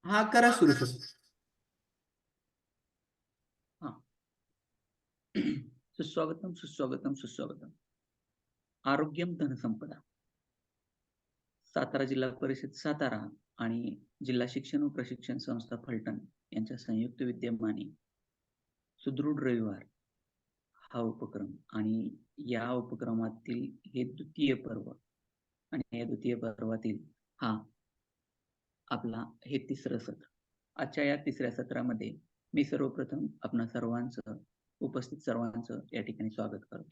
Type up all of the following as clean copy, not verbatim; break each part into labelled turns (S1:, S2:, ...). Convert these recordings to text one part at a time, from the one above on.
S1: हा करा सुरू सर.
S2: सुस्वागतम सुस्वागतम सुस्वागतम. आरोग्यम धनसंपदा. सातारा जिल्हा परिषद सातारा आणि जिल्हा शिक्षण व प्रशिक्षण संस्था फलटण यांच्या संयुक्त विद्यमाने सुदृढ रविवार हा उपक्रम आणि या उपक्रमातील हे द्वितीय पर्व आणि या द्वितीय पर्वातील हा आपला हे तिसरं सत्र. आजच्या या तिसऱ्या सत्रामध्ये मी सर्वप्रथम आपणा सर्वांचं उपस्थित सर्वांचं या ठिकाणी स्वागत करतो.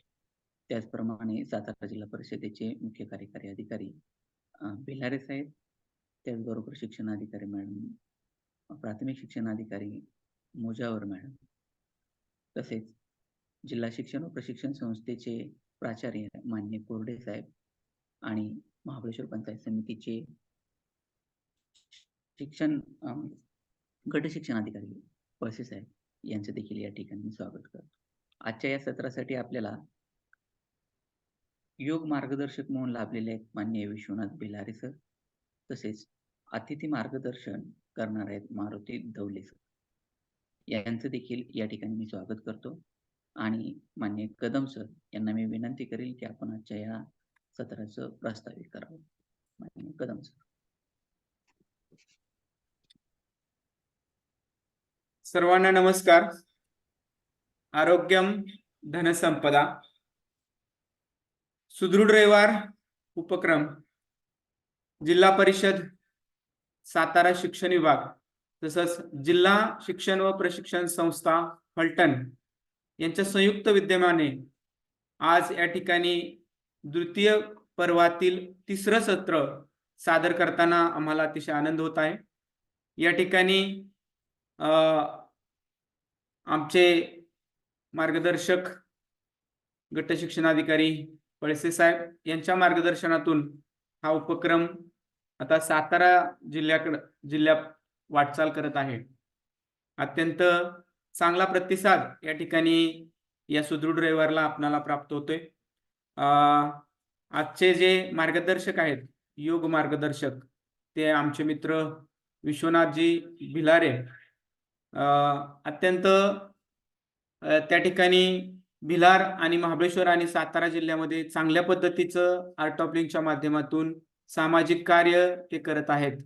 S2: त्याचप्रमाणे सातारा जिल्हा परिषदेचे मुख्य कार्यकारी अधिकारी बेलारे साहेब, त्याचबरोबर शिक्षणाधिकारी मॅडम, प्राथमिक शिक्षणाधिकारी मोजावर मॅडम, तसेच जिल्हा शिक्षण व प्रशिक्षण संस्थेचे प्राचार्य मान्य कोरडे साहेब आणि महाबळेश्वर पंचायत समितीचे शिक्षण गट शिक्षणाधिकारी वळसे साहेब यांचे देखील या ठिकाणी स्वागत करतो. आजच्या या सत्रासाठी आपल्याला योग मार्गदर्शक म्हणून लाभलेले आहेत माननीय विश्वनाथ बेलारे सर, तसेच अतिथी मार्गदर्शन करणार आहेत मारुती धवले सर. यांचं देखील या ठिकाणी मी स्वागत करतो आणि माननीय कदम सर यांना मी विनंती करेल की आपण आजच्या या सत्राचं प्रास्ताविक करावं. माननीय कदम सर.
S1: सर्वांना नमस्कार. आरोग्यम धनसंपदा सुदृढ रविवार उपक्रम जिल्हा परिषद सातारा शिक्षण विभाग तसंच जिल्हा शिक्षण व प्रशिक्षण संस्था फलटण यांच्या संयुक्त विद्यमाने आज या ठिकाणी द्वितीय पर्वातील तिसरं सत्र सादर करताना आम्हाला अतिशय आनंद होत आहे. या ठिकाणी आमचे मार्गदर्शक गट शिक्षणाधिकारी वळसे साहेब यांच्या मार्गदर्शनातून हा उपक्रम आता सातारा जिल्ह्यात वाटचाल करत आहे. अत्यंत चांगला प्रतिसाद या ठिकाणी या सुदृढ रविवारला आपणाला प्राप्त होतोय. आजचे जे मार्गदर्शक आहेत योग मार्गदर्शक ते आमचे मित्र विश्वनाथजी भिलारे. अत्यंत त्या ठिकाणी भिलार आणि महाबळेश्वर आणि सातारा जिल्ह्यामध्ये चांगल्या पद्धतीचं आर्ट ऑफ लिव्हिंगच्या माध्यमातून सामाजिक कार्य ते करत आहेत.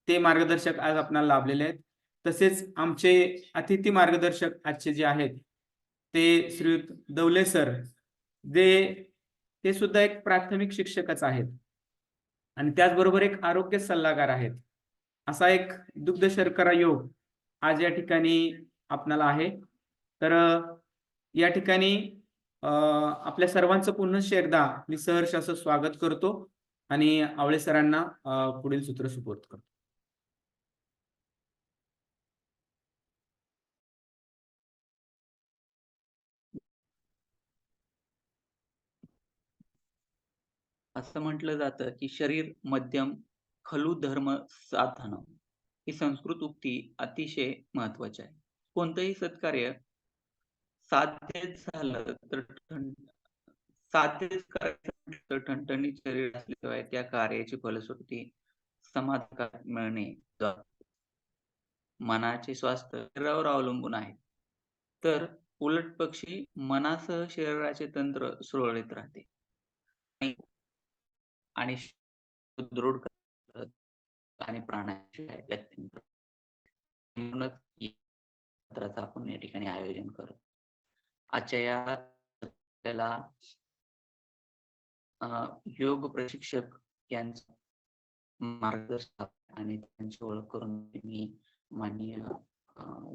S1: ते मार्गदर्शक आज आपल्याला लाभलेले आहेत. तसेच आमचे अतिथी मार्गदर्शक आजचे जे आहेत ते श्रीयुत दवले सर, ते सुद्धा एक प्राथमिक शिक्षकच आहेत आणि त्याचबरोबर एक आरोग्य सल्लागार आहेत. असा एक दुग्ध शर्करा योग आज या ठिकाणी आपणाला आहे. तर या ठिकाणी आपल्या सर्वांचं पुन्हा एकदा मी सहर्ष असं स्वागत करतो आणि आवळे सरांना पुढील सूत्र सुपूर्द करतो.
S2: असं म्हटलं जातं की शरीर मध्यम खलु धर्म साधन ही संस्कृत उक्ती अतिशय महत्वाची आहे. कोणतंही सत्कार्य साध्यच झालं तर ठणठणीत शरीर असल्याशिवाय त्या कार्याची फलश्रुती समाधान मिळणे मनाचे स्वास्थ्य शरीरावर अवलंबून आहे. तर उलट पक्षी मनासह शरीराचे तंत्र सुरळीत राहते आणि सुदृढ आणि प्राणायाम म्हणूनच सत्राचं आपण या ठिकाणी आयोजन करू. आजच्या या आपल्याला योग प्रशिक्षक यांचं मार्गदर्शन आणि त्यांची ओळख करून मी माननीय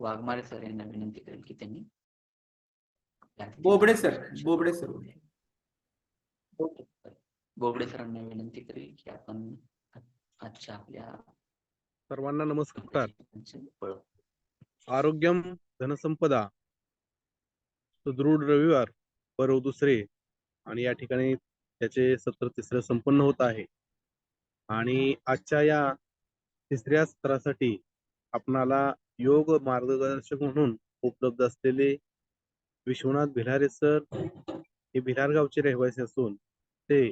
S2: वाघमारे सर यांना विनंती करेल की त्यांनी
S1: बोबडे
S2: सरांना विनंती करेल की आपण आजच्या आपल्या
S3: सर्वांना नमस्कार. आरोग्यम धनसंपदा सुदृढ रविवार पर्व दुसरे आणि या ठिकाणी त्याचे सत्र तिसरे संपन्न होत आहे आणि आजच्या या तिसऱ्या सत्रासाठी आपणाला योग मार्गदर्शक म्हणून उपलब्ध असलेले विश्वनाथ भिलारे सर हे भिलार गावचे रहिवासी असून ते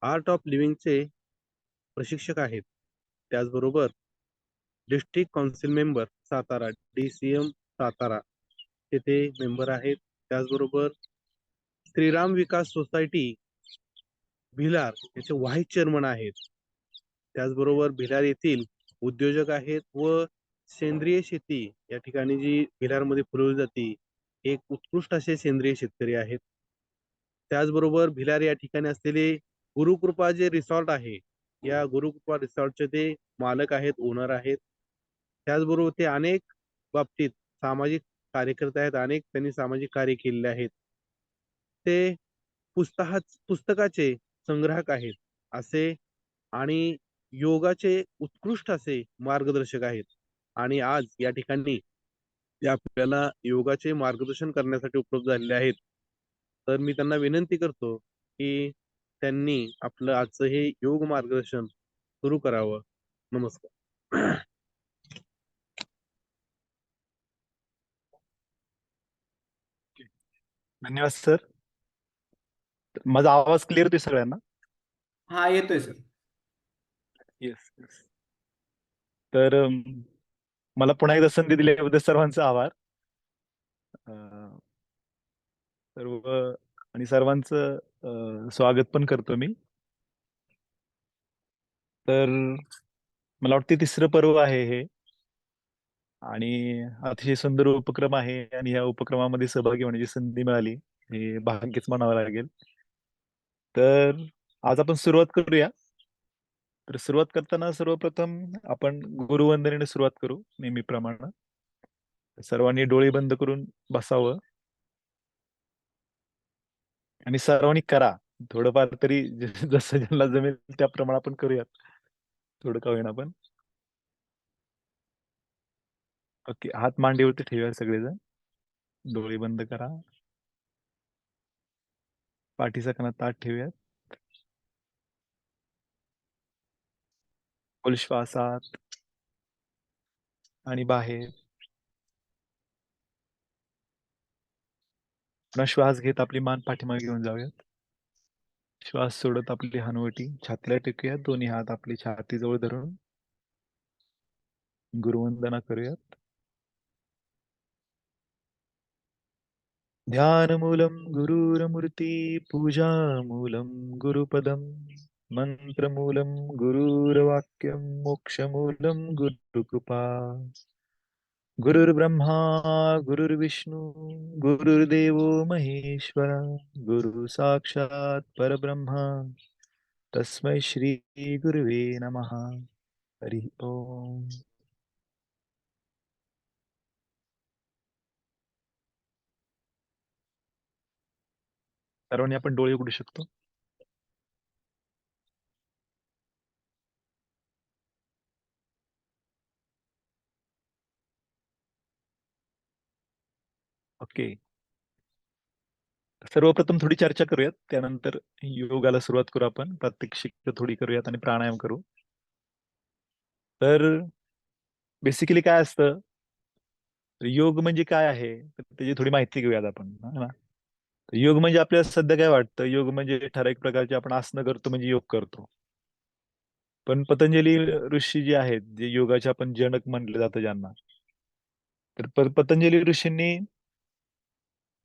S3: आर्ट ऑफ लिव्हिंगचे प्रशिक्षक आहेत. त्याचबरोबर district council member Satara, DCM Satara येथे मेंबर आहेत. त्याचबरोबर श्रीराम विकास सोसायटी भिलार याचे व्हाईस चेअरमन आहेत. त्याचबरोबर भिलार येथील उद्योजक आहेत व सेंद्रिय शेती या ठिकाणी जी भिलारमध्ये फुलवली जाते, एक उत्कृष्ट असे सेंद्रिय शेतकरी आहेत. त्याचबरोबर भिलार या ठिकाणी असलेले गुरुकृपा जे रिसॉर्ट आहे, या गुरुकृपा रिसॉर्टचे ते मालक आहेत, ओनर आहेत. त्याचबरोबर ते अनेक बाबतीत सामाजिक कार्यकर्ते आहेत, अनेक त्यांनी सामाजिक कार्य केलेले आहेत. ते पुस्तकाचे संग्राहक आहेत असे आणि योगाचे उत्कृष्ट असे मार्गदर्शक आहेत. आणि आज या ठिकाणी ते आपल्याला योगाचे मार्गदर्शन करण्यासाठी उपलब्ध झालेले आहेत. तर मी त्यांना विनंती करतो की त्यांनी आपलं आजचं हे योग मार्गदर्शन सुरू करावं. नमस्कार.
S4: धन्यवाद सर. माझा आवाज क्लिअर होतोय सगळ्यांना?
S1: हा, येतोय सर.
S4: Yes yes. तर मला पुन्हा एकदा संधी दिल्याबद्दल सर्वांचा आभार. सर्व आणि सर्वांचं स्वागत पण करतो मी. तर मला वाटते तिसरं पर्व आहे हे आणि अतिशय सुंदर उपक्रम आहे आणि या उपक्रमामध्ये सहभागी होण्याची संधी मिळाली हे भाग्यच म्हणावं लागेल. तर आज आपण सुरुवात करूया. तर सुरुवात करताना सर्वप्रथम आपण गुरुवंदनेने सुरुवात करू नेहमीप्रमाणे. सर्वांनी डोळे बंद करून बसावं आणि सर्वांनी करा थोडंफार तरी जसं ज्यांना जमेल त्याप्रमाणे आपण करूयात थोडं का होईना पण. ओके, हात मांडीवरती ठेवूया सगळेजण. डोळे बंद करा. पाठीचा कणा ताठ ठेवूयात. खोल श्वास आत आणि बाहेर. पुन्हा श्वास घेत आपली मान पाठीमागे घेऊन जाऊयात. श्वास सोडत आपली हनुवटी छातीला टेकूयात. दोन्ही हात आपली छातीजवळ धरून गुरुवंदना करूयात. ध्यानमूलं गुरुर्मूर्ती पूजामूलं गुरुपदं मंत्रमूलं गुरुर्वाक्यं मोक्षमूलं गुरुकृपा. गुरुर्ब्रह्मा गुरुर्विष्णू गुरुर्देवो महेश्वर गुरु साक्षात परब्रह्म तस्मै श्री गुरुवे नमः. हरि ओम. सर्वांनी आपण डोळे उघडू शकतो. ओके. सर्वप्रथम थोडी चर्चा करूयात, त्यानंतर योगाला सुरुवात करू. आपण प्रात्यक्षिक थोडी करूयात आणि प्राणायाम करू. तर बेसिकली काय असतं, योग म्हणजे काय आहे तर त्याची थोडी माहिती घेऊयात आपण, है ना. योग म्हणजे आपल्याला सध्या काय वाटतं, योग म्हणजे ठराविक प्रकारचे आपण आसनं करतो म्हणजे योग करतो. पण पतंजली ऋषी जे आहेत, जे योगाचे आपण जनक म्हटलं जातं ज्यांना, तर पतंजली ऋषींनी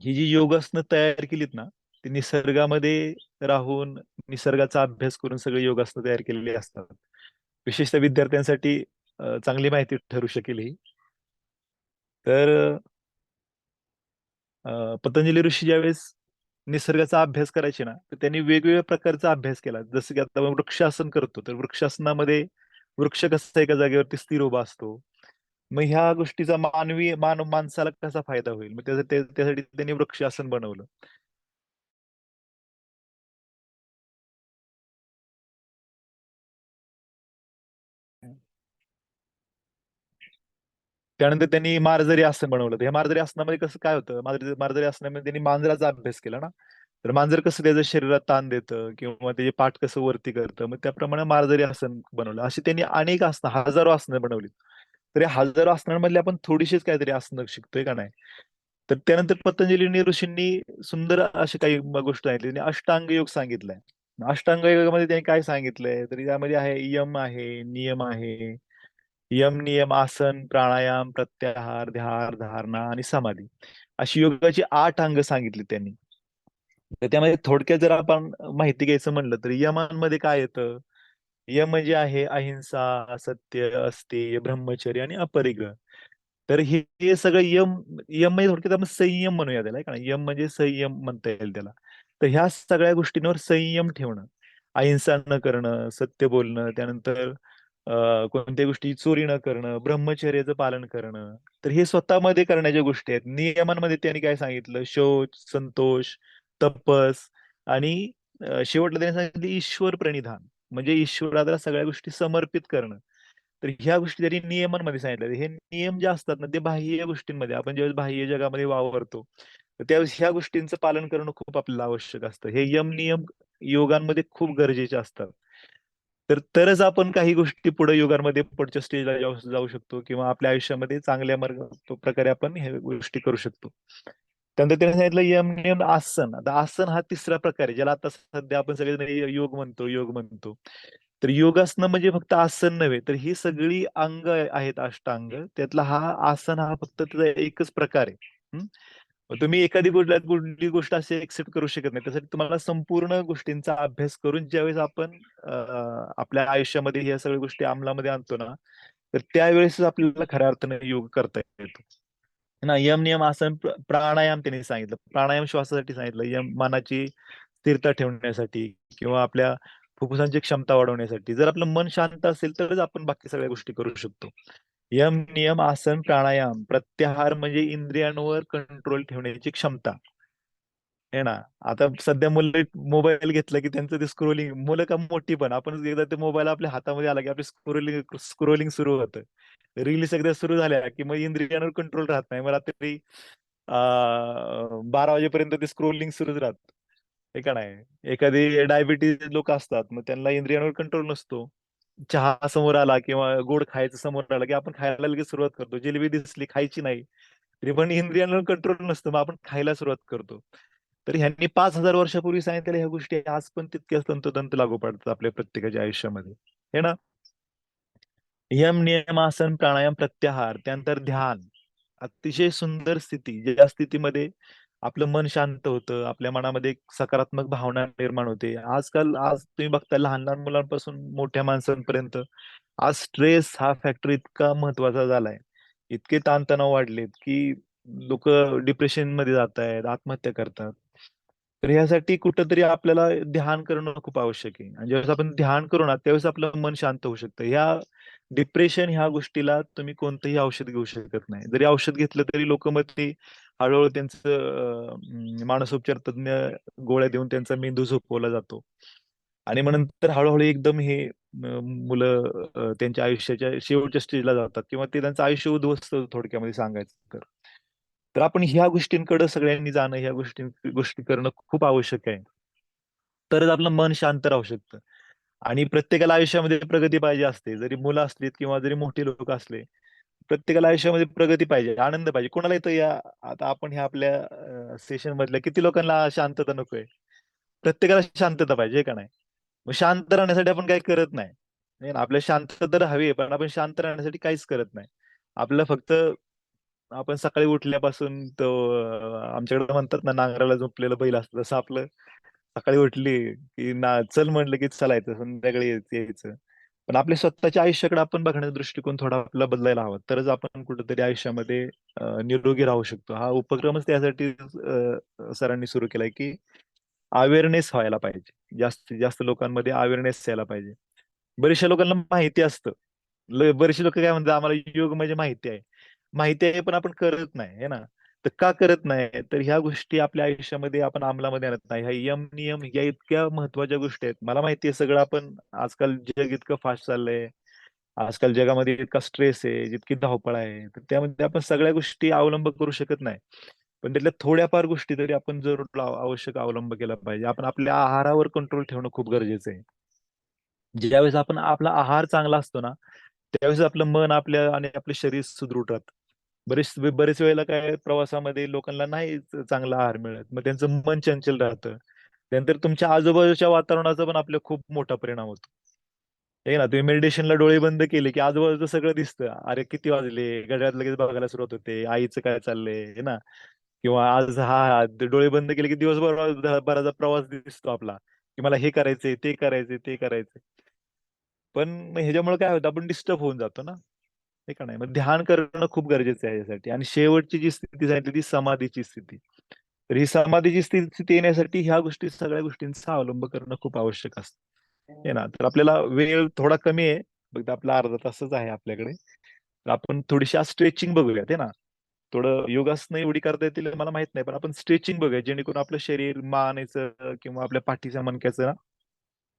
S4: ही जी योगासनं तयार केलीत ना, ती निसर्गामध्ये राहून निसर्गाचा अभ्यास करून सगळे योगासनं तयार केलेली असतात. विशेषतः विद्यार्थ्यांसाठी चांगली माहिती ठरू शकेल ही. तर पतंजली ऋषी ज्यावेळेस निसर्गाचा अभ्यास करायचे ना, तर त्यांनी वेगवेगळ्या प्रकारचा अभ्यास केला. जसं की आता आपण वृक्षासन करतो, तर वृक्षासनामध्ये वृक्ष कसा एका जागेवरती स्थिर उभा असतो. मग ह्या गोष्टीचा माणसाला कसा फायदा होईल, मग त्यासाठी त्यांनी वृक्षासन बनवलं. त्यानंतर त्यांनी मार्जरी आसन बनवलं. तर ह्या मार्जरी आसनामध्ये कसं काय होतं, मार्जरी आसनामध्ये त्यांनी मांजराचा अभ्यास केला ना. तर मांजर कसं त्याच्या शरीरात ताण देतं किंवा त्याचे पाठ कसं वरती करतं, मग त्याप्रमाणे मार्जरी आसन बनवलं. अशी त्यांनी अनेक आसनं, हजारो आसनं बनवली. तर या हजारो आसनांमधले आपण थोडीशीच काहीतरी आसनं शिकतोय का नाही. तर त्यानंतर पतंजली ऋषींनी सुंदर अशी काही गोष्ट सांगितली. त्यांनी अष्टांग योग सांगितलाय. अष्टांग योगामध्ये त्यांनी काय सांगितलंय, तर यामध्ये आहे यम आहे, नियम आहे, यम, नियम, आसन, प्राणायाम, प्रत्याहार, ध्यान, धारणा आणि समाधी अशी योगाची 8 अंग सांगितली त्यांनी. तर त्यामध्ये थोडक्यात जर आपण माहिती घ्यायचं म्हणलं तर यमांमध्ये काय येतं? यम म्हणजे आहे अहिंसा, सत्य, अस्तेय, ब्रह्मचर्य आणि अपरिग्रह. तर हे सगळं यम यम म्हणजे थोडक्यात आपण संयम म्हणूया त्याला, का यम म्हणजे संयम म्हणता येईल त्याला. तर ह्या सगळ्या गोष्टींवर संयम ठेवणं, अहिंसा न करणं, सत्य बोलणं, त्यानंतर कोणत्या गोष्टी चोरी न करणं, ब्रह्मचर्याचं पालन करणं. तर हे स्वतःमध्ये करण्याच्या गोष्टी आहेत. नियमांमध्ये त्यांनी काय सांगितलं? शौच, संतोष, तपस आणि शेवटला त्यांनी सांगितलं ईश्वर प्रणिधान, म्हणजे ईश्वराला सगळ्या गोष्टी समर्पित करणं. तर ह्या गोष्टी त्यांनी नियमांमध्ये सांगितल्या. हे नियम जे असतात ना, ते बाह्य गोष्टींमध्ये आपण ज्यावेळेस बाह्य जगामध्ये वावरतो, तर त्यावेळेस ह्या गोष्टींचं पालन करणं खूप आपल्याला आवश्यक असतं. हे यम नियम योगांमध्ये खूप गरजेचे असतात. तरच आपण काही गोष्टी पुढे युगांमध्ये पुढच्या स्टेजला जाऊ जाऊ शकतो किंवा आपल्या आयुष्यामध्ये चांगल्या प्रकारे आपण ह्या गोष्टी करू शकतो. त्यानंतर त्याने सांगितलं यम, नियम, आसन. आता आसन हा तिसरा प्रकार आहे, ज्याला आता सध्या आपण सगळेजण योग म्हणतो. तर योगासनं म्हणजे फक्त आसन नव्हे, तर ही सगळी अंग आहेत अष्टांग. त्यातला हा आसन हा फक्त त्याचा एकच प्रकार आहे. हं. मग तुम्ही एखादी कुठली गोष्ट अशी एक्सेप्ट करू शकत नाही. त्यासाठी तुम्हाला संपूर्ण गोष्टींचा अभ्यास करून ज्यावेळेस आपण आपल्या आयुष्यामध्ये ह्या सगळ्या गोष्टी अंमलामध्ये आणतो ना, तर त्यावेळेस आपल्याला खऱ्या अर्थाने योग करता येतो. ना यम, नियम, आसन, प्राणायाम त्यांनी सांगितलं. प्राणायाम श्वासासाठी सांगितलं. यम मनाची स्थिरता ठेवण्यासाठी किंवा आपल्या फुफ्फुसांची क्षमता वाढवण्यासाठी. जर आपलं मन शांत असेल तरच आपण बाकी सगळ्या गोष्टी करू शकतो. यम, नियम, आसन, प्राणायाम, प्रत्याहार म्हणजे इंद्रियांवर कंट्रोल ठेवण्याची क्षमता. आहे ना. आता सध्या मुलं मोबाईल घेतला की त्यांचं ते स्क्रोलिंग, मुलं का मोठी पण आपण एकदा ते मोबाईल आपल्या हातामध्ये आला की आपली स्क्रोलिंग स्क्रोलिंग सुरू होतं. रील्स एकदा सुरू झाल्या की मग इंद्रियांवर कंट्रोल राहत नाही. मग रात्री 12 वाजेपर्यंत ते स्क्रोलिंग सुरूच राहतं. हे का नाही. एखादी डायबिटीज लोक असतात, मग त्यांना इंद्रियांवर कंट्रोल नसतो. चहा समोर आला किंवा गोड खायचं समोर आलं की आपण खायला लगेच सुरुवात करतो. जिलेबी दिसली खायची नाही. तरी पण इंद्रियांवर कंट्रोल नसतं, मग आपण खायला सुरुवात करतो. तर ह्यांनी 5,000 वर्षापूर्वी सांगितलेल्या ह्या गोष्टी आज पण तितक्याच तंतोतंत लागू पडतात आपल्या प्रत्येकाच्या आयुष्यामध्ये. हे ना. यम, नियम, आसन, प्राणायाम, प्रत्याहार, त्यानंतर ध्यान. अतिशय सुंदर स्थिती, ज्या स्थितीमध्ये आपलं मन शांत होतं, आपल्या मनामध्ये एक सकारात्मक भावना निर्माण होते. आज तुम्ही बघता लहान लहान मुलांपासून मोठ्या माणसांपर्यंत आज स्ट्रेस हा फॅक्टर इतका महत्वाचा झालाय. इतके ताणतणाव वाढलेत की लोक डिप्रेशन मध्ये जात आहेत, आत्महत्या करतात. तर ह्यासाठी कुठंतरी आपल्याला ध्यान करणं खूप आवश्यक आहे. आणि ज्यावेळेस आपण ध्यान करू ना, त्यावेळेस आपलं मन शांत होऊ शकतं. डिप्रेशन ह्या गोष्टीला तुम्ही कोणतंही औषध घेऊ शकत नाही. जरी औषध घेतलं तरी लोक मग ते हळूहळू त्यांचं मानसोपचार तज्ञ गोळ्या देऊन त्यांचा मेंदू झोपवला जातो. आणि मग नंतर हळूहळू एकदम हे मुलं त्यांच्या आयुष्याच्या शेवटच्या स्टेजला जातात किंवा ते त्यांचं आयुष्य उद्ध्वस्त होतं थोडक्यामध्ये सांगायचं तर. तर आपण ह्या गोष्टींकडे सगळ्यांनी जाणं, ह्या गोष्टी करणं खूप आवश्यक आहे. तरच आपलं मन शांत राहू शकतं. आणि प्रत्येकाला आयुष्यामध्ये प्रगती पाहिजे असते. जरी मुलं असलीत किंवा जरी मोठी लोक असले, प्रत्येकाला आयुष्यामध्ये प्रगती पाहिजे, आनंद पाहिजे. कोणाला येतं आता आपण ह्या आपल्या सेशन मधल्या किती लोकांना शांतता नकोय? प्रत्येकाला शांतता पाहिजे का नाही? मग शांत राहण्यासाठी आपण काही करत नाही. नाही ना, आपल्याला शांतता तर हवी आहे, पण आपण शांत राहण्यासाठी काहीच करत नाही. आपलं फक्त आपण सकाळी उठल्यापासून तो आमच्याकडे म्हणतात ना, नांगराला झोपलेलं बैल असतं, तसं आपलं सकाळी उठली की चल म्हटलं की चालायचं, संध्याकाळी यायचं. पण आपल्या स्वतःच्या आयुष्याकडे आपण बघण्याचा दृष्टिकोन थोडा आपला बदलायला हवा. तरच आपण कुठेतरी आयुष्यामध्ये निरोगी राहू शकतो. हा उपक्रमच त्यासाठी सरांनी सुरू केलाय की अवेअरनेस व्हायला पाहिजे. जास्तीत जास्त लोकांमध्ये अवेअरनेस यायला पाहिजे. बऱ्याचशा लोकांना माहिती असतं. बरेचसे लोक काय म्हणतात, आम्हाला योग म्हणजे माहिती आहे. माहिती आहे पण आपण करत नाही, है ना. तर का करत नाही? तर ह्या गोष्टी आपल्या आयुष्यामध्ये आपण अंमलामध्ये आणत नाही. ह्या यम नियम या इतक्या महत्वाच्या गोष्टी आहेत. मला माहिती आहे सगळं आपण आजकाल जग इतकं फास्ट चाललंय. आजकाल जगामध्ये इतका स्ट्रेस आहे, जितकी धावपळ आहे. तर त्यामध्ये आपण सगळ्या गोष्टी अवलंब करू शकत नाही. पण त्यातल्या थोड्याफार गोष्टी तरी आपण जरूर आवश्यक अवलंब केला पाहिजे. आपण आपल्या आहारावर कंट्रोल ठेवणं खूप गरजेचं आहे. ज्यावेळेस आपण आपला आहार चांगला असतो ना, त्यावेळेस आपलं मन आणि आपलं शरीर सुदृढ राहतं. बरेच वेळेला काय प्रवासामध्ये लोकांना नाही चांगला आहार मिळत. मग त्यांचं मन चंचल राहतं. त्यानंतर तुमच्या आजूबाजूच्या वातावरणाचा पण आपल्याला खूप मोठा परिणाम होतो. हे ना, तुम्ही मेडिटेशनला डोळे बंद केले की आजूबाजूचं सगळं दिसतं. अरे किती वाजले, घड्याळात लगेच बघायला सुरुवात होते, आईचं काय चाललंय, हे ना. किंवा आज ते डोळे बंद केले की दिवसभर बराचा प्रवास दिसतो आपला, की मला हे करायचंय, ते करायचंय, ते करायचंय. पण ह्याच्यामुळे काय होतं, आपण डिस्टर्ब होऊन जातो ना, हे का नाही. मग ध्यान करणं खूप गरजेचं आहे यासाठी. आणि शेवटची जी स्थिती सांगितली ती समाधीची स्थिती. तर ही समाधीची स्थिती येण्यासाठी ह्या गोष्टी, सगळ्या गोष्टींचा अवलंब करणं खूप आवश्यक असतं. हे ना, तर आपल्याला वेळ थोडा कमी आहे, फक्त आपला अर्धा तासच आहे आपल्याकडे. तर आपण थोडीशी आज स्ट्रेचिंग बघूयात, आहे ना. थोडं योगासनं एवढी करता येतील मला माहित नाही, पण आपण स्ट्रेचिंग बघूया, जेणेकरून आपलं शरीर, मानेचं किंवा आपल्या पाठीच्या मणक्याचं ना,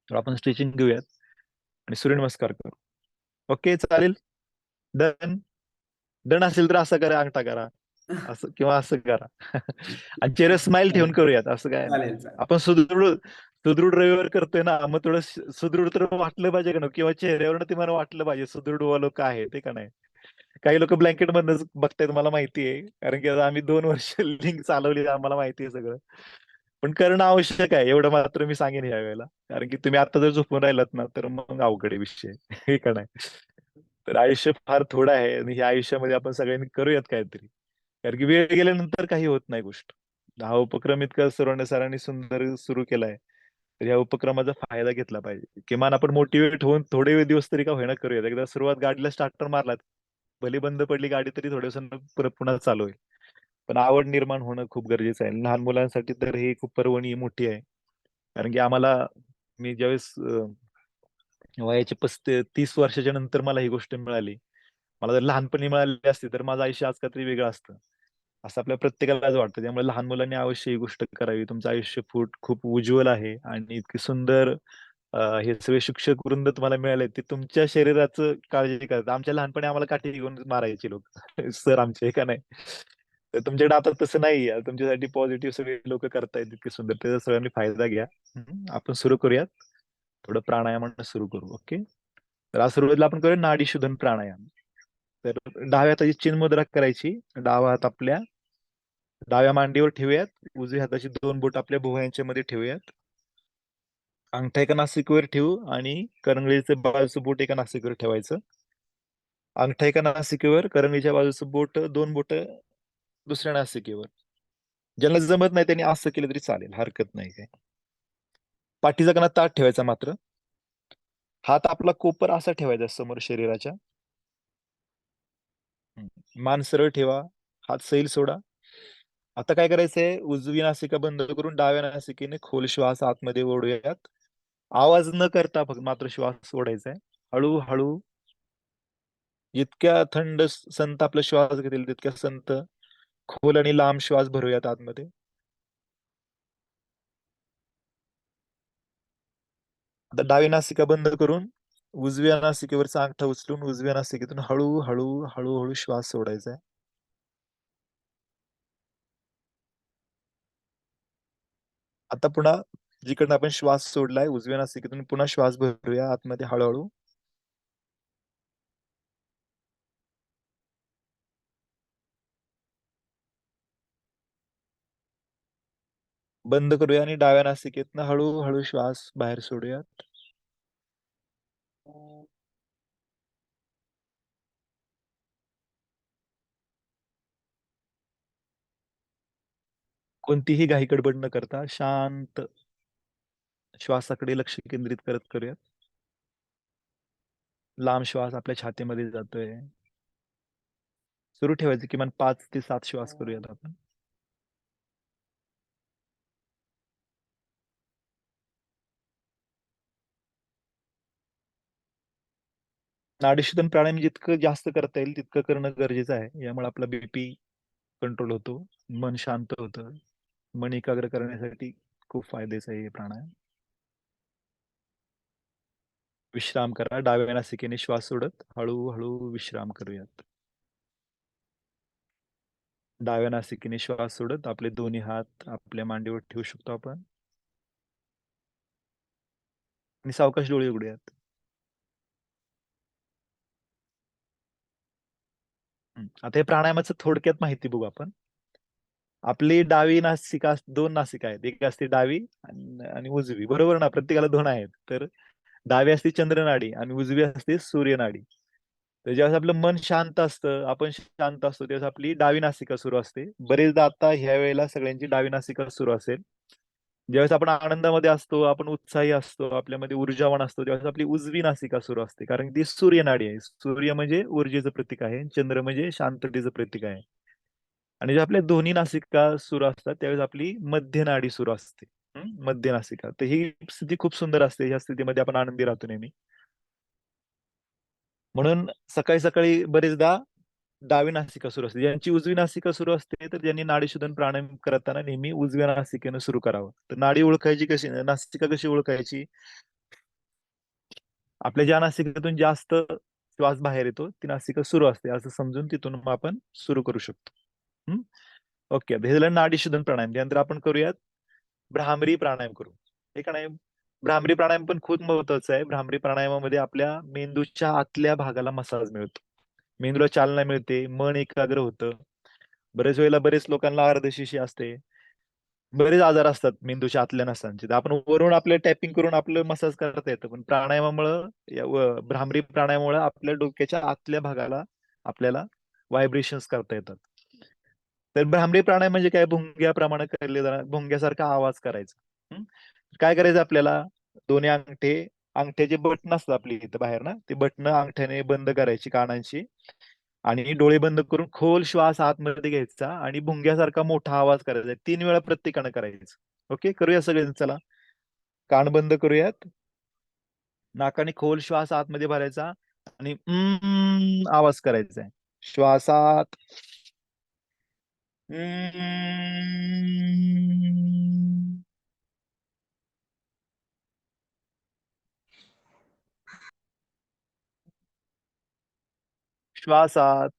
S4: तर आपण स्ट्रेचिंग घेऊयात आणि सूर्यनमस्कार करू. ओके, चालेल. डन. डन असेल तर असं करा, अंगठा करा, असं किंवा असं करा. आणि चेहऱ्यावर स्माइल ठेवून करूयात, असं काय नाही.
S1: चालेल चालेल.
S4: आपण सुदृढ सुदृढ रविवार करतोय ना, मग थोडं सुदृढ तर वाटलं पाहिजे का ना, किंवा चेहऱ्यावर ते मला वाटलं पाहिजे सुदृढ लोक आहे ते का नाही. काही लोक ब्लँकेट मधनच बघतायत, मला माहिती आहे, कारण की आता आम्ही 2 वर्ष लिंक चालवली, आम्हाला माहिती आहे सगळं. पण करणं आवश्यक आहे, एवढं मात्र मी सांगेन या वेळेला. कारण की तुम्ही आता जर झोपून राहिलात ना, तर मग अवघड आहे विषय. हे का नाही. तर आयुष्य फार थोडं आहे आणि ह्या आयुष्यामध्ये आपण सगळ्यांनी करूयात काहीतरी. कारण की वेळ गेल्यानंतर काही होत नाही गोष्ट. हा उपक्रम इतका सुरवणे सरांनी सुंदर सुरू केलाय, तर या उपक्रमाचा फायदा घेतला पाहिजे. किमान आपण मोटिवेट होऊन थोडे दिवस तरी का होईना करूयात. एकदा सुरुवात, गाडीला स्टार्टर मारलात, भले बंद पडली गाडी तरी थोड्या दिवसांनी परत पुन्हा चालू होईल. पण आवड निर्माण होणं खूप गरजेचं आहे. लहान मुलांसाठी तर ही खूप पर्वणी मोठी आहे. कारण की आम्हाला, मी ज्यावेळेस वयाच्या 30 वर्षाच्या नंतर मला ही गोष्ट मिळाली. मला जर लहानपणी मिळाली असती तर माझं आयुष्य आज काहीतरी वेगळं असतं, असं आपल्या प्रत्येकालाच वाटतं. त्यामुळे लहान मुलांनी अवश्य ही गोष्ट करावी. तुमचं आयुष्य खूप उज्ज्वल आहे आणि इतकी सुंदर हे सगळे शिक्षक वृंद तुम्हाला मिळाले, ते तुमच्या शरीराचं काळजी करतात. आमच्या लहानपणी आम्हाला काठी घेऊन मारायचे लोक सर आमचे, का नाही. तर तुमच्याकडे आता तसं नाही आहे. तुमच्यासाठी पॉझिटिव्ह सगळे लोक करतायत, इतके सुंदर. त्याचा सगळ्यांनी फायदा घ्या. आपण सुरू करूयात. थोडं प्राणायामानं सुरू करू. ओके. तर आज सुरुवातीला आपण करूया नाडी शोधन प्राणायाम. तर डाव्या हाताची चिन्मुद्रा करायची. डावा हात आपल्या डाव्या मांडीवर ठेवूयात. उजव्या हाताची 2 बोट आपल्या भुवयांच्या मध्ये ठेवूयात. अंगठा एका नासिकेवर ठेवू आणि करंगळीचं बाजूचं बोट एका नासिकेवर ठेवायचं. अंगठा एका नासिकेवर, करंगळीच्या बाजूचं बोट, 2 बोट दुसऱ्या नासिकेवर. ज्यांना जमत नाही त्यांनी असं केलं तरी चालेल, हरकत नाही काय. पाठीचा कणा ताठ ठेवायचा मात्र. हात आपला कोपर असा ठेवायचा समोर शरीराच्या. मान सरळ ठेवा, हात सैल सोडा. आता काय करायचंय, उजवी नासिका बंद करून डाव्या नासिकेने खोल श्वास आतमध्ये ओढूयात. आवाज न करता फक्त मात्र श्वास सोडायचा आहे. हळूहळू, जितक्या थंड संत आपला श्वास घेतील तितक्या संत खोल आणि लांब श्वास भरूयात आतमध्ये. आता डावी नासिका बंद करून उजव्या नासिकेवरचा अंगठा उचलून उजव्या नासिकेतून हळूहळू हळूहळू श्वास सोडायचा आहे. आता पुन्हा जिकडनं आपण श्वास सोडलाय उजव्या नासिकेतून पुन्हा श्वास भरूया आतमध्ये हळूहळू. बंद करूया आणि डाव्या नासिकेतनं हळूहळू श्वास बाहेर सोडूयात. कोणतीही घाई गडबड न करता शांत श्वासाकडे लक्ष केंद्रित करत करूयात. लांब श्वास आपल्या छातीमध्ये जातोय. सुरू ठेवायचे, किमान 5 ते 7 श्वास करूयात आपण. नाडीशोधन प्राणायाम जितकं जास्त करता येईल तितकं करणं गरजेचं आहे. यामुळे आपला बीपी कंट्रोल होतो, मन शांत होतं. मन एकाग्र करण्यासाठी खूप फायद्याचं आहे हे प्राणायाम. विश्राम करा. डाव्या नासिकेने श्वास सोडत हळूहळू विश्राम करूयात. डाव्या नासिकेने श्वास सोडत आपले दोन्ही हात आपल्या मांडीवर ठेवू शकतो आपण आणि सावकाश डोळे उघडूयात. आता हे प्राणायामाचं थोडक्यात माहिती बघू आपण. आपली डावी नासिका, 2 नासिका आहेत. एक असते डावी आणि उजवी, बरोबर ना. प्रत्येकाला 2 आहेत. तर डावी असते चंद्रनाडी आणि उजवी असते सूर्यनाडी. तर ज्यावेळेस आपलं मन शांत असतं, आपण शांत असतो, त्यावेळेस आपली डावी नासिका सुरू असते. बरेचदा आता ह्या वेळेला सगळ्यांची डावी नासिका सुरू असेल. ज्यावेळेस आपण आनंदामध्ये असतो, आपण उत्साही असतो, आपल्यामध्ये ऊर्जावान असतो, त्यावेळेस आपली उजवी नासिका सुरू असते, कारण ती सूर्यनाडी आहे. सूर्य म्हणजे ऊर्जेचं प्रतीक आहे, चंद्र म्हणजे शांततेचं प्रतीक आहे. आणि जेव्हा आपल्या दोन्ही नासिका सुरू असतात त्यावेळेस आपली मध्य नाडी सुरू असते. मध्य नासिका. तर ही स्थिती खूप सुंदर असते. या स्थितीमध्ये आपण आनंदी राहतो नेहमी. म्हणून सकाळी सकाळी बरेचदा डावी नासिका सुरू असते. ज्यांची उजवी नासिका सुरू असते तर त्यांनी नाडी शोधन प्राणायाम करताना नेहमी उजव्या नासिकेनं सुरू करावं. तर नाडी ओळखायची कशी, नासिका कशी ओळखायची? आपल्या ज्या नासिकेतून जास्त श्वास बाहेर येतो ती नासिका सुरू असते असं समजून तिथून मग आपण सुरू करू शकतो. ओके, हे झालं नाडी शोधन प्राणायाम. त्यानंतर आपण करूयात भ्रामरी प्राणायाम करू. हे का नाही, भ्रामरी प्राणायाम पण खूप महत्वाचं आहे. भ्रामरी प्राणायामामध्ये आपल्या मेंदूच्या आतल्या भागाला मसाज मिळतो, मेंदूला चालना मिळते, मन एकाग्र होतं. बरेच वेळेला बरेच लोकांना अर्धशिशी असते, बरेच आजार असतात मेंदूच्या आतल्या नसांचे. तर आपण वरून आपल्या टॅपिंग करून आपलं मसाज करता येतं, पण प्राणायामामुळं भ्रामरी प्राणायामामुळे आपल्या डोक्याच्या आतल्या भागाला आपल्याला व्हायब्रेशन्स करता येतात. तर भ्रामरी प्राणायाम म्हणजे काय? भुंग्याप्रमाणे केले जाणार, भुंग्यासारखा आवाज करायचा. काय करायचं आपल्याला? दोन्ही अंगठ्याचे बटन असतात आपली इथं बाहेर ना, ते बटन अंगठ्याने बंद करायची कानांची आणि डोळे बंद करून खोल श्वास आतमध्ये घ्यायचा आणि भुंग्यासारखा मोठा आवाज करायचा. 3 वेळा प्रत्येकानं करायचं. ओके, करूया सगळे. चला, कान बंद करूयात. नाकाने खोल श्वास आतमध्ये भरायचा आणि आवाज करायचा आहे. श्वासात श्वासात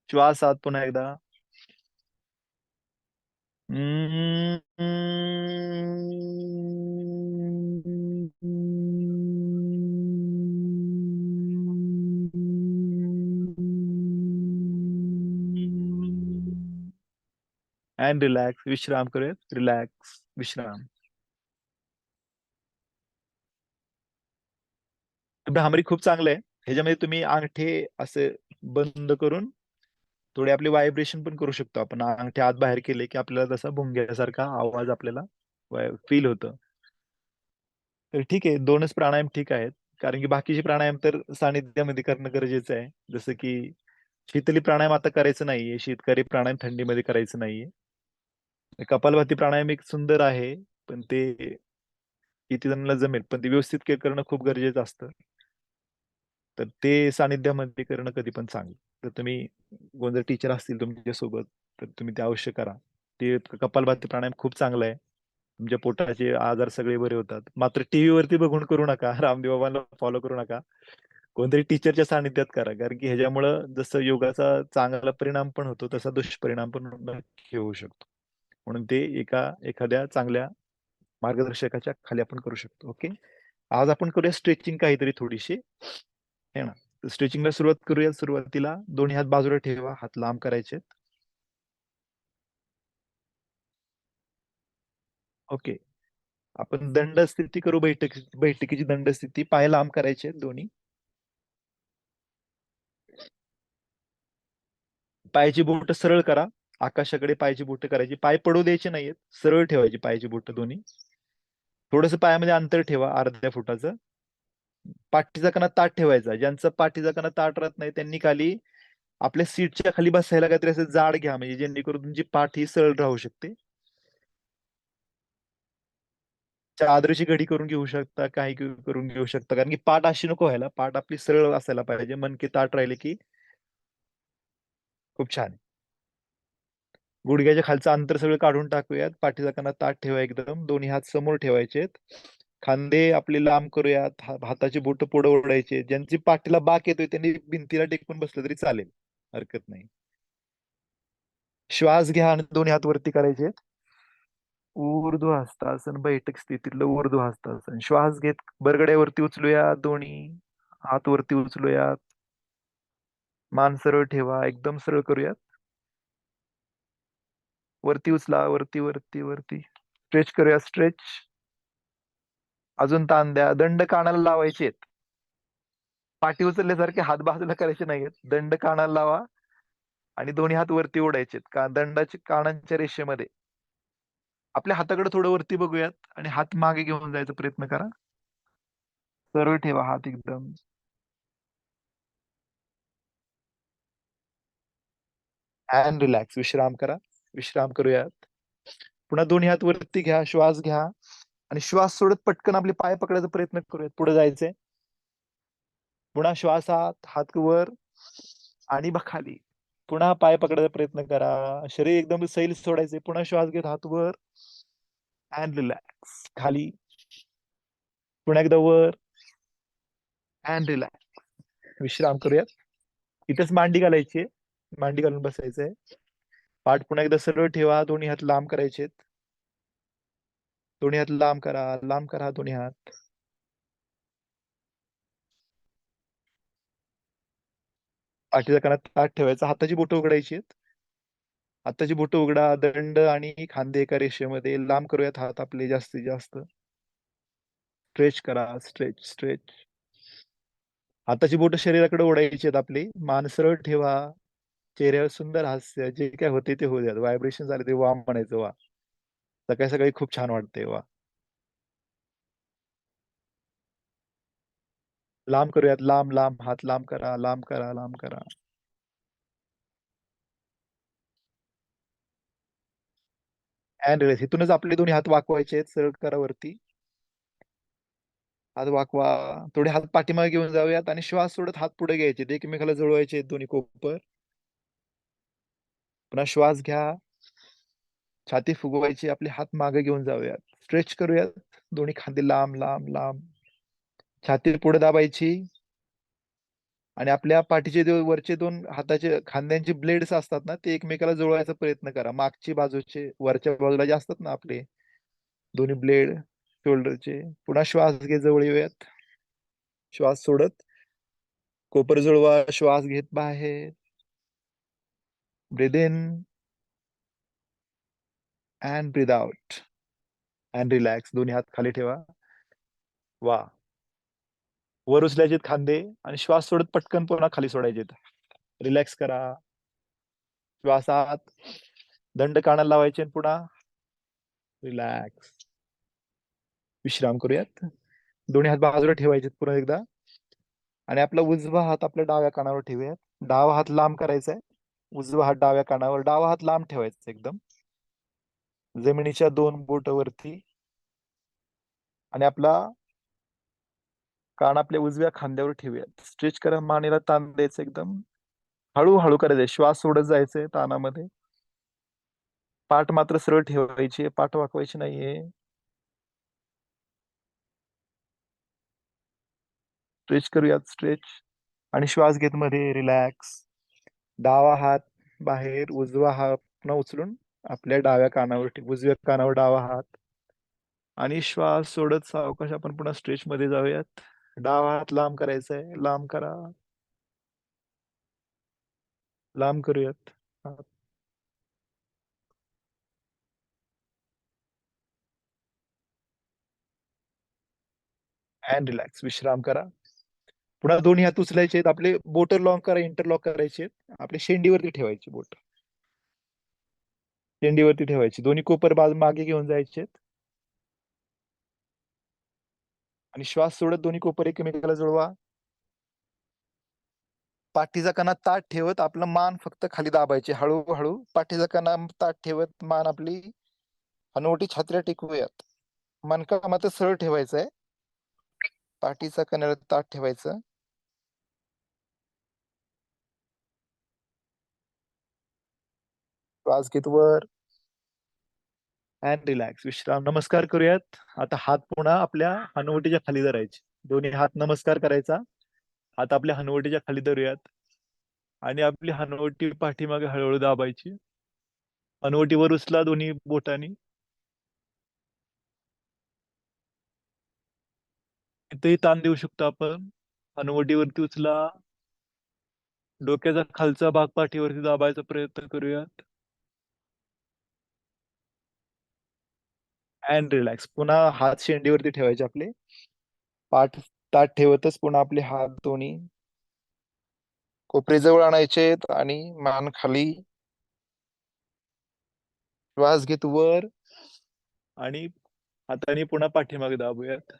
S4: श्वासात पुन्हा एकदा अँड रिलॅक्स. विश्राम करूयात. रिलॅक्स, विश्राम. भ्रामरी खूप चांगलं आहे. ह्याच्यामध्ये तुम्ही अंगठे असे बंद करून थोडे आपले व्हायब्रेशन पण करू शकतो आपण. अंगठे आत बाहेर केले की आपल्याला तसा भुंग्यासारखा आवाज आपल्याला फील होतं. तर ठीक आहे, 2च प्राणायाम ठीक आहेत, कारण की बाकीचे प्राणायाम तर सानिध्यामध्ये करणं गरजेचं आहे. जसं की शीतली प्राणायाम आता करायचं नाहीये, शीतकारी प्राणायाम थंडीमध्ये करायचं नाहीये. कपालभाती प्राणायाम एक सुंदर आहे, पण ते किती जणांना जमेल, पण ते व्यवस्थित करणं खूप गरजेचं असतं. तर ते सानिध्यामध्ये करणं कधी पण चांगलं. तर तुम्ही कोण जर टीचर असतील तुमच्या सोबत तर तुम्ही ते अवश्य करा. ते कपालभाती प्राणायाम खूप चांगला आहे. तुमच्या पोटाचे आजार सगळे बरे होतात. मात्र टीव्ही वरती बघून करू नका. रामदेव बाबांना फॉलो करू नका. कोणतरी टीचरच्या सानिध्यात करा, कारण की ह्याच्यामुळं जसं योगाचा चांगला परिणाम पण होतो तसा दुष्परिणाम पण नक्की होऊ शकतो. म्हणून ते एखाद्या चांगल्या मार्गदर्शकाच्या खाली आपण करू शकतो. ओके, आज आपण करूया स्ट्रेचिंग काहीतरी थोडीशी, है ना. स्ट्रेचिंगला सुरुवात करूया. सुरुवातीला दोन्ही हात बाजूला ठेवा, हात लांब करायचे. ओके, आपण दंड स्थिती करू. बैठकीची दंड स्थिती. पाय लांब करायचे दोन्ही. पायाची बोट सरळ करा. आकाशाकडे पायाची बोट करायची. पाय पडू द्यायचे नाहीयेत, सरळ ठेवायची पायाची बोट दोन्ही. थोडस पायामध्ये अंतर ठेवा, अर्ध्या फुटाचं. पाठीचा कणा ताठ ठेवायचा. ज्यांचं पाठीचा कणा ताठ राहत नाही त्यांनी खाली आपल्या सीटच्या खाली बसायला काहीतरी असं जाड घ्या, म्हणजे जेणेकरून तुमची पाठ ही सरळ राहू शकते. चादरीची घडी करून घेऊ शकता, काही करून घेऊ शकता, कारण की पाठ अशी नको व्हायला. पाठ आपली सरळ असायला पाहिजे. मनके ताठ राहिले की खूप छान. गुडघ्याच्या खालचं अंतर सगळं काढून टाकूयात. पाठीचा कणा ताठ ठेवा एकदम. दोन्ही हात समोर ठेवायचेत. खांदे आपले लांब करूयात. हाताची बोट पुढे ओढायचे. ज्यांची पाठीला बाक येतोय त्यांनी भिंतीला टेकून बसलं तरी चालेल, हरकत नाही. श्वास घ्या आणि दोन्ही हात वरती करायचे. ऊर्ध्व हस्तासन, बैठक स्थितीतलं ऊर्ध्व हस्तासन. श्वास घेत बरगड्यावरती उचलूया दोन्ही हात वरती उचलूयात. मान सरळ ठेवा, एकदम सरळ करूयात. वरती उचला, वरती वरती वरती. स्ट्रेच करूया, स्ट्रेच. अजून ताण द्या. दंड कानाला लावायचे. पाठी उचलल्यासारखे हात बाजूला करायचे नाहीत. दंड कानाला लावा आणि दोन्ही हात वरती ओढायचे. का दंडाच्या कानांच्या रेषेमध्ये. आपल्या हाताकडे थोडं वरती बघूयात आणि हात मागे घेऊन जायचा प्रयत्न करा. सरळ ठेवा हात एकदम. And relax. विश्राम करा. विश्राम करूयात. पुन्हा दोन्ही हात वरती घ्या. श्वास घ्या आणि श्वास सोडत पटकन आपले पाय पकडायचा प्रयत्न करूयात. पुढे जायचंय. पुन्हा श्वासात हात वर आणि खाली. पुन्हा पाय पकडायचा प्रयत्न करा. शरीर एकदम सैल सोडायचे. पुन्हा श्वास घेत हात वर अँड रिलॅक्स. खाली. पुन्हा एकदा वर अँड रिलॅक्स. विश्राम करूयात. इथेच मांडी घालायची. मांडी घालून बसायचंय. पाठ पुन्हा एकदा सरळ ठेवा. दोन्ही हात लांब करायचे. दोन्ही हात लांब करा. लांब करा दोन्ही हात. पाठीच्या कानात ताट ठेवायचा. हाताची बोटं उघडायची. हाताची बोटं उघडा. दंड आणि खांदे एका रेषेमध्ये. लांब करूयात हात आपले जास्तीत जास्त. स्ट्रेच करा. Stretch stretch. हाताची बोटं शरीराकडे ओढायची आहेत आपली. मान सरळ ठेवा. चेहऱ्यावर सुंदर हास्य. जे काय होते ते होऊ द्या. व्हायब्रेशन झाले ते वा म्हणायचं. वा. सकाळी सकाळी खूप छान वाटते. वा. लांब करूयात. लांब लांब हात लांब करा. लांब करा. लांब करा. And relax. इथूनच आपले दोन्ही हात वाकवायचे आहेत. सरळ करा वरती. हात वाकवा. थोडे हात पाठीमागे घेऊन जाऊयात आणि श्वास सोडत हात पुढे घ्यायचे. एकमेकाला जुळवायचे दोन्ही कोपर. पुन्हा श्वास घ्या. छाती फुगवायची. आपले हात मागे घेऊन जाऊयात. स्ट्रेच करूयात. दोन्ही खांदे लांब लांब लांब. छाती पुढे दाबायची आणि आपल्या पाठीचे वरचे दोन हाताचे खांद्यांचे ब्लेड्स असतात ना ते एकमेकाला जुळवायचा प्रयत्न करा. मागची बाजूचे वरच्या बाजूला जे असतात ना आपले दोन्ही ब्लेड शोल्डरचे. पुन्हा श्वास घे. जवळ येऊयात. श्वास सोडत कोपर जुळवा. श्वास घेत बाहेर. Breathe in and breathe out and relax. दोन्ही हात खाली ठेवा. वा. वर उचलायचे खांदे आणि श्वास सोडत पटकन पुन्हा खाली सोडायचे. रिलॅक्स करा. श्वासात दंड कानाला लावायचे आणि पुन्हा रिलॅक्स. विश्राम करूयात. दोन्ही हात बाजूला ठेवायचे पुन्हा एकदा आणि आपला उजवा हात आपल्या डाव्या कानावर ठेवूयात. डावा हात लांब करायचा आहे. उजवा हात डाव्या कानावर. डावा हात लांब ठेवायचा एकदम जमिनीच्या दोन बोट वरती आणि आपला कान आपल्या उजव्या खांद्यावर ठेवूयात. स्ट्रेच करा. मानेला ताण द्यायचं एकदम हळूहळू करायचंय. श्वास सोडत जायचंय तानामध्ये. पाठ मात्र सरळ ठेवायची. पाठ वाकवायची नाहीये. स्ट्रेच करूयात. स्ट्रेच आणि श्वास घेत मध्ये रिलॅक्स. डावा हात बाहेर. उजवा हात पुन्हा उचलून आपल्या डाव्या कानावर उजव्या कानावर डावा हात आणि श्वास सोडत सावकाश आपण पुन्हा स्ट्रेच मध्ये जाऊयात. डावा हात लांब करायचा आहे. लांब करा. लांब करूयात. And relax. विश्राम करा. पुन्हा दोन्ही हात उचलायचे आहेत. आपले बोट लॉक करा. इंटरलॉक करायचे. आपले शेंडीवरती ठेवायची बोट. शेंडीवरती ठेवायची. दोन्ही कोपर बाजू मागे घेऊन जायचे आणि श्वास सोडत दोन्ही कोपर एकमेकाला जुळवा. पाठीचा कणा ताट ठेवत आपलं मान फक्त खाली दाबायचे. हळूहळू पाठीचा कणा ताट ठेवत मान आपली हनुवटी छातीला टेकवूयात. मनका मात्र सरळ ठेवायचा आहे. पाठीचा कणा ताट ठेवायचं. श्वास घेत वर अँड रिलॅक्स. विश्राम. नमस्कार करूयात. आता हात पुन्हा आपल्या हनुवटीच्या खाली धरायचे. दोन्ही हात नमस्कार करायचा. हात आपल्या हनुवटीच्या खाली धरूयात आणि आपली हनुवटी पाठीमागे हळूहळू दाबायची. हनुवटीवर उचला दोन्ही बोटांनी. इथेही ताण देऊ शकतो आपण. हनुवटीवरती उचला. डोक्याचा खालचा भाग पाठीवरती दाबायचा प्रयत्न करूयात. And relax. पुन्हा हात शेंडीवरती ठेवायचे आपले. पाठ ताठ ठेवतच पुन्हा आपले हात दोन्ही कोपरीजवळ आणायचेत आणि मान खाली. श्वास घेत वर आणि हाताने पुन्हा पाठीमागे दाबूयात.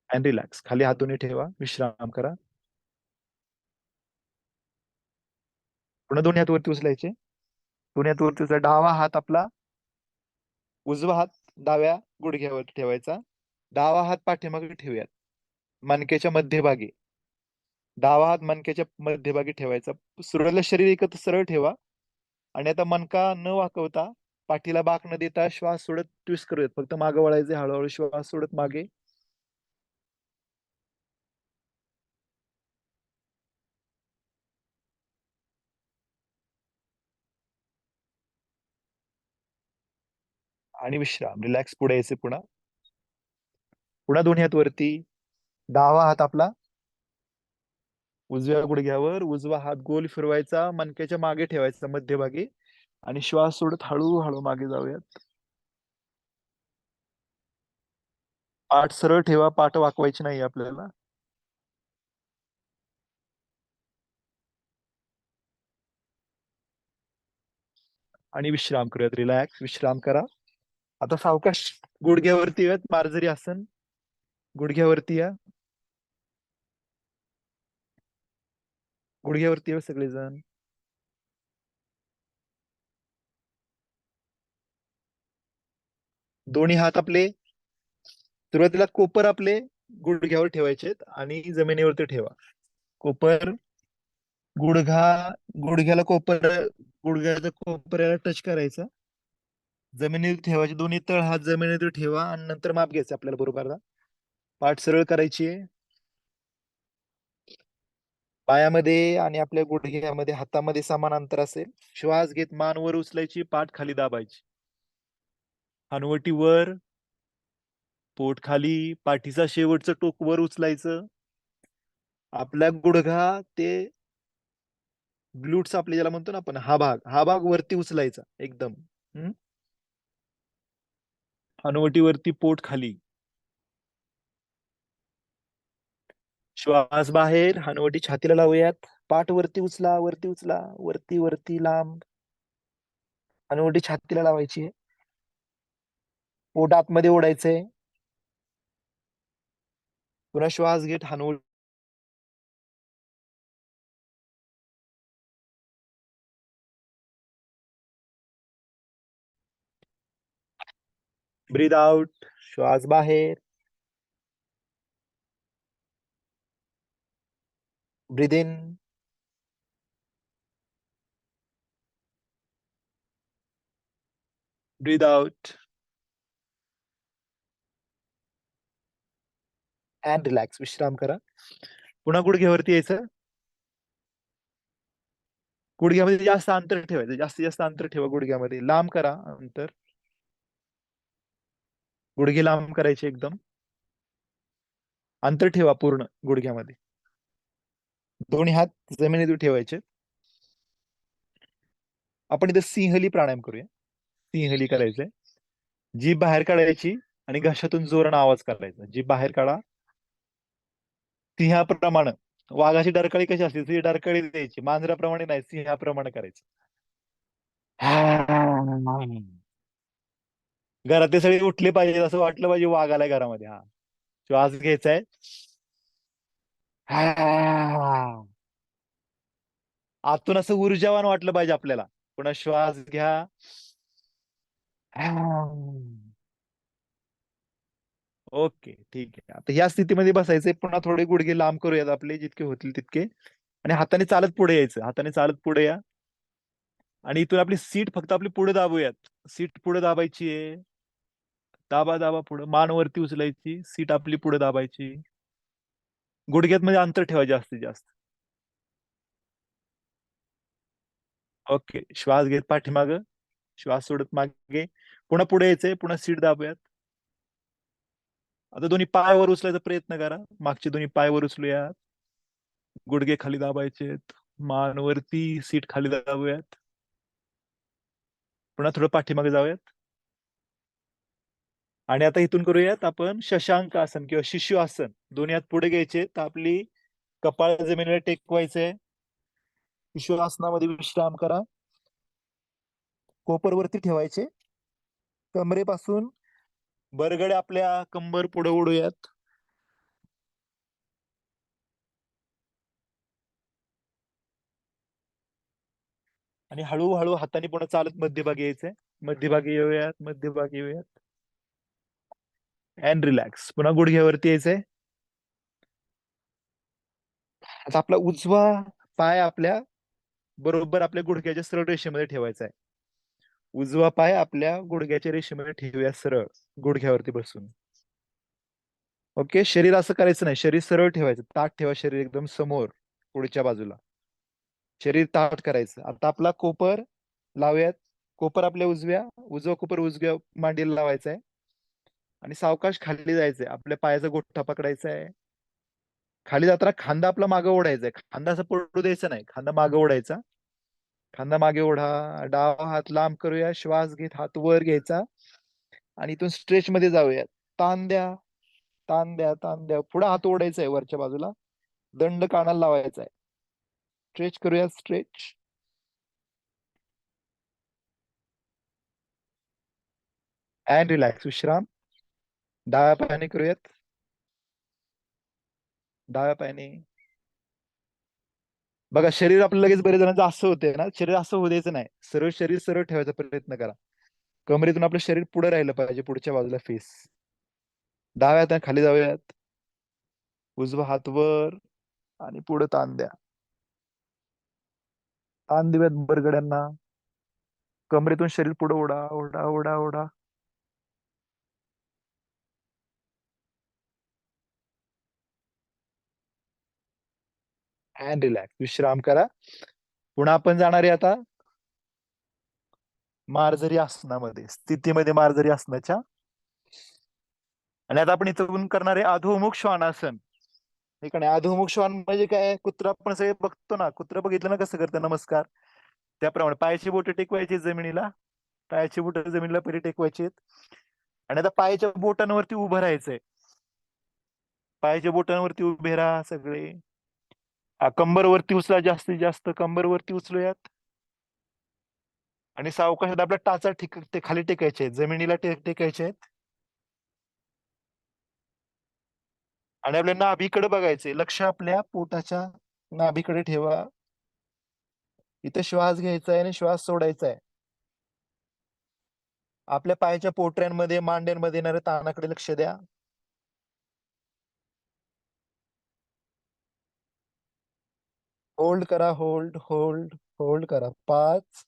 S4: And relax. खाली हात दोन्ही ठेवा. विश्राम करा. पुन्हा दोन्ही हात वरती उचलायचे. दोन्ही हात वरती उचला. डावा हात आपला उजवा हात डाव्या गुडघ्यावर ठेवायचा. डावा हात पाठीमागे ठेवूयात मणक्याच्या मध्यभागी. डावा हात मणक्याच्या मध्यभागी ठेवायचा. सुरुवातीला शरीर एकत्र सरळ ठेवा आणि आता मणका न वाकवता पाठीला बाक न देता श्वास सोडत ट्विस्ट करूयात. फक्त मागे वळायचे. हळूहळू श्वास सोडत मागे. आणि विश्राम. रिलॅक्स. पुढे यायचे. पुन्हा पुन्हा दोन्ही हात वरती. डावा हात आपला उजव्या गुडघ्यावर. उजवा हात गोल फिरवायचा. मणक्याच्या मागे ठेवायचा मध्यभागी आणि श्वास सोडत हळूहळू मागे जाऊयात. पाठ सरळ ठेवा. पाठ वाकवायची नाही आपल्याला. आणि विश्राम करूयात. रिलॅक्स. विश्राम करा. आता सावकाश गुडघ्यावरती येऊयात. मार्जरी आसन. गुडघ्यावरती या. गुडघ्यावरती येऊया सगळेजण. दोन्ही हात आपले सुरुवातीला कोपर आपले गुडघ्यावर ठेवायचेत आणि जमिनीवरती ठेवा. कोपर गुडघ्याला गुडघ्याचा कोपऱ्याला टच करायचा. जमिनीवर ठेवायचे. दोन्ही तळ हात जमिनीवर ठेवा आणि नंतर माप घ्यायचं आपल्याला बरोबर. पाठ सरळ करायची आहे. पायामध्ये आणि आपल्या गुडघ्यामध्ये हातामध्ये समान अंतर असेल. श्वास घेत मान वर उचलायची. पाठ खाली दाबायची. हनुवटी वर. पोट खाली. पाठीचा शेवटचं टोक वर उचलायचं. आपल्या गुडघा ते ग्लूट्स आपले ज्याला म्हणतो ना आपण, हा भाग वरती उचलायचा एकदम. हनुवटीवरती. पोट खाली. श्वास बाहेर. हनुवटी छातीला लावूयात. पाठ वरती उचला. वरती उचला. वरती वरती लांब. हनुवटी छातीला लावायची. पोट आतमध्ये ओढायचंय. पुन्हा श्वास घेत हनुवटी ब्रीद आउट. श्वास बाहेर. Breathe in. Breathe out. And relax. विश्राम करा. पुन्हा गुडघ्यावरती यायचं. गुडघ्यामध्ये जास्त अंतर ठेवायचं. जास्तीत जास्त अंतर ठेवा गुडघ्यामध्ये. लांब करा अंतर. गुडघे लांब करायचे एकदम. अंतर ठेवा पूर्ण गुडघ्यामध्ये. दोन्ही हात जमिनीवर ठेवायचे. आपण इथे सिंहली प्राणायाम करूया. सिंहली करायचंय. जीभ बाहेर काढायची आणि घशातून जोरानं आवाज काढायचा. जीभ बाहेर काढा. सिंहाप्रमाणे. वाघाची डरकाळी कशी असते ती डरकाळी द्यायची. मांजराप्रमाणे नाही, सिंहाप्रमाणे करायचं. घरातले सगळे उठले पाहिजे असं वाटलं पाहिजे वाघ आलाय घरामध्ये. हा श्वास घ्यायचाय. आतून असं ऊर्जावान वाटलं पाहिजे आपल्याला. पुन्हा श्वास घ्या. ओके ठीक आहे. आता या स्थितीमध्ये बसायचंय. पुन्हा थोडे गुडघे लांब करूयात आपले जितके होतील तितके. आणि हाताने चालत पुढे यायचं. हाताने चालत पुढे या. आणि इथून आपली सीट फक्त आपली पुढे दाबूयात. सीट पुढे दाबायची आहे. दाबा दाबा पुढे. मान वरती उचलायची. सीट आपली पुढे दाबायची. गुडघ्यात मध्ये अंतर ठेवा जास्तीत जास्त. ओके. श्वास घेत पाठीमाग. श्वास सोडत मागे. पुन्हा पुढे यायचंय. पुन्हा सीट दाबूयात. आता दोन्ही पाय वर उचलायचा प्रयत्न करा. मागचे दोन्ही पाय वर उचलूयात. गुडघे खाली दाबायचेत. मान वरती, सीट खाली दाबूयात. पुन्हा थोडं पाठीमागे जाऊयात. आणि आता इथून करूयात आपण शशांक आसन किंवा शिशु आसन. दोन्ही हात पुढे घ्यायचे, तर आपली कपाळ जमिनीला टेकवायचंय. शिशु आसनामध्ये विश्राम करा. कोपर वरती ठेवायचे. कमरेपासून बरगडे आपल्या कंबर पुढे ओढूयात. आणि हळूहळू हाताने पुन्हा चालत मध्यभागी यायचंय. मध्यभागी येऊयात, मध्यभागी येऊयात. And relax. पुन्हा गुडघ्यावरती यायचंय. आता आपला उजवा पाय आपल्या बरोबर आपल्या गुडघ्याच्या सरळ रेषेमध्ये ठेवायचा आहे. उजवा पाय आपल्या गुडघ्याच्या रेषेमध्ये ठेवूया सरळ, गुडघ्यावरती बसून. ओके. शरीर असं करायचं नाही, शरीर सरळ ठेवायचं. ताठ ठेवा शरीर एकदम समोर, पुढच्या बाजूला. शरीर ताठ करायचं. आता आपला कोपर लावूयात. कोपर आपल्या उजवा कोपर उजव्या मांडीला लावायचा आहे. आणि सावकाश खाली जायचंय. आपल्या पायाचा गोठा पकडायचा आहे. खाली जाताना खांदा आपला मागे ओढायचा आहे. खांदा असं पडू द्यायचा नाही, खांदा मागे ओढायचा. खांदा मागे ओढा. डावा हात लांब करूया. श्वास घेत हात वर घ्यायचा आणि इथून स्ट्रेच मध्ये जाऊया. ताण द्या, ताण द्या, ताण द्या. पुढे हात ओढायचा आहे वरच्या बाजूला. दंड कानाला लावायचा आहे. स्ट्रेच करूया. स्ट्रेच. And relax. विश्राम. डाव्या पायाने करूयात. डाव्या पायाने. बघा, शरीर आपलं लगेच बरेच जणांचं असं होतंय ना, शरीर असं होऊ द्यायचं नाही. सरळ शरीर सरळ ठेवायचा प्रयत्न करा. कमरेतून आपलं शरीर पुढे राहिलं पाहिजे, पुढच्या बाजूला फेस. डाव्या हाताने खाली जाऊयात. उजवा हात वर आणि पुढे ताण द्या. ताण देऊयात बरगड्यांना. कमरेतून शरीर पुढे ओढा, ओढा, ओढा, ओढा. And relax. विश्राम करा. पुन्हा आपण जाणार आहे आता मार्जरी आसनामध्ये, स्थितीमध्ये मार्जरी आसनाच्या. आणि आता आपण इथून करणार आहे अधोमुख श्वानासन. ठीक आहे. अधोमुख श्वान म्हणजे काय? कुत्रा आपण सगळे बघतो ना, कुत्रा बघितलं ना कसं करतं नमस्कार, त्याप्रमाणे पायाची बोटं टेकवायची जमिनीला. पायाची बोटं जमिनीला पहिले टेकवायची. आणि आता पायाच्या बोटांवरती उभं राहायचंय. पायाच्या बोटांवरती उभे राहा सगळे. कंबर वरती उचला, जास्तीत जास्त कंबर वरती उचलूयात. आणि सावकाश आपल्या टाचा ते खाली टेकायचे आहेत, जमिनीला टेकायचे आहेत. आणि आपल्या नाभीकडे बघायचंय. लक्ष आपल्या पोटाच्या नाभीकडे ठेवा. इथे श्वास घ्यायचा आहे आणि श्वास सोडायचा आहे. आपल्या पायाच्या पोटऱ्यांमध्ये, मांड्यांमध्ये येणाऱ्या ताणाकडे लक्ष द्या. होल्ड करा. होल्ड, होल्ड, होल्ड करा. 5,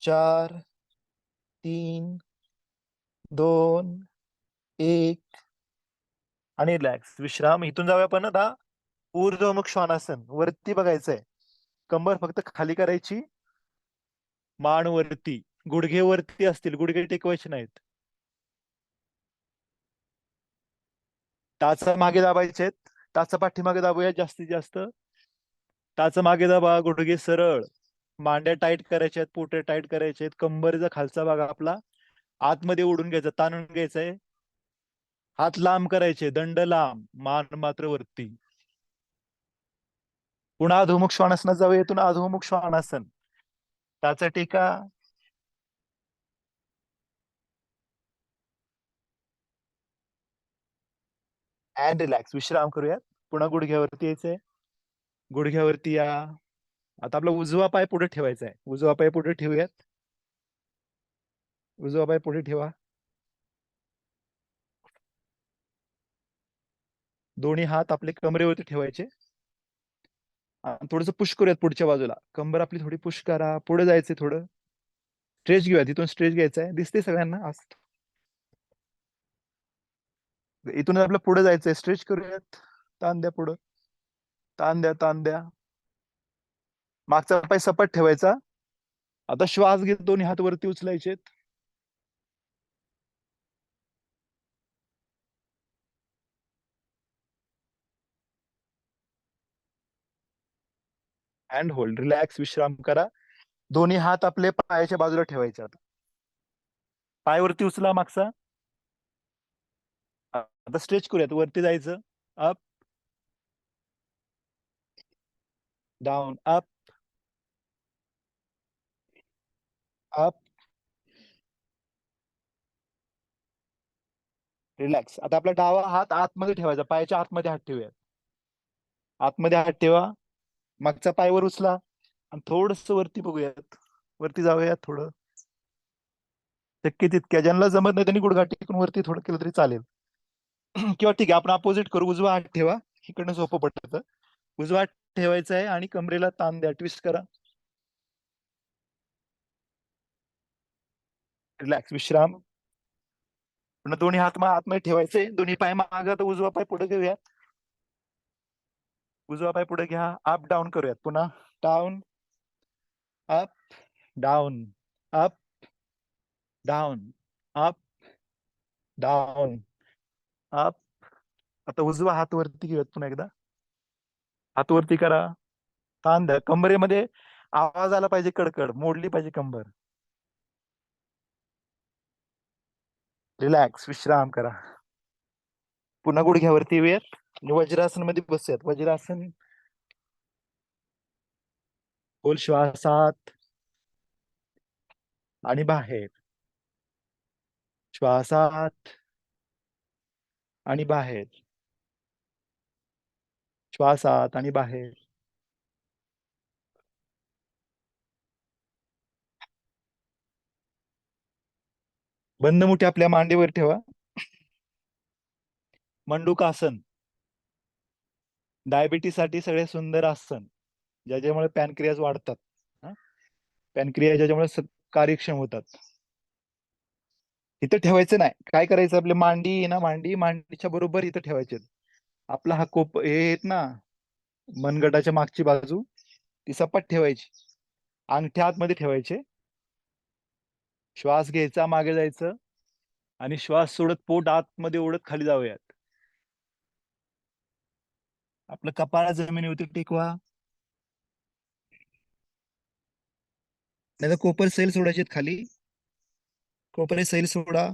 S4: 4, 3, 2, 1 आणि रिलॅक्स. विश्राम. इथून जाऊया आपण आता ऊर्ध्वमुख श्वानासन. वरती बघायचंय. कंबर फक्त खाली करायची, मान वरती. गुडघे वरती असतील, गुडघे टेकवायचे नाहीत. टाचा मागे दाबायचे आहेत. टाचा पाठीमागे दाबूया जास्तीत जास्त. टाचा मागे दाबा. गुडघे सरळ. मांड्या टाईट करायच्या आहेत, पोटे टाईट करायचे आहेत. कंबरचा खालचा भाग आपला आतमध्ये ओढून घ्यायचा, ताणून घ्यायचंय. हात लांब करायचे, दंड लांब, मान मात्र वरती. पुन्हा अधोमुख श्वानासनात जाऊया. इथून अधोमुख श्वानासन. टाचा टेका. And relax. विश्राम करूयात. पुन्हा गुडघ्यावरती यायचंय. गुडघ्यावरती या. आता आपला उजवा पाय पुढे ठेवायचा आहे. उजवा पाय पुढे ठेवूयात. उजवा पाय पुढे ठेवा. दोन्ही हात आपले कमरेवरती ठेवायचे. थोडस पुश करूयात पुढच्या बाजूला. कंबर आपली थोडी पुश करा. पुढे जायचंय थोडं. स्ट्रेच घेऊया. तिथून स्ट्रेच घ्यायचा आहे. दिसते सगळ्यांना? इथून आपलं पुढे जायचंय. स्ट्रेच करूयात. ताण द्या पुढं. ताण द्या, ताण द्या. मागचा पाय सपाट ठेवायचा. आता श्वास घेत दोन्ही हात वरती उचलायचे. हँड होल्ड, रिलॅक्स, विश्राम करा. दोन्ही हात आपले पायाच्या बाजूला ठेवायचे. आता पाय उचला मागचा. आता स्ट्रेच करूयात. वरती जायचं. Up down, up up, relax. आता आपला डावा हात आतमध्ये ठेवायचा. पायाच्या आतमध्ये हात ठेवूयात. आतमध्ये हात ठेवा. मागचा पाय वर उचला आणि थोडस वरती बघूयात. वरती जाऊयात थोडं. शक्य तितक्या. ज्यांना जमत नाही त्यांनी गुडघा टेकून वरती थोडं केलं तरी चालेल. किंवा ठीक आहे, आपण अपोजिट करू. उजवा हात ठेवा. इकडनं सोपं पडतं. उजवा हात ठेवायचा आहे आणि कमरेला ताण द्या. ट्विस्ट करा. रिलॅक्स, विश्राम. पुन्हा दोन्ही हात आतमध्ये ठेवायचे. दोन्ही पाय मागे. आता उजवा पाय पुढे घेऊया. उजवा पाय पुढे घ्या. अप डाऊन करूयात. पुन्हा down, up, down, up, down, up, down, up. आता उजवा हात वरती घेऊयात. पुन्हा एकदा हात वरती करा. ताण द्या. कंबरेमध्ये आवाज आला पाहिजे. कडकड मोडली पाहिजे कंबर. रिलॅक्स, विश्राम करा. पुन्हा गुडघ्यावरती येऊयात आणि वज्रासन मध्ये बसूयात. वज्रासन. खोल श्वास आत आणि बाहेर. श्वास आत आणि बाहेर. श्वास आत आणि बाहेर. बंद मुठी आपल्या मांडीवर ठेवा. मंडूकासन, डायबिटीस साठी सगळे सुंदर आसन, ज्याच्यामुळे पॅनक्रियाज वाढतात. पॅनक्रिया ज्याच्यामुळे कार्यक्षम होतात. इथं ठेवायचं नाही. काय करायचं, आपली मांडी आहे ना, मांडीच्या बरोबर इथं ठेवायचे. आपला हा कोप हे आहेत ना, मनगटाच्या मागची बाजू ती सपाट ठेवायची. अंगठ्या आतमध्ये ठेवायचे. श्वास घ्यायचा, मागे जायचं आणि श्वास सोडत पोट आतमध्ये ओढत खाली जाऊयात. आपलं कपाळ जमिनीवरती टेकवा. नाही तर कोपर सैल सोडायचे खाली. कोपरे सैल सोडा.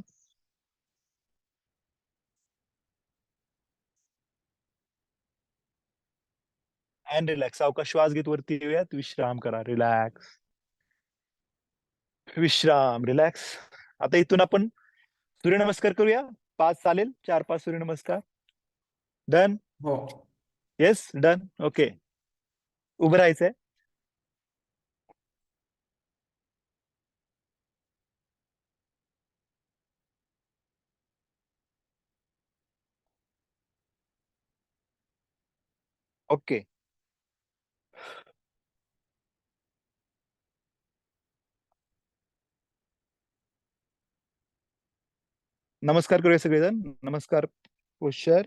S4: And relax. सावकाश श्वास घेत वरती येऊयात. विश्राम करा. रिलॅक्स, विश्राम, रिलॅक्स. आता इथून आपण सूर्यनमस्कार करूया. 5 चालेल? 4-5 सूर्यनमस्कार. डन?
S1: हो.
S4: Yes, done. ओके. उभं राहायचंय. ओके. नमस्कार करूया सगळेजण. नमस्कार. पोश्चर.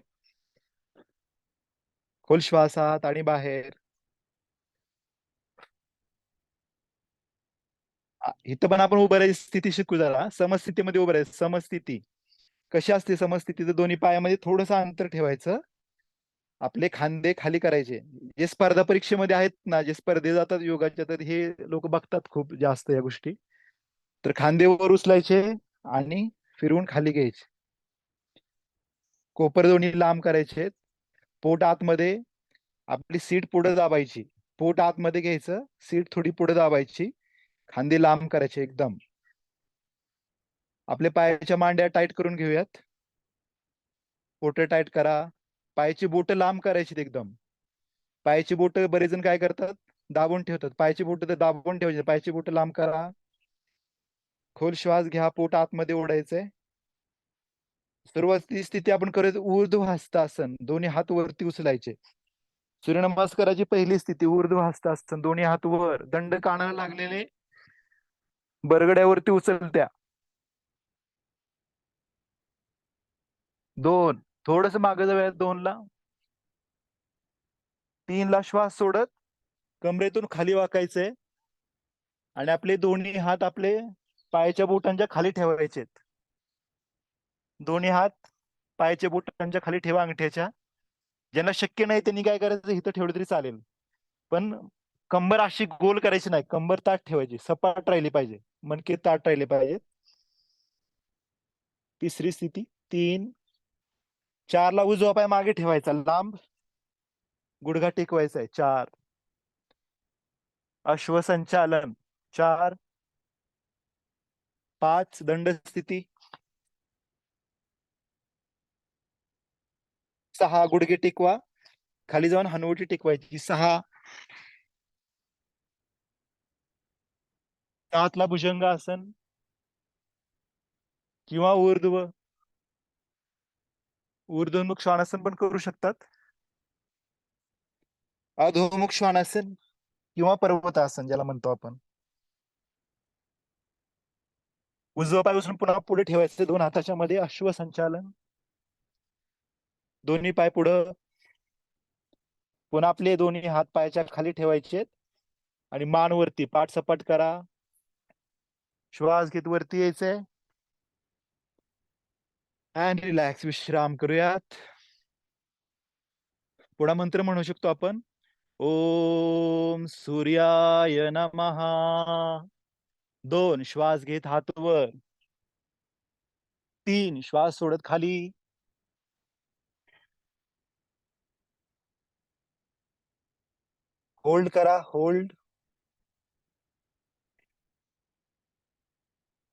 S4: खोल श्वास आत आणि बाहेर. इथं पण आपण उभं राहायची स्थिती शिकू जरा. समस्थितीमध्ये उभं राहायचं. समस्थिती कशी असते? समस्थिती तर दोन्ही पायामध्ये थोडंसं अंतर ठेवायचं. आपले खांदे खाली करायचे. जे स्पर्धा परीक्षेमध्ये आहेत ना, जे स्पर्धे जातात योगाच्या, तर हे लोक बघतात खूप जास्त या गोष्टी. तर खांदे वर उचलायचे आणि फिरवून खाली घ्यायचे. कोपर दोन्ही लांब करायचे. पोट आतमध्ये. आपली सीट पुढे दाबायची. पोट आतमध्ये घ्यायचं. सीट थोडी पुढे दाबायची. खांदे लांब करायचे एकदम. आपल्या पायाच्या मांड्या टाईट करून घेऊयात. पोट टाईट करा. पायाची बोट लांब करायची एकदम. पायाची बोट बरेच जण काय करतात, दाबून ठेवतात. पायाची बोट तर दाबून ठेवायची. पायाची बोट लांब करा. खोल श्वास घ्या. पोट आतमध्ये ओढायचंय. सुरुवातीची स्थिती आपण करायचं ऊर्ध्व हस्तासन. दोन्ही हात वरती उचलायचे. सूर्यनमस्काराची पहिली स्थिती ऊर्ध्व हस्तासन. दोन्ही हात वर. दंड कानाला लागलेले. बरगड्यावरती उचलत्या. 2. थोडस मागे जाऊया. 2 ला. 3 ला श्वास सोडत कमरेतून खाली वाकायचंय आणि आपले दोन्ही हात आपले पायाच्या बोटांच्या खाली ठेवायचे. दोन्ही हात पायाच्या बोटांच्या खाली ठेवा, अंगठ्याच्या. ज्यांना शक्य नाही त्यांनी काय करायचं, इथं ठेवलं तरी चालेल. पण कंबर अशी गोल करायची नाही, कंबर ताठ ठेवायची, सपाट राहिली पाहिजे, मणके ताठ राहिले पाहिजे. तिसरी स्थिती 3. 4 ला उजवा पाय मागे ठेवायचा, लांब गुडघा टेकवायचा आहे. 4. अश्वसंचालन 4. 5 दंड स्थिती. 6 गुडघे टेकवा, खाली जाऊन हनुवटी टेकवायची. 6. 7 ला भुजंगासन किंवा ऊर्ध्वमुख श्वानासन पण करू शकतात. अधोमुख श्वानासन किंवा पर्वतासन ज्याला म्हणतो आपण. उजवा पाय उचलून पुन्हा पुढे ठेवायचे, 2 हाताच्या मध्ये. अश्वसंचालन. दोन्ही पाय पुढं, पुन्हा आपले दोन्ही हात पायाच्या खाली ठेवायचे आणि मान वरती, पाठ सपाट करा. श्वास घेत वरती यायचंय अँड रिलॅक्स, विश्राम करूयात. पुढा मंत्र म्हणू शकतो आपण. ओम सूर्याय नमः. 2 श्वास घेत हात वर. 3 श्वास सोडत खाली. होल्ड करा, होल्ड.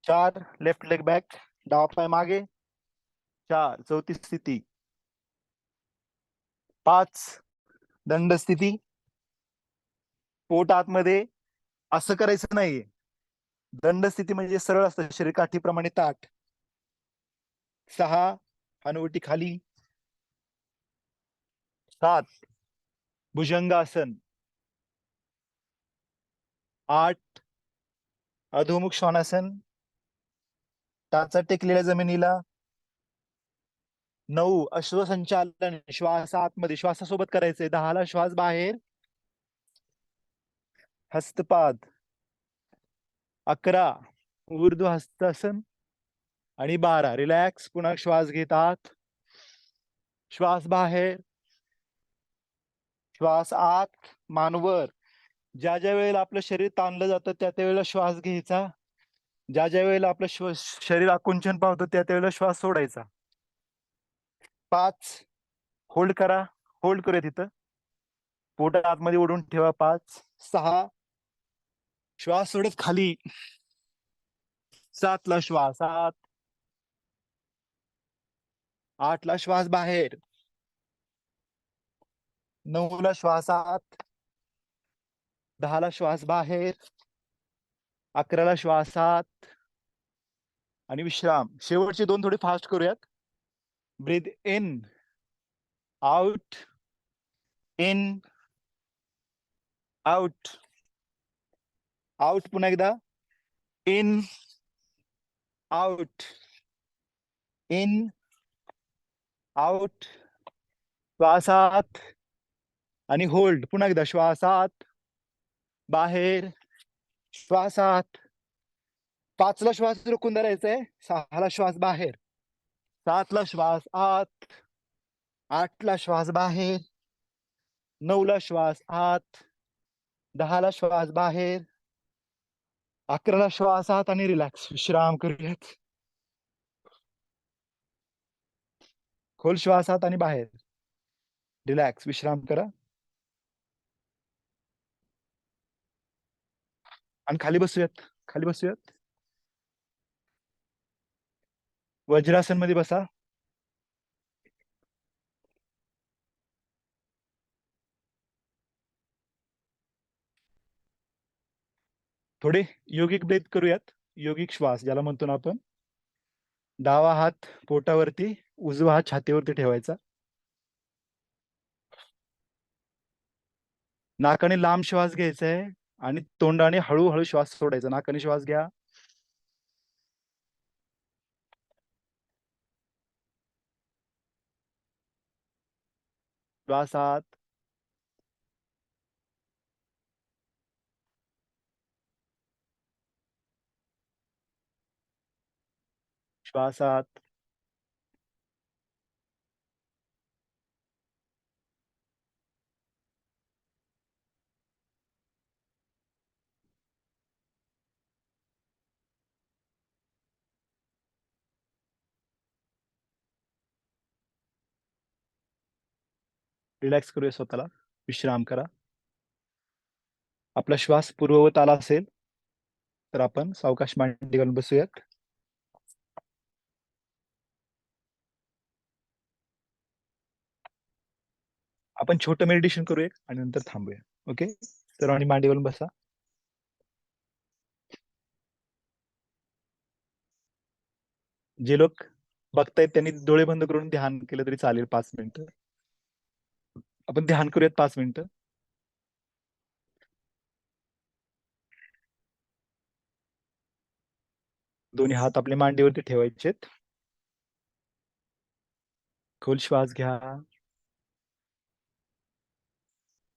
S4: 4 लेफ्ट लेग बॅक, डावा पाय मागे. 4 चौथी स्थिती. 5 दंड स्थिती. पोट आतमध्ये असं करायचं नाहीये. दंड स्थिती म्हणजे सरळ असतं, शरीर काठीप्रमाणे ताठ. 6 हनुवटी खाली. 7 भुजंगासन. 8 अधोमुख श्वानासन, टाचा टेकलेल्या जमिनीला. 9 अश्वसंचालन, श्वास आतमध्ये, श्वासासोबत करायचंय. 10 ला श्वास बाहेर, हस्तपाद. 11 ऊर्ध्व हस्तासन आणि 12 रिलॅक्स. पुन्हा श्वास घेत आत, श्वास बाहेर, श्वास आत, मानवर. ज्या ज्या वेळेला आपलं शरीर ताणलं जातं त्या वेळेला श्वास घ्यायचा. ज्या ज्या वेळेला आपलं शरीर आकुंचन पावतं त्या वेळेला श्वास सोडायचा. 5 होल्ड करा, होल्ड करूया तिथं. पोट आतमध्ये ओढून ठेवा. 5. 6 श्वास सोडत खाली. 7 ला श्वास आत. 8 ला श्वास बाहेर. 9 ला श्वास आत. 10 ला श्वास बाहेर. 11 ला श्वास आत आणि विश्राम. शेवटचे 2 थोडे फास्ट करूयात. Breathe in, out, in, out, out. पुन्हा एकदा इन, आउट, इन, आउट. श्वास आत आणि होल्ड. पुन्हा एकदा श्वास आत, बाहेर, श्वास आत. 5 ला श्वास रोखून धरायचंय. 6 ला श्वास बाहेर. 7 ला श्वास आत. 8 ला श्वास बाहेर. 9 ला श्वास आत. 10 ला श्वास बाहेर. 11 ला श्वास आत आणि रिलॅक्स. विश्राम करूयात. खोल श्वास आत आणि बाहेर. रिलॅक्स, विश्राम करा. आणि खाली बसूयात, खाली बसूयात. वज्रासन मध्ये बसा. थोडे योगिक ब्रेथ करूयात. योगिक श्वास ज्याला म्हणतो ना आपण. डावा हात पोटावरती, उजवा हात छातीवरती ठेवायचा. नाकाने लांब श्वास घ्यायचा आहे आणि तोंडाने हळूहळू श्वास सोडायचा. नाकाने श्वास घ्या. श्वास आत. श्वास आत. रिलॅक्स करूया स्वतःला, विश्राम करा. आपला श्वास पूर्ववत आला असेल तर आपण सावकाश मांडी घालून बसूयात. आपण छोटं मेडिटेशन करूया आणि नंतर थांबूया. ओके, सर्वांनी मांडी घालून बसा. जे लोक बघतायत त्यांनी डोळे बंद करून ध्यान केलं तरी चालेल 5 मिनिटं. आपण ध्यान करूयात 5 मिनिटं. दोन्ही हात आपल्या मांडीवरती ठेवायचेत. खोल श्वास घ्या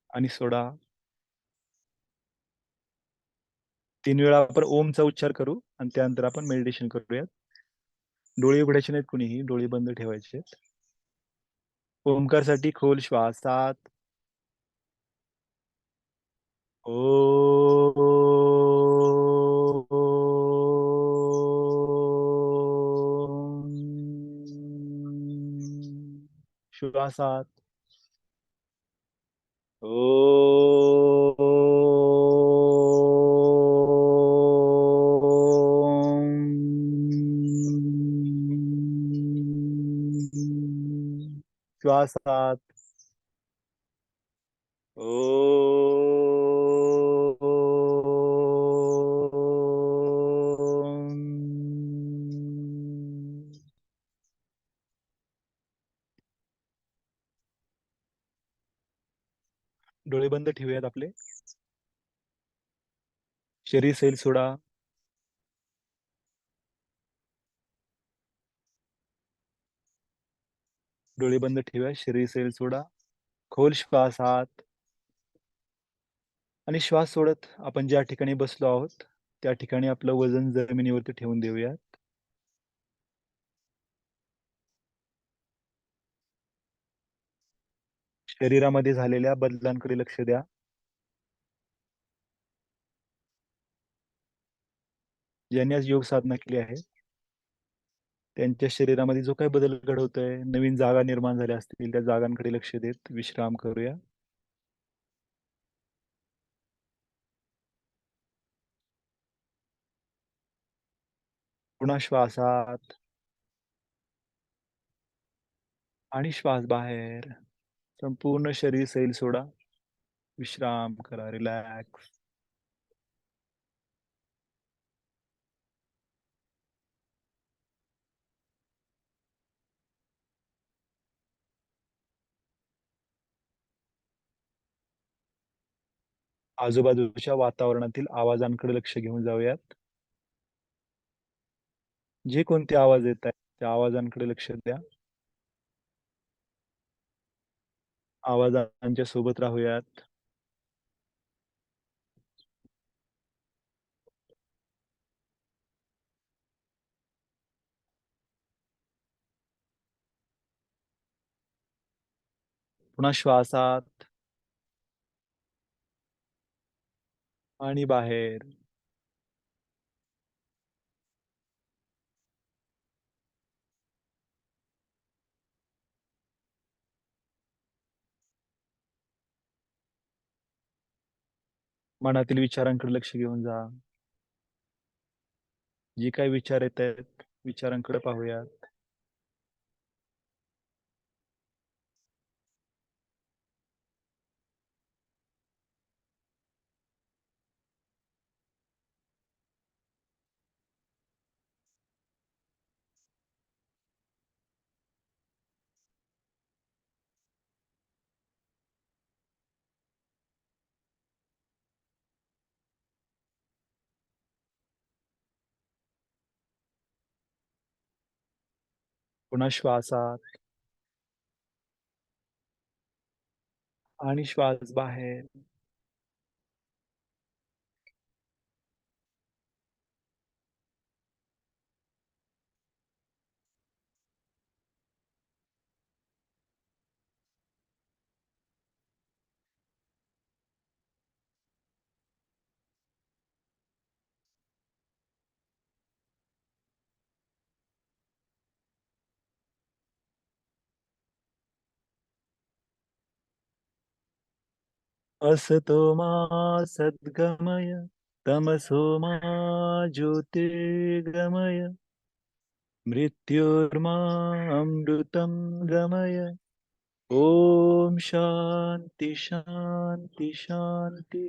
S4: आणि सोडा. 3 वेळा आपण ओमचा उच्चार करू आणि त्यानंतर आपण मेडिटेशन करूयात. डोळे उघडायचे नाहीत कुणीही, डोळे बंद ठेवायचे. ओमकारसाठी खोल श्वास 7. श्वास 7. श्वास 7. डोळे बंद ठेवूयात आपले. शरीर सैल सोडा. डोळे बंद ठेवूया, शरीर सैल सोडा. खोल श्वास 7 आणि श्वास सोडत आपण ज्या ठिकाणी बसलो आहोत त्या ठिकाणी आपलं वजन जमिनीवरती ठेवून देऊयात. शरीरामध्ये झालेल्या बदलांकडे लक्ष द्या. ज्यांनी आज योग साधना केली आहे त्यांच्या शरीरामध्ये जो काही बदल घडवतोय, नवीन जागा निर्माण झाल्या असतील त्या जागांकडे लक्ष देत विश्राम करूया. पुन्हा श्वासात आणि श्वास बाहेर. संपूर्ण शरीर सैल सोडा. विश्राम करा, रिलॅक्स. आजूबाजूच्या वातावरणातील आवाजांकडे लक्ष घेऊन जाऊयात. जे कोणते आवाज येत आहेत त्या आवाजांकडे लक्ष द्या. आवाजांच्या सोबत राहूयात. पुन्हा श्वासात आणि बाहेर. मनातील विचारांकडे लक्ष घेऊन जा. जे काही विचार येत आहेत विचारांकडे पाहूयात. पुन्हा श्वासात आणि श्वास बाहेर. असतो मा सद्गमय तमसो मा ज्योतिर्गमय मृत्युर्मा अमृतं गमय. ओम शांती शांती शांती.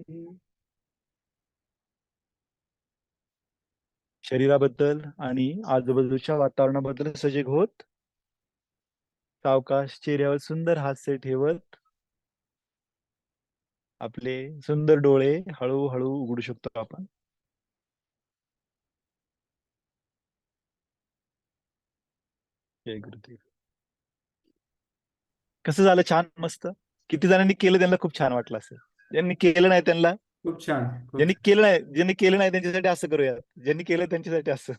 S4: शरीराबद्दल आणि आजूबाजूच्या वातावरणाबद्दल सजग होत सावकाश चेहऱ्यावर सुंदर हास्य ठेवत आपले सुंदर डोळे हळूहळू उघडू शकतो आपण. जय गुरुदेव. कसं झालं? छान, मस्त. किती जणांनी केलं त्यांना खूप छान वाटलं असेल. ज्यांनी केलं नाही त्यांना,
S1: खूप छान, खूप
S4: ज्यांनी केलं नाही त्यांच्यासाठी असं करूया, ज्यांनी केलं त्यांच्यासाठी असं.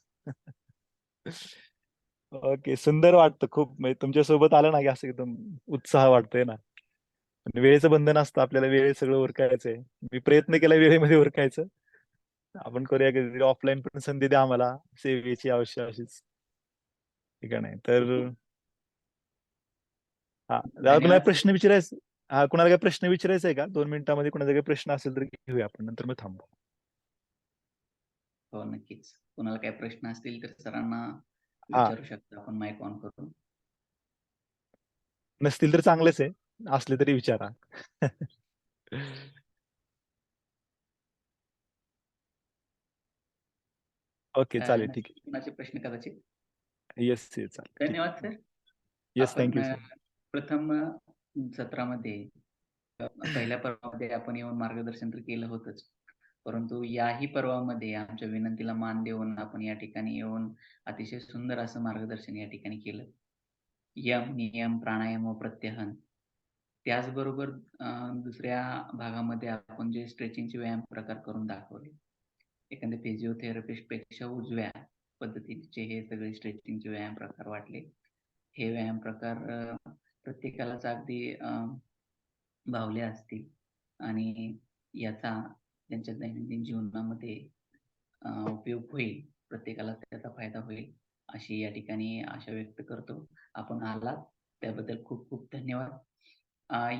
S4: ओके, सुंदर वाटतं खूप. म्हणजे तुमच्या सोबत आलं ना की असं एकदम उत्साह वाटतोय ना. आणि वेळेचं बंधन असतं, आपल्याला वेळेत सगळं उरकायचंय. मी प्रयत्न केला वेळेमध्ये उरकायचं. आपण करूया की ऑफलाईन पण संधी द्या आम्हाला सेवेची अवश्य अशीच. ठीक आहे नाही तर हा कुणाला
S2: धन्यवाद
S4: प्रश्न
S2: सर.
S4: विचारायचा? हा, कुणाला काही प्रश्न विचारायचा आहे का? 2 मिनिटांमध्ये कुणाचा काही प्रश्न असेल तर घेऊया आपण, नंतर मग थांबू.
S2: हो, नक्कीच. कुणाला काही प्रश्न असतील तर सरांना
S4: हा,
S2: विचारू शकता आपण माईक ऑन करून.
S4: नसतील तर चांगलेच आहे, असले तरी विचारा. ओके, चालेल, ठीक
S2: नक्की कुणाचे प्रश्न कदाचित.
S4: आहे. येस, चालेल, ठीक
S2: धन्यवाद
S4: आहे.
S2: सर.
S4: येस,
S2: आपण
S4: थँक्यू सर.
S2: प्रथम सत्रामध्ये पहिल्या पर्वामध्ये आपण येऊन मार्गदर्शन तर केलं होतंच. परंतु याही पर्वामध्ये आमच्या विनंतीला मान देऊन आपण या ठिकाणी येऊन अतिशय सुंदर असं मार्गदर्शन या ठिकाणी केलं. यम, नियम, प्राणायाम व प्रत्याहन. त्याचबरोबर दुसऱ्या भागामध्ये आपण जे स्ट्रेचिंगचे व्यायाम प्रकार करून दाखवले. एखाद्या फिजिओथेरपिस्ट पेक्षा उजव्या पद्धतीचे हे सगळे स्ट्रेचिंगचे व्यायाम प्रकार वाटले. हे व्यायाम प्रकार प्रत्येकालाच अगदी भावले असतील आणि याचा त्यांच्या दैनंदिन जीवनामध्ये उपयोग होईल, प्रत्येकाला त्याचा फायदा होईल, अशी या ठिकाणी आशा व्यक्त करतो. आपण आलात त्याबद्दल खूप खूप धन्यवाद.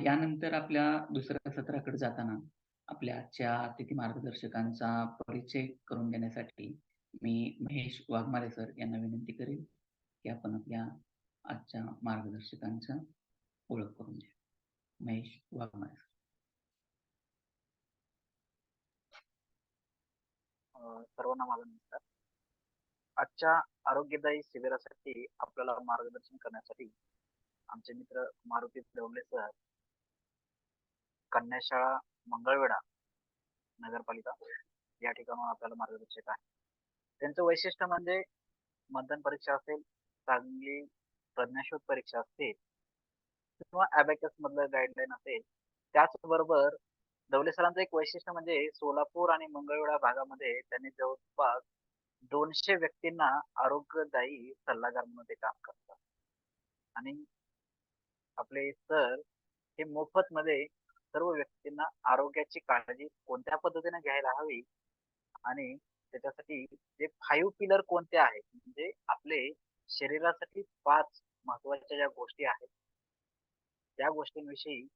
S2: यानंतर आपल्या दुसऱ्या सत्राकडे जाताना आपल्या आजच्या अतिथी मार्गदर्शकांचा परिचय करून देण्यासाठी मी महेश वाघमारे सर यांना विनंती करेन की आपण आपल्या आजच्या मार्गदर्शकांचा ओळख करून द्या. महेश वाघमारे सर.
S5: सर्वांना माझा नमस्कार. आजच्या आरोग्यदायी शिबिरासाठी आपल्याला मार्गदर्शन करण्यासाठी आमचे मित्र मारुती दवले सर, कन्याशाळा मंगळवेढा नगरपालिका या ठिकाणून आपल्याला मार्गदर्शक आहे. त्यांचं वैशिष्ट्य म्हणजे मतदान परीक्षा असेल, चांगली प्रज्ञाशोध परीक्षा असतील किंवा अबॅकस मधलं गाईडलाईन असेल. त्याचबरोबर दवले सरांचं एक वैशिष्ट्य म्हणजे सोलापूर आणि मंगळवेढा भागामध्ये त्यांनी जवळपास 200 व्यक्तींना आरोग्यदायी सल्लागार म्हणून ते काम करतात. आणि आपले सर हे मोफत मध्ये सर्व व्यक्तींना आरोग्याची काळजी कोणत्या पद्धतीने घ्यायला हवी आणि त्याच्यासाठी जे 5 पिलर कोणते आहेत, म्हणजे आपले शरीरासाठी 5 महत्वाच्या ज्या गोष्टी आहेत त्या गोष्टींविषयी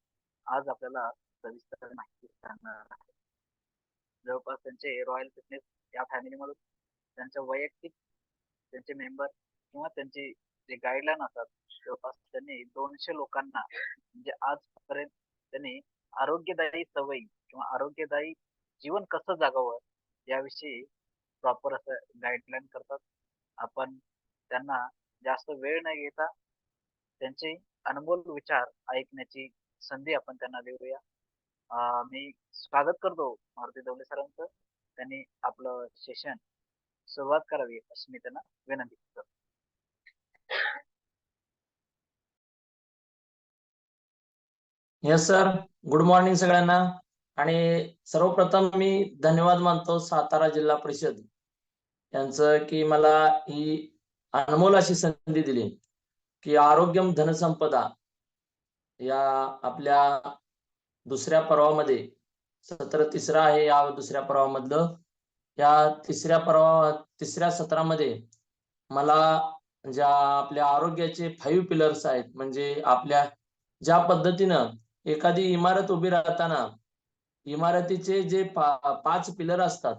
S5: आज आपल्याला सविस्तर माहिती सांगणार आहे. जवळपास त्यांचे रॉयल फिटनेस या फॅमिलीमधून त्यांच्या वैयक्तिक त्यांचे मेंबर किंवा त्यांचे जे गाईडलाईन असतात, जवळपास त्यांनी 200 लोकांना म्हणजे आजपर्यंत त्यांनी आरोग्यदायी सवयी किंवा आरोग्यदायी जीवन कसं जगावं याविषयी प्रॉपर असं गाईडलाईन करतात. आपण त्यांना जास्त वेळ न घेता त्यांचे अनमोल विचार ऐकण्याची संधी आपण त्यांना देऊया. मी स्वागत करतो मारुती दवले सरांचं. त्यांनी आपलं सेशन सुरुवात करावी अशी मी त्यांना विनंती करतो.
S6: येस सर, गुड मॉर्निंग सगळ्यांना. आणि सर्वप्रथम मी धन्यवाद मानतो सातारा जिल्हा परिषद यांचं की मला ही अनमोल अशी संधी दिली की आरोग्यम धनसंपदा या आपल्या दुसऱ्या पर्वामध्ये सत्र तिसरा आहे. या दुसऱ्या पर्वामधलं या तिसऱ्या सत्रामध्ये मला ज्या आपल्या आरोग्याचे 5 पिलर्स आहेत, म्हणजे आपल्या ज्या पद्धतीनं एखादी इमारत उभी राहताना इमारतीचे जे 5 पिलर असतात,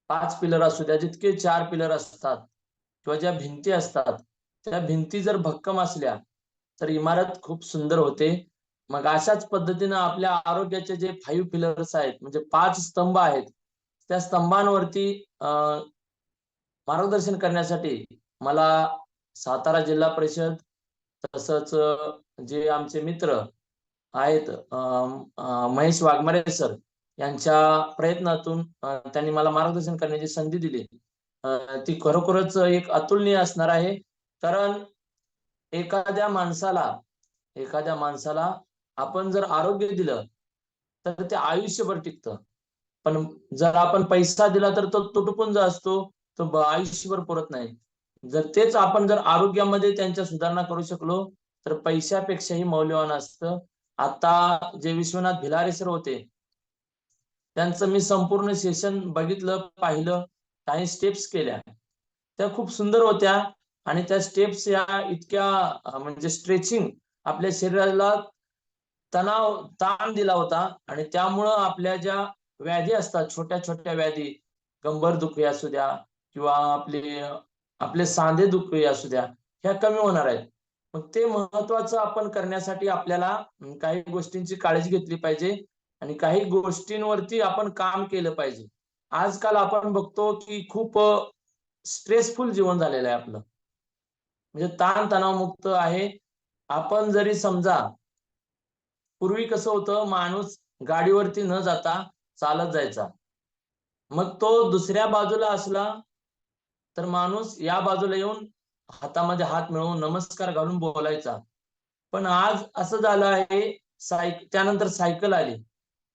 S6: 5 पिलर असू द्या, जितके 4 पिलर असतात किंवा ज्या भिंती असतात, त्या भिंती जर भक्कम असल्या तर इमारत खूप सुंदर होते. मग अशाच पद्धतीनं आपल्या आरोग्याचे जे 5 पिलर्स आहेत, म्हणजे 5 स्तंभ आहेत, त्या स्तंभांवरती मार्गदर्शन करण्यासाठी मला सातारा जिल्हा परिषद तसंच जे आमचे मित्र आहेत, महेश वाघमारे सर यांच्या प्रयत्नातून त्यांनी मला मार्गदर्शन करण्याची संधी दिली. ती खरोखरच एक अतुलनीय असणार आहे. कारण एखाद्या माणसाला आपण जर आरोग्य दिलं तर ते आयुष्यभर टिकतं. पण जर आपण पैसा दिला तर तो तुटपुंज असतो, तो आयुष्यभर पुरत नाही. तेच आपण जर आरोग्यामध्ये त्यांच्या सुधारणा करू शकलो तर पैशापेक्षाही मौल्यवान असतं. आता जे विश्वनाथ भिलारे सर होते, त्यांचं मी संपूर्ण सेशन बघितलं, पाहिलं, काही स्टेप्स केल्या, त्या खूप सुंदर होत्या. आणि त्या स्टेप्स या इतक्या म्हणजे स्ट्रेचिंग आपल्या शरीराला ताण दिला होता. आणि त्यामुळं आपल्या ज्या व्याधी असतात, छोट्या छोट्या व्याधी, कंबर दुखी असू द्या किंवा आपले सांधे दुखी असू द्या, ह्या कमी होणार आहेत. मग ते महत्वाचं आपण करण्यासाठी आपल्याला काही गोष्टींची काळजी घेतली पाहिजे आणि काही गोष्टींवरती आपण काम केलं पाहिजे. आजकाल आपण बघतो की खूप स्ट्रेसफुल जीवन झालेलं आहे आपलं, म्हणजे ताणतणावमुक्त आहे. आपण जरी समजा पूर्वी कसं होतं, माणूस गाडीवरती न जाता चालत जायचा, मग तो दुसऱ्या बाजूला असला तर माणूस या बाजूला येऊन हातामध्ये हात मिळवून नमस्कार घालून बोलायचा. पण आज असं झालं आहे, त्यानंतर सायकल आली,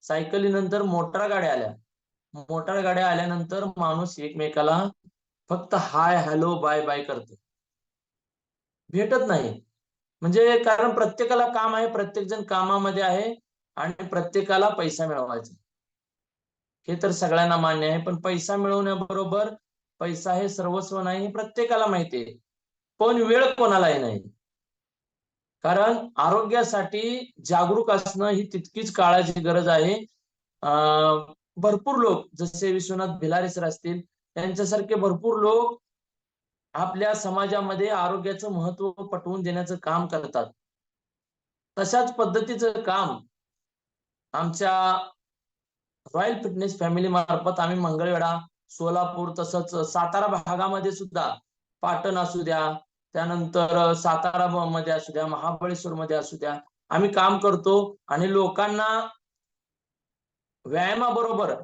S6: सायकलीनंतर मोटार गाड्या आल्या, मोटार गाड्या आल्यानंतर माणूस एकमेकाला फक्त हाय हॅलो बाय बाय करतो, भेटत नाही. म्हणजे कारण प्रत्येकाला काम आहे, प्रत्येक जण कामामध्ये आहे आणि प्रत्येकाला पैसा मिळवायचा, हे तर सगळ्यांना मान्य आहे. पण पैसा मिळवण्याबरोबर पैसा हे सर्वस्व नाही, हे प्रत्येकाला माहिती आहे. पण वेळ कोणालाही नाही. कारण आरोग्यासाठी जागरूक असणं ही तितकीच काळाची गरज आहे. भरपूर लोक जसे विश्वनाथ भिलारे सर असतील, त्यांच्यासारखे भरपूर लोक आपल्या समाजामध्ये आरोग्याचं महत्व पटवून देण्याचं काम करतात. तशाच पद्धतीचं काम आमच्या रॉयल फिटनेस फॅमिली मार्फत आम्ही मंगळवेढा, सोलापूर तसंच सातारा भागामध्ये सुद्धा, पाटण असू द्या, त्यानंतर सातारा मध्ये असू द्या, महाबळेश्वर मध्ये असू द्या, आम्ही काम करतो. आणि लोकांना व्यायामाबरोबर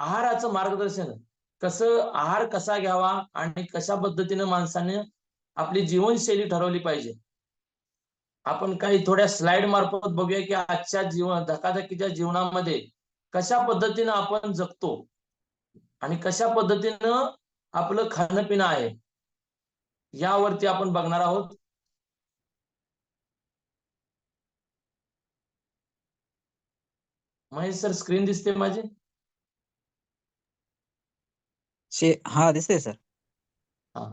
S6: आहाराचं मार्गदर्शन, आहार कसा घ्यावा आणि कशा पद्धतीने माणसाने आपली जीवनशैली ठरवली पाहिजे, आपण काही थोड्या स्लाइड मार्फत बघूया की आजच्या धकाधकीच्या जीवनामध्ये कशा पद्धतीनं आपण जगतो आणि कशा पद्धतीनं आपलं खाणं पिणं आहे, यावरती आपण बघणार आहोत. महेश सर, स्क्रीन दिसते माझी?
S7: हा दिसतंय सर.
S6: हा.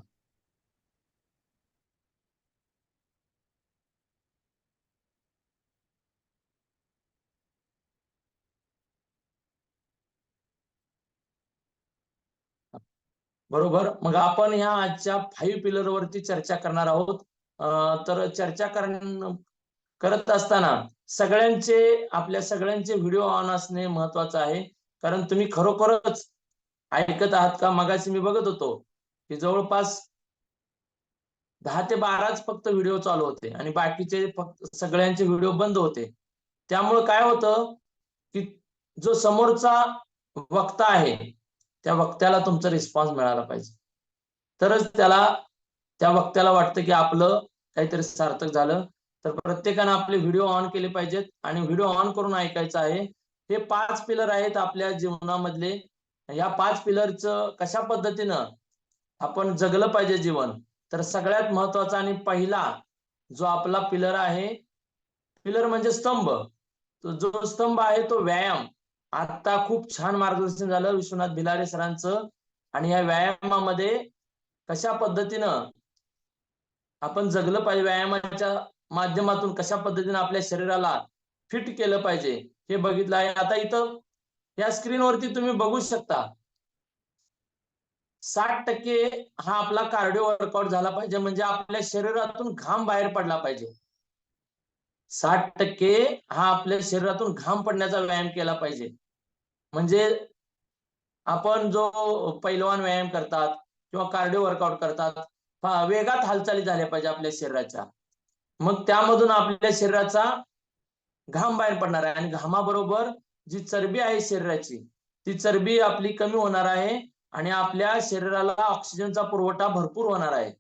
S6: बरोबर. मग आपण ह्या आजच्या 5 पिलर वरती चर्चा करणार आहोत. तर चर्चा करत असताना आपल्या सगळ्यांचे व्हिडिओ ऑन असणे महत्वाचं आहे. कारण तुम्ही खरोखरच ऐकत आहात का? मगाशी मी बघत होतो की जवळपास 10 ते 12च फक्त व्हिडिओ चालू होते आणि बाकीचे फक्त सगळ्यांचे व्हिडिओ बंद होते. त्यामुळे काय होतं की जो समोरचा वक्ता आहे, त्या वक्त्याला तुमचा रिस्पॉन्स मिळाला पाहिजे, तरच त्या वक्त्याला वाटतं की आपलं काहीतरी सार्थक झालं. तर प्रत्येकानं आपले व्हिडिओ ऑन केले पाहिजेत आणि व्हिडिओ ऑन करून ऐकायचं आहे. हे 5 पिलर आहेत आपल्या जीवनामधले. या 5 पिलरचं कशा पद्धतीनं आपण जगलं पाहिजे जीवन, तर सगळ्यात महत्वाचा आणि पहिला जो आपला पिलर आहे, पिलर म्हणजे स्तंभ, तो जो स्तंभ आहे तो व्यायाम. आता खूप छान मार्गदर्शन झालं विश्वनाथ भिलारे सरांचं. आणि या व्यायामामध्ये कशा पद्धतीनं आपण जगलं पाहिजे, व्यायामाच्या माध्यमातून कशा पद्धतीने आपल्या शरीराला फिट केलं पाहिजे, हे बघितलं आहे. आता इथं या स्क्रीनवरती तुम्ही बघू शकता 60% हा आपला कार्डिओ वर्कआउट झाला पाहिजे, म्हणजे आपल्या शरीरातून घाम बाहेर पडला पाहिजे. 60% हा आपल्या शरीरातून घाम पडण्याचा व्यायाम केला पाहिजे. म्हणजे आपण जो पैलवान व्यायाम करतात किंवा कार्डिओ वर्कआउट करतात, वेगात हालचाली झाल्या पाहिजे आपल्या शरीराच्या. मग त्यामधून आपल्या शरीराचा घाम बाहेर पडणार आहे आणि घामाबरोबर जी चरबी आहे शरीराची, ती चरबी आपली कमी होणार आहे आणि आपल्या शरीराला ऑक्सिजनचा पुरवठा भरपूर होणार आहे.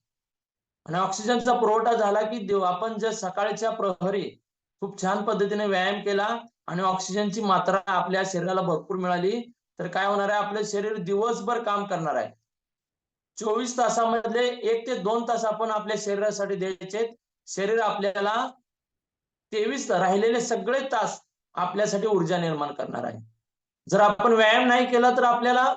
S6: आणि ऑक्सिजनचा पुरवठा झाला की आपण जर सकाळच्या प्रहरी खूप छान पद्धतीने व्यायाम केला आणि ऑक्सिजनची मात्रा आपल्या शरीराला भरपूर मिळाली, तर काय होणार आहे, आपलं शरीर दिवसभर काम करणार आहे. 24 तासामधले 1 ते 2 तास आपण आपल्या शरीरासाठी द्यायचे. शरीर आपल्याला 23 राहिलेले सगळे तास आपल्यासाठी ऊर्जा निर्माण करणार आहे. जर आपण व्यायाम नाही केला तर आपल्याला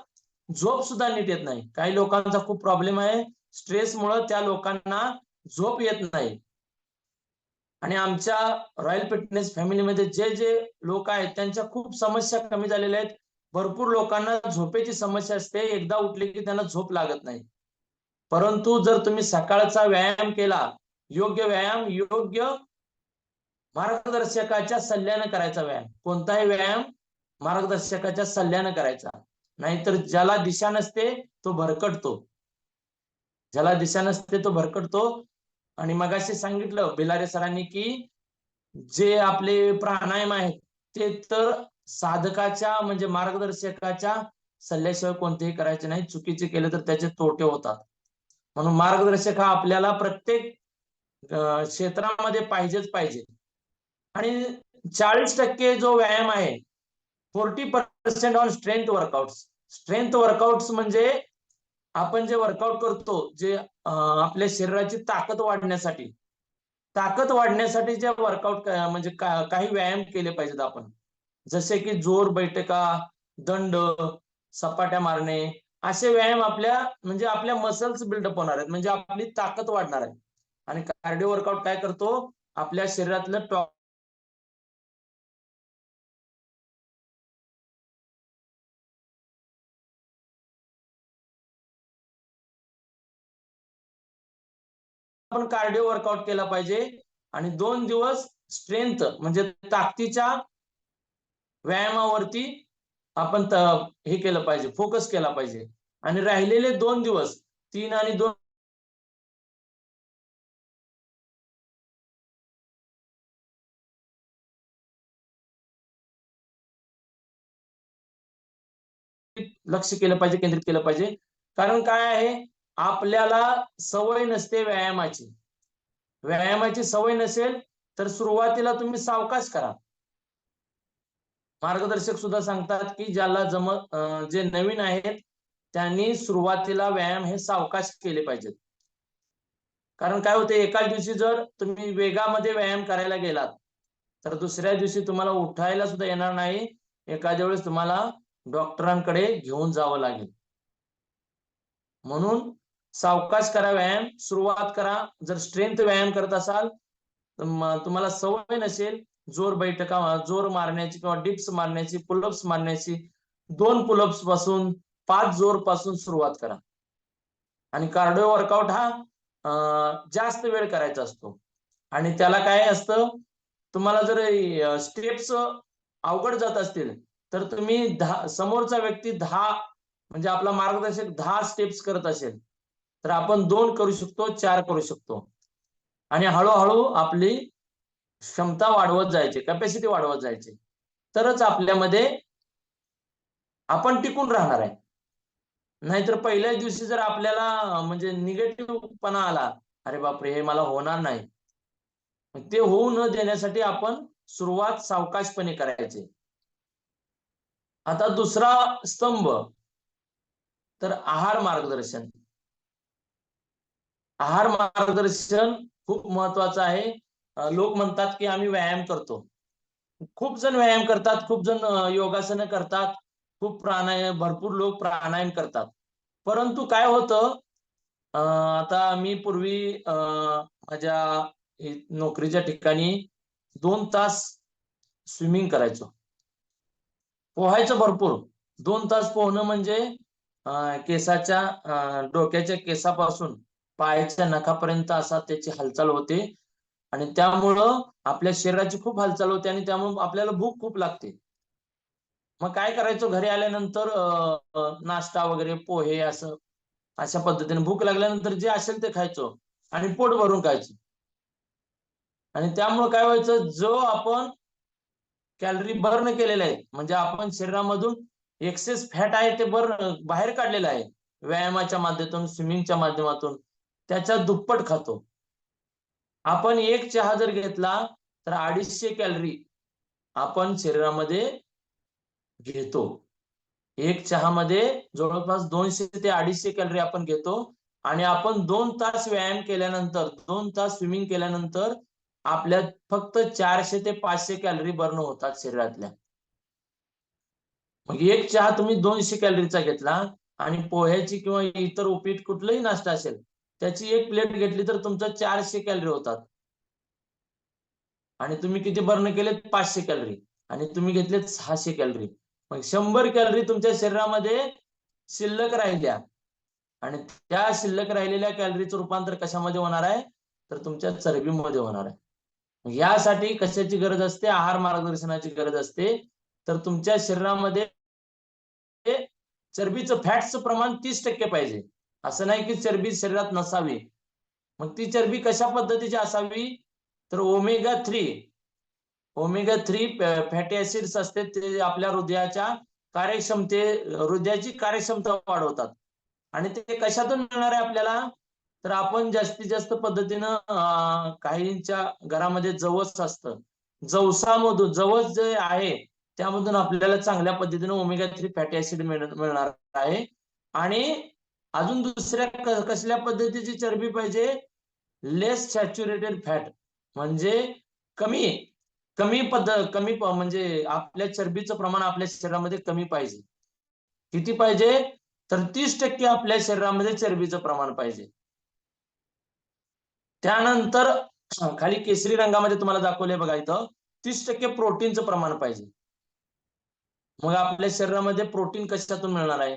S6: झोप सुद्धा नीट येत नाही. काही लोकांचा खूप प्रॉब्लेम आहे, स्ट्रेसमुळे त्या लोकांना झोप येत नाही. आणि आमच्या रॉयल फिटनेस फॅमिलीमध्ये जे जे लोक आहेत त्यांच्या खूप समस्या कमी झालेल्या आहेत. भरपूर लोकांना झोपेची समस्या असते, एकदा उठले की त्यांना झोप लागत नाही. परंतु जर तुम्ही सकाळचा व्यायाम केला, योग्य व्यायाम, योग्य मार्गदर्शकाच्या सल्ल्याने करायचा व्यायाम, कोणताही व्यायाम मार्गदर्शकाच्या सल्ल्याने करायचा, नाहीतर ज्याला दिशा नसते तो भरकटतो. ज्याला दिशा नसते तो भरकटतो. आणि मगाशी सांगितलं भिलारे सरांनी की जे आपले प्राणायाम आहेत ते तर साधकाच्या म्हणजे मार्गदर्शकाच्या सल्ल्याशिवाय कोणतेही करायचे नाही. चुकीचे केले तर त्याचे तोटे होतात. म्हणून मार्गदर्शक हा आपल्याला प्रत्येक क्षेत्रामध्ये पाहिजेच पाहिजे. आणि 40% जो व्यायाम आहे, 40% on strength workouts. Strength workouts म्हणजे आपण जे वर्कआउट करतो, जे आपल्या शरीराची ताकद वाढण्यासाठी जे वर्कआउट म्हणजे काही व्यायाम केले पाहिजेत आपण, जसे की जोर बैठका, दंड, सपाट्या मारणे, असे व्यायाम म्हणजे आपल्या मसल्स बिल्डअप होणार आहेत, म्हणजे आपली ताकद वाढणार आहे. आणि कार्डिओ वर्कआउट काय करतो, आपल्या शरीरातलं आपण कार्डिओ वर्कआउट केला पाहिजे. आणि 2 दिवस स्ट्रेंथ म्हणजे ताकदीच्या व्यायामावरती आपण हे केलं पाहिजे, फोकस केला पाहिजे. आणि राहिलेले 2 दिवस 3 आणि 2 लक्ष केलं पाहिजे, केंद्रित केलं पाहिजे. कारण काय आहे, आपल्याला सवय नसते व्यायामाची. व्यायामाची सवय नसेल तर सुरुवातीला तुम्ही सावकाश करा. मार्गदर्शक सुद्धा सांगतात की ज्याला जे नवीन आहेत त्यांनी सुरुवातीला व्यायाम हे सावकाश केले पाहिजेत. कारण काय होते, एकाच दिवशी जर तुम्ही वेगामध्ये व्यायाम करायला गेलात तर दुसऱ्या दिवशी तुम्हाला उठायला सुद्धा येणार नाही. एखाद्या वेळेस तुम्हाला डॉक्टरांकडे घेऊन जावं लागेल. म्हणून सावकाश करा व्यायाम, सुरुवात करा. जर स्ट्रेंथ व्यायाम करत असाल, तुम्हाला सवय नसेल जोर बैठका, जोर मारण्याची किंवा डिप्स मारण्याची, पुलअप्स मारण्याची, 2 पुलअप्स पासून 5 जोर पासून सुरुवात करा. आणि कार्डिओ वर्कआउट हा जास्त वेळ करायचा असतो. आणि त्याला काय असतं, तुम्हाला जर स्टेप्स अवघड जात असतील तर तुम्ही समोरचा व्यक्ती 10 म्हणजे आपला मार्गदर्शक 10 स्टेप्स करत असेल तर आपण 2 करू शकतो, 4 करू शकतो. आणि हळूहळू आपली क्षमता वाढवत जायची, कॅपॅसिटी वाढवत जायची, तरच आपल्यामध्ये आपण टिकून राहणार आहे. नाहीतर पहिल्याच दिवशी जर आपल्याला म्हणजे निगेटिव्हपणा आला, अरे बापरे हे मला होणार नाही, ते होऊ न देण्यासाठी आपण सुरुवात सावकाशपणे करायची. आता दुसरा स्तंभ तर आहार मार्गदर्शन. आहार मार्गदर्शन खूप महत्वाचं आहे. लोक म्हणतात की आम्ही व्यायाम करतो. खूप जण व्यायाम करतात, खूप जण योगासनं करतात, खूप भरपूर लोक प्राणायाम करतात. परंतु काय होतं, आता मी पूर्वी माझ्या नोकरीच्या ठिकाणी 2 तास स्विमिंग करायचो. पोहायचं भरपूर. 2 तास पोहणं म्हणजे केसाच्या डोक्याच्या केसापासून पायाच्या नखापर्यंत असा त्याची हालचाल होते आणि त्यामुळं आपल्या शरीराची खूप हालचाल होते आणि त्यामुळे आपल्याला भूक खूप लागते. मग काय करायचो घरी आल्यानंतर नाश्ता वगैरे पोहे अशा पद्धतीने भूक लागल्यानंतर जे असेल ते खायचो आणि पोट भरून खायचो. आणि त्यामुळे काय व्हायचं, जो आपण कॅलरी बर्न केलेले आहेत म्हणजे आपण शरीरामधून एक्सेस फॅट आहे ते बाहेर काढलेलं आहे व्यायामाच्या माध्यमातून, स्विमिंगच्या माध्यमातून, त्याच्या दुप्पट खातो. आपण एक चहा जर घेतला तर 250 कॅलरी आपण शरीरामध्ये घेतो. एक चहामध्ये जवळपास 200 ते 250 कॅलरी आपण घेतो आणि आपण 2 तास व्यायाम केल्यानंतर, 2 तास स्विमिंग केल्यानंतर आपल्यात फक्त 400 ते 500 कॅलरी बर्न होतात शरीरातल्या. मग एक चहा तुम्ही 200 कॅलरीचा घेतला आणि पोह्याची किंवा इतर उपीट कुठलाही नाश्ता असेल त्याची एक प्लेट घेतली तर तुमचं 400 कॅलरी होतात आणि तुम्ही किती बर्न केलेत 500 कॅलरी आणि तुम्ही घेतलेत 600 कॅलरी. मग 100 कॅलरी तुमच्या शरीरामध्ये शिल्लक राहिल्या आणि त्या शिल्लक राहिलेल्या कॅलरीचं रूपांतर कशामध्ये होणार आहे तर तुमच्या चरबीमध्ये होणार आहे. यासाठी कशाची गरज असते, आहार मार्गदर्शनाची गरज असते. तर तुमच्या शरीरामध्ये चरबीचं फॅटचं प्रमाण 30% पाहिजे. असं नाही की चरबी शरीरात नसावी. मग ती चरबी कशा पद्धतीची असावी तर ओमेगा 3 फॅटी ऍसिड्स असते ते आपल्या हृदयाची कार्यक्षमता वाढवतात आणि ते कशातून मिळणार आहे आपल्याला तर आपण जास्तीत जास्त पद्धतीनं काहींच्या घरामध्ये जवस असतं, जवसामधून जवस जे आहे त्यामधून आपल्याला चांगल्या पद्धतीने ओमेगा 3 फॅटी ऍसिड मिळणार आहे. आणि अजून दुसऱ्या कसल्या पद्धतीची चरबी पाहिजे, लेस सॅच्युरेटेड फॅट म्हणजे कमी म्हणजे आपल्या चरबीचं प्रमाण आपल्या शरीरामध्ये कमी पाहिजे. किती पाहिजे तर 30% आपल्या शरीरामध्ये चरबीचं प्रमाण पाहिजे. त्यानंतर खाली केसरी रंगामध्ये तुम्हाला दाखवले बघा इथं 30% प्रोटीनचं प्रमाण पाहिजे. मग आपल्या शरीरामध्ये प्रोटीन कशातून मिळणार आहे,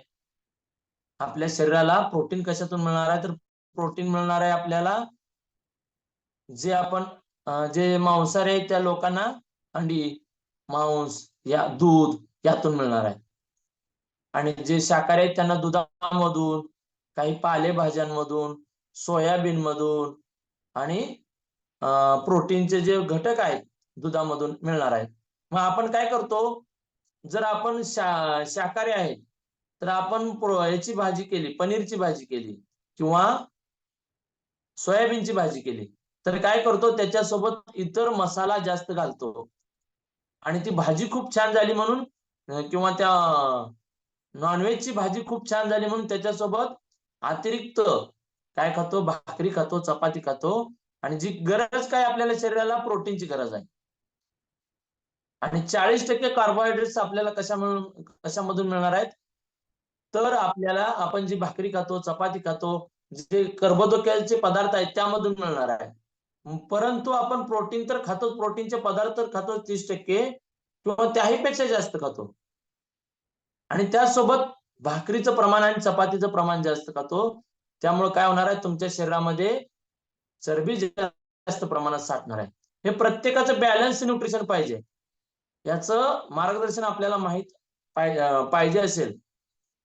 S6: आपल्या शरीराला प्रोटीन कशातून मिळणार आहे तर प्रोटीन मिळणार आहे आपल्याला जे आपण जे मांसाहारी आहेत त्या लोकांना अंडी, मांस, दूध यातून मिळणार आहे आणि जे शाकाहारी आहेत त्यांना दुधामधून, काही पालेभाज्यांमधून, सोयाबीन मधून आणि प्रोटीनचे जे घटक आहेत दुधामधून मिळणार आहेत. मग आपण काय करतो, जर आपण शाकाहारी आहे तर आपण याची भाजी केली, पनीरची भाजी केली किंवा सोयाबीनची भाजी केली तर काय करतो त्याच्यासोबत इतर मसाला जास्त घालतो आणि ती भाजी खूप छान झाली म्हणून किंवा त्या नॉनव्हेजची भाजी खूप छान झाली म्हणून त्याच्यासोबत अतिरिक्त काय खातो, भाकरी खातो, चपाती खातो आणि जी गरज काय आपल्याला शरीराला प्रोटीनची गरज आहे. आणि 40% कार्बोहायड्रेट्स आपल्याला कशामधून मिळणार आहेत तर आपल्याला आपण जी भाकरी खातो, चपाती खातो, जे कर्बोदकेचे पदार्थ आहेत त्यामधून मिळणार आहे. परंतु आपण प्रोटीन तर खातो, प्रोटीनचे पदार्थ तर खातो 30% किंवा त्याही पेक्षा जास्त खातो आणि त्यासोबत भाकरीचं प्रमाण आणि चपातीचं प्रमाण जास्त खातो. त्यामुळे काय होणार आहे तुमच्या शरीरामध्ये चरबी जास्त प्रमाणात साठणार आहे. हे प्रत्येकाचं बॅलन्स न्यूट्रिशन पाहिजे, याचं मार्गदर्शन आपल्याला माहित पाहिजे असेल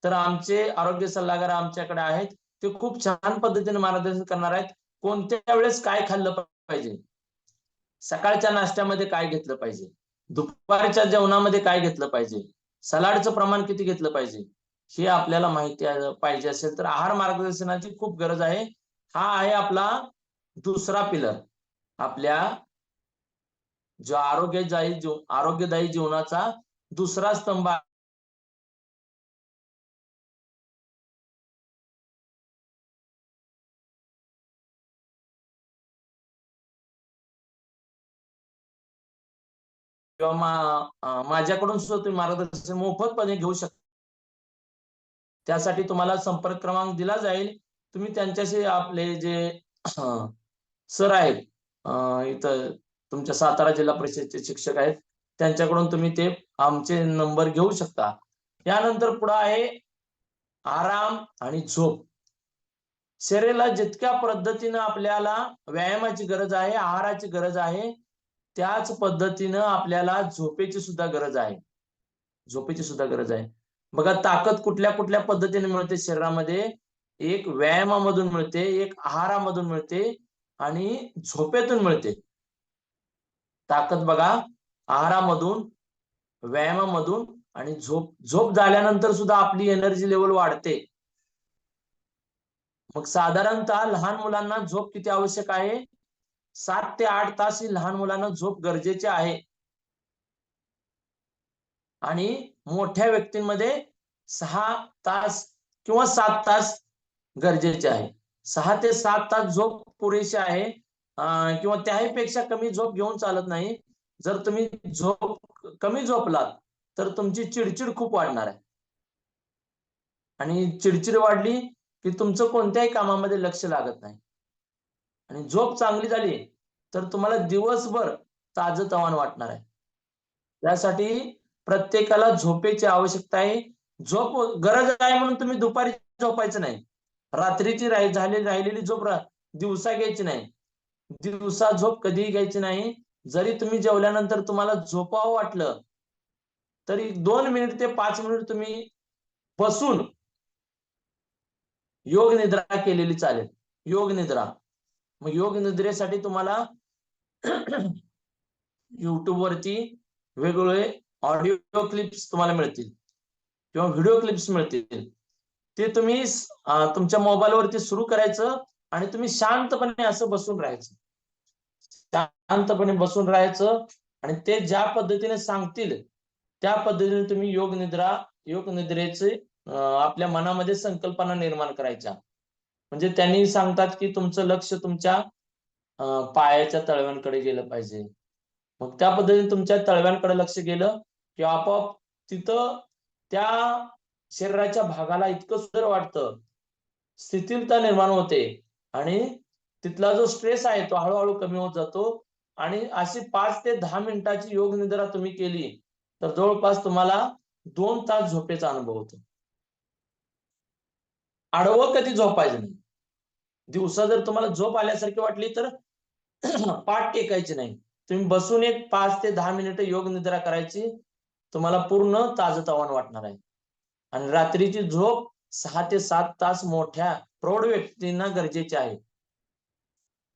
S6: तर आमचे आरोग्य सल्लागार आमच्याकडे आहेत, ते खूप छान पद्धतीने मार्गदर्शन करणार आहेत. कोणत्या वेळेस काय खाल्लं पाहिजे, सकाळच्या नाश्त्यामध्ये काय घेतलं पाहिजे, दुपारच्या जेवणामध्ये काय घेतलं पाहिजे, सलाडचं प्रमाण किती घेतलं पाहिजे, हे आपल्याला माहिती पाहिजे असेल तर आहार मार्गदर्शनाची खूप गरज आहे. हा आहे आपला दुसरा पिलर, आपल्या जो आरोग्यदायी जीवनाचा दुसरा स्तंभ किंवा माझ्याकडून सुद्धा तुम्ही मार्गदर्शन मोफतपणे घेऊ शकता. त्यासाठी तुम्हाला संपर्क क्रमांक दिला जाईल. तुम्ही त्यांच्याशी आपले जे सर आहेत इथं तुमच्या सातारा जिल्हा परिषदेचे शिक्षक आहेत त्यांच्याकडून तुम्ही ते आमचे नंबर घेऊ शकता. यानंतर पुढे आहे आराम आणि झोप. शरीराला जितक्या पद्धतीनं आपल्याला व्यायामाची गरज आहे, आहाराची गरज आहे, त्याच पद्धतीनं आपल्याला झोपेची सुद्धा गरज आहे. झोपेची सुद्धा गरज आहे. बघा ताकद कुठल्या कुठल्या पद्धतीने मिळते शरीरामध्ये. एक व्यायामामधून मिळते, एक आहारामधून मिळते आणि झोपेतून मिळते. ताकद बघा आहारामधून, व्यायामामधून आणि झोप झाल्यानंतर सुद्धा आपली एनर्जी लेवल वाढते. मग साधारणतः लहान मुलांना झोप किती आवश्यक आहे? 7 ते 8 तास ही लहान मुलांना झोप गरजेची आहे. आणि मोठ्या व्यक्तींमध्ये 6 तास किंवा 7 तास गरजेचे आहे. 6 ते 7 तास झोप पुरेशी आहे. किंवा त्याहीपेक्षा कमी झोप घेऊन चालत नाही. जर तुम्ही कमी झोपलात तर तुमची चिडचिड खूप वाढणार आहे. आणि चिडचिड वाढली की तुमचं कोणत्याही कामामध्ये लक्ष लागत नाही. आणि झोप चांगली झाली तर तुम्हाला दिवसभर ताजंतवानं वाटणार आहे. त्यासाठी प्रत्येकाला झोपेची आवश्यकता आहे. झोप गरज आहे म्हणून तुम्ही दुपारी झोपायचं नाही. रात्रीची राहिलेली झोप दिवसा घ्यायची नाही. दिवसा झोप कधीही घ्यायची नाही. जरी तुम्ही जेवल्यानंतर तुम्हाला झोपावं वाटलं तरी 2 मिनिट ते 5 मिनिट तुम्ही बसून योग निद्रा केलेली चालेल. योग निद्रा. मग योग निद्रेसाठी तुम्हाला YouTube वरती वेगवेगळे ऑडिओ क्लिप्स तुम्हाला मिळतील किंवा व्हिडिओ क्लिप्स मिळतील. ते तुम्ही तुमच्या मोबाईलवरती सुरू करायचं आणि तुम्ही शांतपणे असं बसून राहायचं. शांतपणे बसून राहायचं आणि ते ज्या पद्धतीने सांगतील त्या पद्धतीने तुम्ही योग निद्रेचे आपल्या मनामध्ये संकल्पना निर्माण करायच्या. म्हणजे त्यांनी सांगतात की तुमचं लक्ष तुमच्या पायाच्या तळव्यांकडे गेलं पाहिजे. मग त्या पद्धतीने तुमच्या तळव्यांकडे लक्ष गेलं की आपोआप तिथं त्या शरीराच्या भागाला इतकं सुंदर वाटतं, स्थितीलता निर्माण होते आणि तिथला जो स्ट्रेस आहे तो हळूहळू कमी होत जातो. आणि अशी 5 ते 10 मिनिटाची योग निद्रा तुम्ही केली तर जवळपास तुम्हाला 2 तास झोपेचा अनुभव होतो. आडवं कधी झोपायचं नाही. दिवसा जर तुम्हाला झोप आल्यासारखी वाटली तर पाठ टेकायची नाही. तुम्ही बसून एक 5 ते 10 मिनिटं योग निद्रा करायची. तुम्हाला पूर्ण ताजंतवानं वाटणार आहे. आणि रात्रीची झोप 6 ते 7 तास मोठ्या प्रौढ व्यक्तींना गरजेची आहे.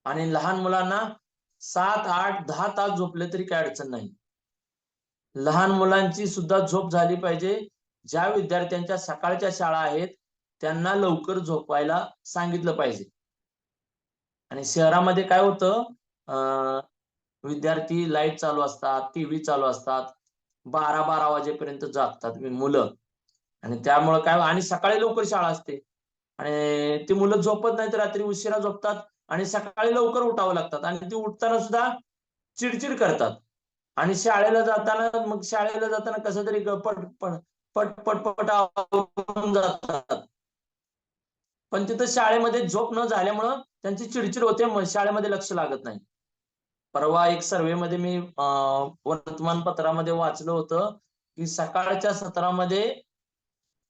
S6: आणि लहान मुलांना 7, 8, 10 तास झोपले तरी काही अडचण नाही. लहान मुलांची सुद्धा झोप झाली पाहिजे. ज्या विद्यार्थ्यांच्या सकाळच्या शाळा आहेत त्यांना लवकर झोपायला सांगितलं पाहिजे. आणि शहरामध्ये काय होतं, विद्यार्थी लाईट चालू असतात, टीव्ही चालू असतात, 12-12 वाजेपर्यंत जागतात मुलं. आणि त्यामुळे काय आणि सकाळी लवकर शाळा असते आणि ती मुलं झोपत नाहीत, रात्री उशिरा झोपतात आणि सकाळी लवकर उठावं लागतात आणि ती उठताना सुद्धा चिडचिड करतात. आणि शाळेला जाताना कसं तरी पटपट आवरून जातात. पण तिथं शाळेमध्ये झोप न झाल्यामुळं त्यांची चिडचिड होते, शाळेमध्ये लक्ष लागत नाही. परवा एक सर्वे मध्ये मी वर्तमानपत्रामध्ये वाचलं होतं की सकाळच्या सत्रामध्ये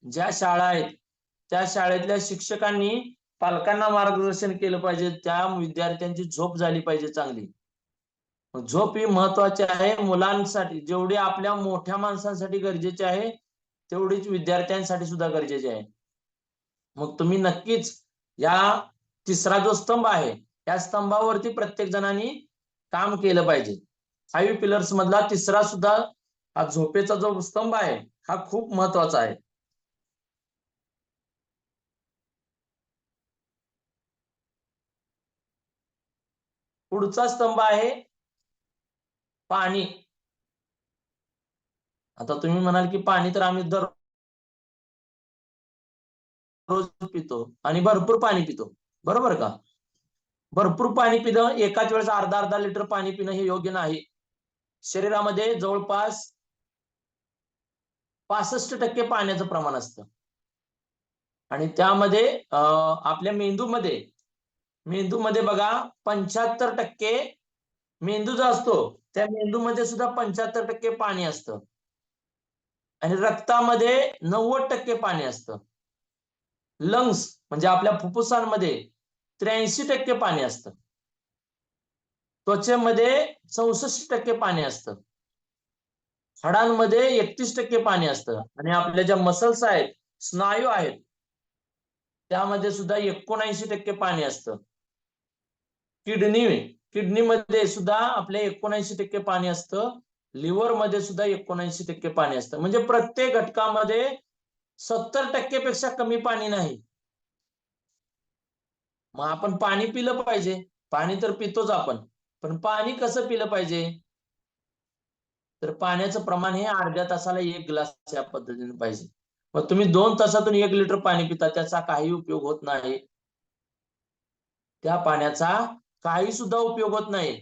S6: ज्या शाळा आहेत त्या शाळेतल्या शिक्षकांनी पालकांना मार्गदर्शन केलं पाहिजे. त्या विद्यार्थ्यांची झोप झाली पाहिजे चांगली. झोप ही महत्वाची आहे मुलांसाठी. जेवढी आपल्या मोठ्या माणसांसाठी गरजेची आहे तेवढीच विद्यार्थ्यांसाठी सुद्धा गरजेची आहे. मग तुम्ही नक्कीच या तिसरा जो स्तंभ आहे त्या स्तंभावरती प्रत्येक जणांनी काम केलं पाहिजे. 5 पिलर्स मधला तिसरा सुद्धा हा झोपेचा जो स्तंभ आहे हा खूप महत्वाचा आहे. पुढचा स्तंभ आहे पाणी. आता तुम्ही म्हणाल की पाणी तर आम्ही दररोज पितो आणि भरपूर पाणी पितो, बरोबर का? भरपूर पाणी पिणं, एकाच वेळेस अर्धा लिटर पाणी पिणं हे योग्य नाही. शरीरामध्ये जवळपास 65% पाण्याचं प्रमाण असतं. आणि त्यामध्ये आपल्या मेंदूमध्ये बघा 75% मेंदू जो असतो त्या मेंदूमध्ये सुद्धा 75% पाणी असतं. आणि रक्तामध्ये 90% पाणी असतं. लंग्स म्हणजे आपल्या फुफ्फुसांमध्ये 83% पाणी असतं. त्वचेमध्ये 64% पाणी असतं. हाडांमध्ये 31% पाणी असतं. आणि आपल्या ज्या मसल्स आहेत, स्नायू आहेत, त्यामध्ये सुद्धा 79% पाणी असतं. किडनीमध्ये सुद्धा आपल्या 79% पाणी असतं. लिव्हर मध्ये सुद्धा 79% पाणी असतं. म्हणजे प्रत्येक घटकामध्ये 70% पेक्षा कमी पाणी नाही. मग आपण पाणी पिलं पाहिजे. पाणी तर पितोच आपण, पण पाणी कसं पिलं पाहिजे? तर पाण्याचं प्रमाण हे अर्ध्या तासाला 1 ग्लास या पद्धतीने पाहिजे. मग तुम्ही 2 तासातून 1 लिटर पाणी पिता, त्याचा काही उपयोग होत नाही. त्या पाण्याचा काही सुद्धा उपयोग होत नाही.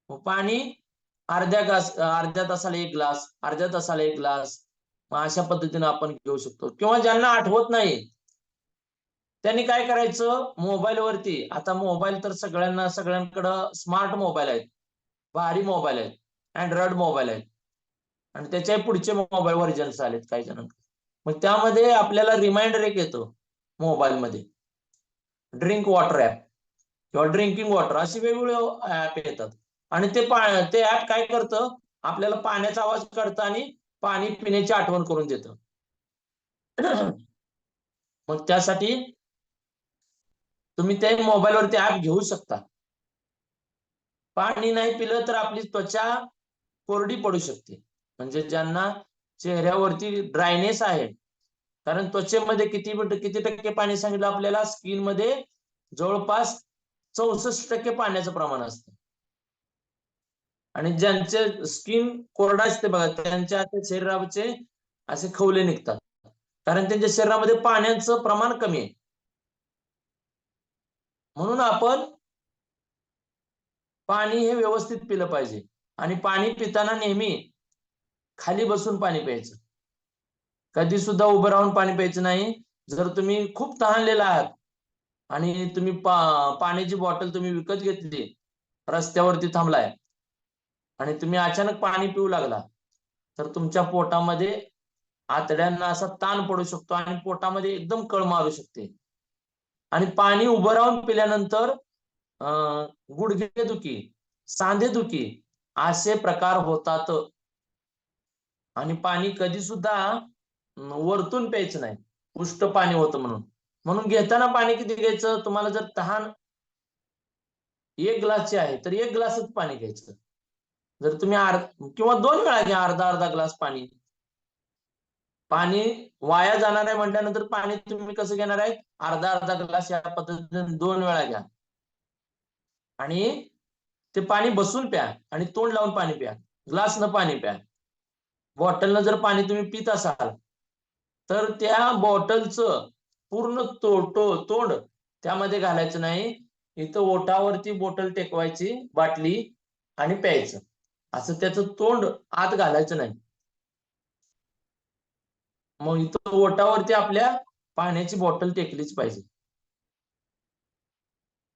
S6: मग पाणी अर्ध्या तासाला 1 ग्लास, अर्ध्या तासाला 1 ग्लास, मग अशा पद्धतीने आपण घेऊ शकतो. किंवा ज्यांना आठवत नाही त्यांनी काय करायचं, मोबाईलवरती, आता मोबाईल तर सगळ्यांकडं स्मार्ट मोबाईल आहेत, भारी मोबाईल आहेत, अँड्रॉइड मोबाईल आहेत, आणि त्याच्या पुढचे मोबाईल व्हर्जन्स आलेत काही जणांकडे. मग त्यामध्ये आपल्याला रिमाइंडर एक येतो मोबाईलमध्ये, ड्रिंक वॉटर ऍप किंवा ड्रिंकिंग वॉटर, असे वेगवेगळे ऍप येतात. आणि ते ऍप काय करतं, आपल्याला पाण्याचा आवाज कळतं आणि पाणी पिण्याची आठवण करून देतं. मग त्यासाठी तुम्ही ते मोबाईलवरती ऍप घेऊ शकता. पाणी नाही पिलं तर आपली त्वचा कोरडी पडू शकते. म्हणजे ज्यांना चेहऱ्यावरती ड्रायनेस आहे, कारण त्वचेमध्ये किती टक्के पाणी सांगितलं आपल्याला, स्किन मध्ये जवळपास 64% पाण्याचं प्रमाण असतं. आणि ज्यांचे स्किन कोरडा असते बघा, त्यांच्या शरीराचे असे खवले निघतात, कारण त्यांच्या शरीरामध्ये पाण्याचं प्रमाण कमी आहे. म्हणून आपण पाणी हे व्यवस्थित पिलं पाहिजे. आणि पाणी पिताना नेहमी खाली बसून पाणी प्यायचं. कधी सुद्धा उभं राहून पाणी प्यायचं नाही. जर तुम्ही खूप तहानलेला आहात आणि तुम्ही पाण्याची बॉटल तुम्ही विकत घेतली, रस्त्यावरती थांबलाय आणि तुम्ही अचानक पाणी पिऊ लागला, तर तुमच्या पोटामध्ये आतड्यांना असा ताण पडू शकतो आणि पोटामध्ये एकदम कळ मारू शकते. आणि पाणी उभं राहून पिल्यानंतर गुडघेदुखी, सांधेदुखी असे प्रकार होतात. आणि पाणी कधी सुद्धा वरतून प्यायचं नाही, उष्ट पाणी होतं म्हणून. म्हणून घेताना पाणी किती घ्यायचं, तुम्हाला जर तहान 1 ग्लासची आहे तर 1 ग्लासच पाणी घ्यायचं. जर तुम्ही किंवा 2 वेळा घ्या अर्धा ग्लास पाणी. पाणी वाया जाणार आहे म्हटल्यानंतर पाणी तुम्ही कसं घेणार आहे, अर्धा ग्लास या पद्धतीने 2 वेळा घ्या. आणि ते पाणी बसून प्या आणि तोंड लावून पाणी प्या, ग्लासनं पाणी प्या. बॉटलनं जर पाणी तुम्ही पित असाल तर त्या बॉटलचं पूर्ण तोंड त्यामध्ये घालायचं नाही. इथं ओठावरती बॉटल टेकवायची, बाटली, आणि प्यायचं. असं त्याचं तोंड आत घालायचं नाही. मग इथं ओठावरती आपल्या पाण्याची बॉटल टेकलीच पाहिजे.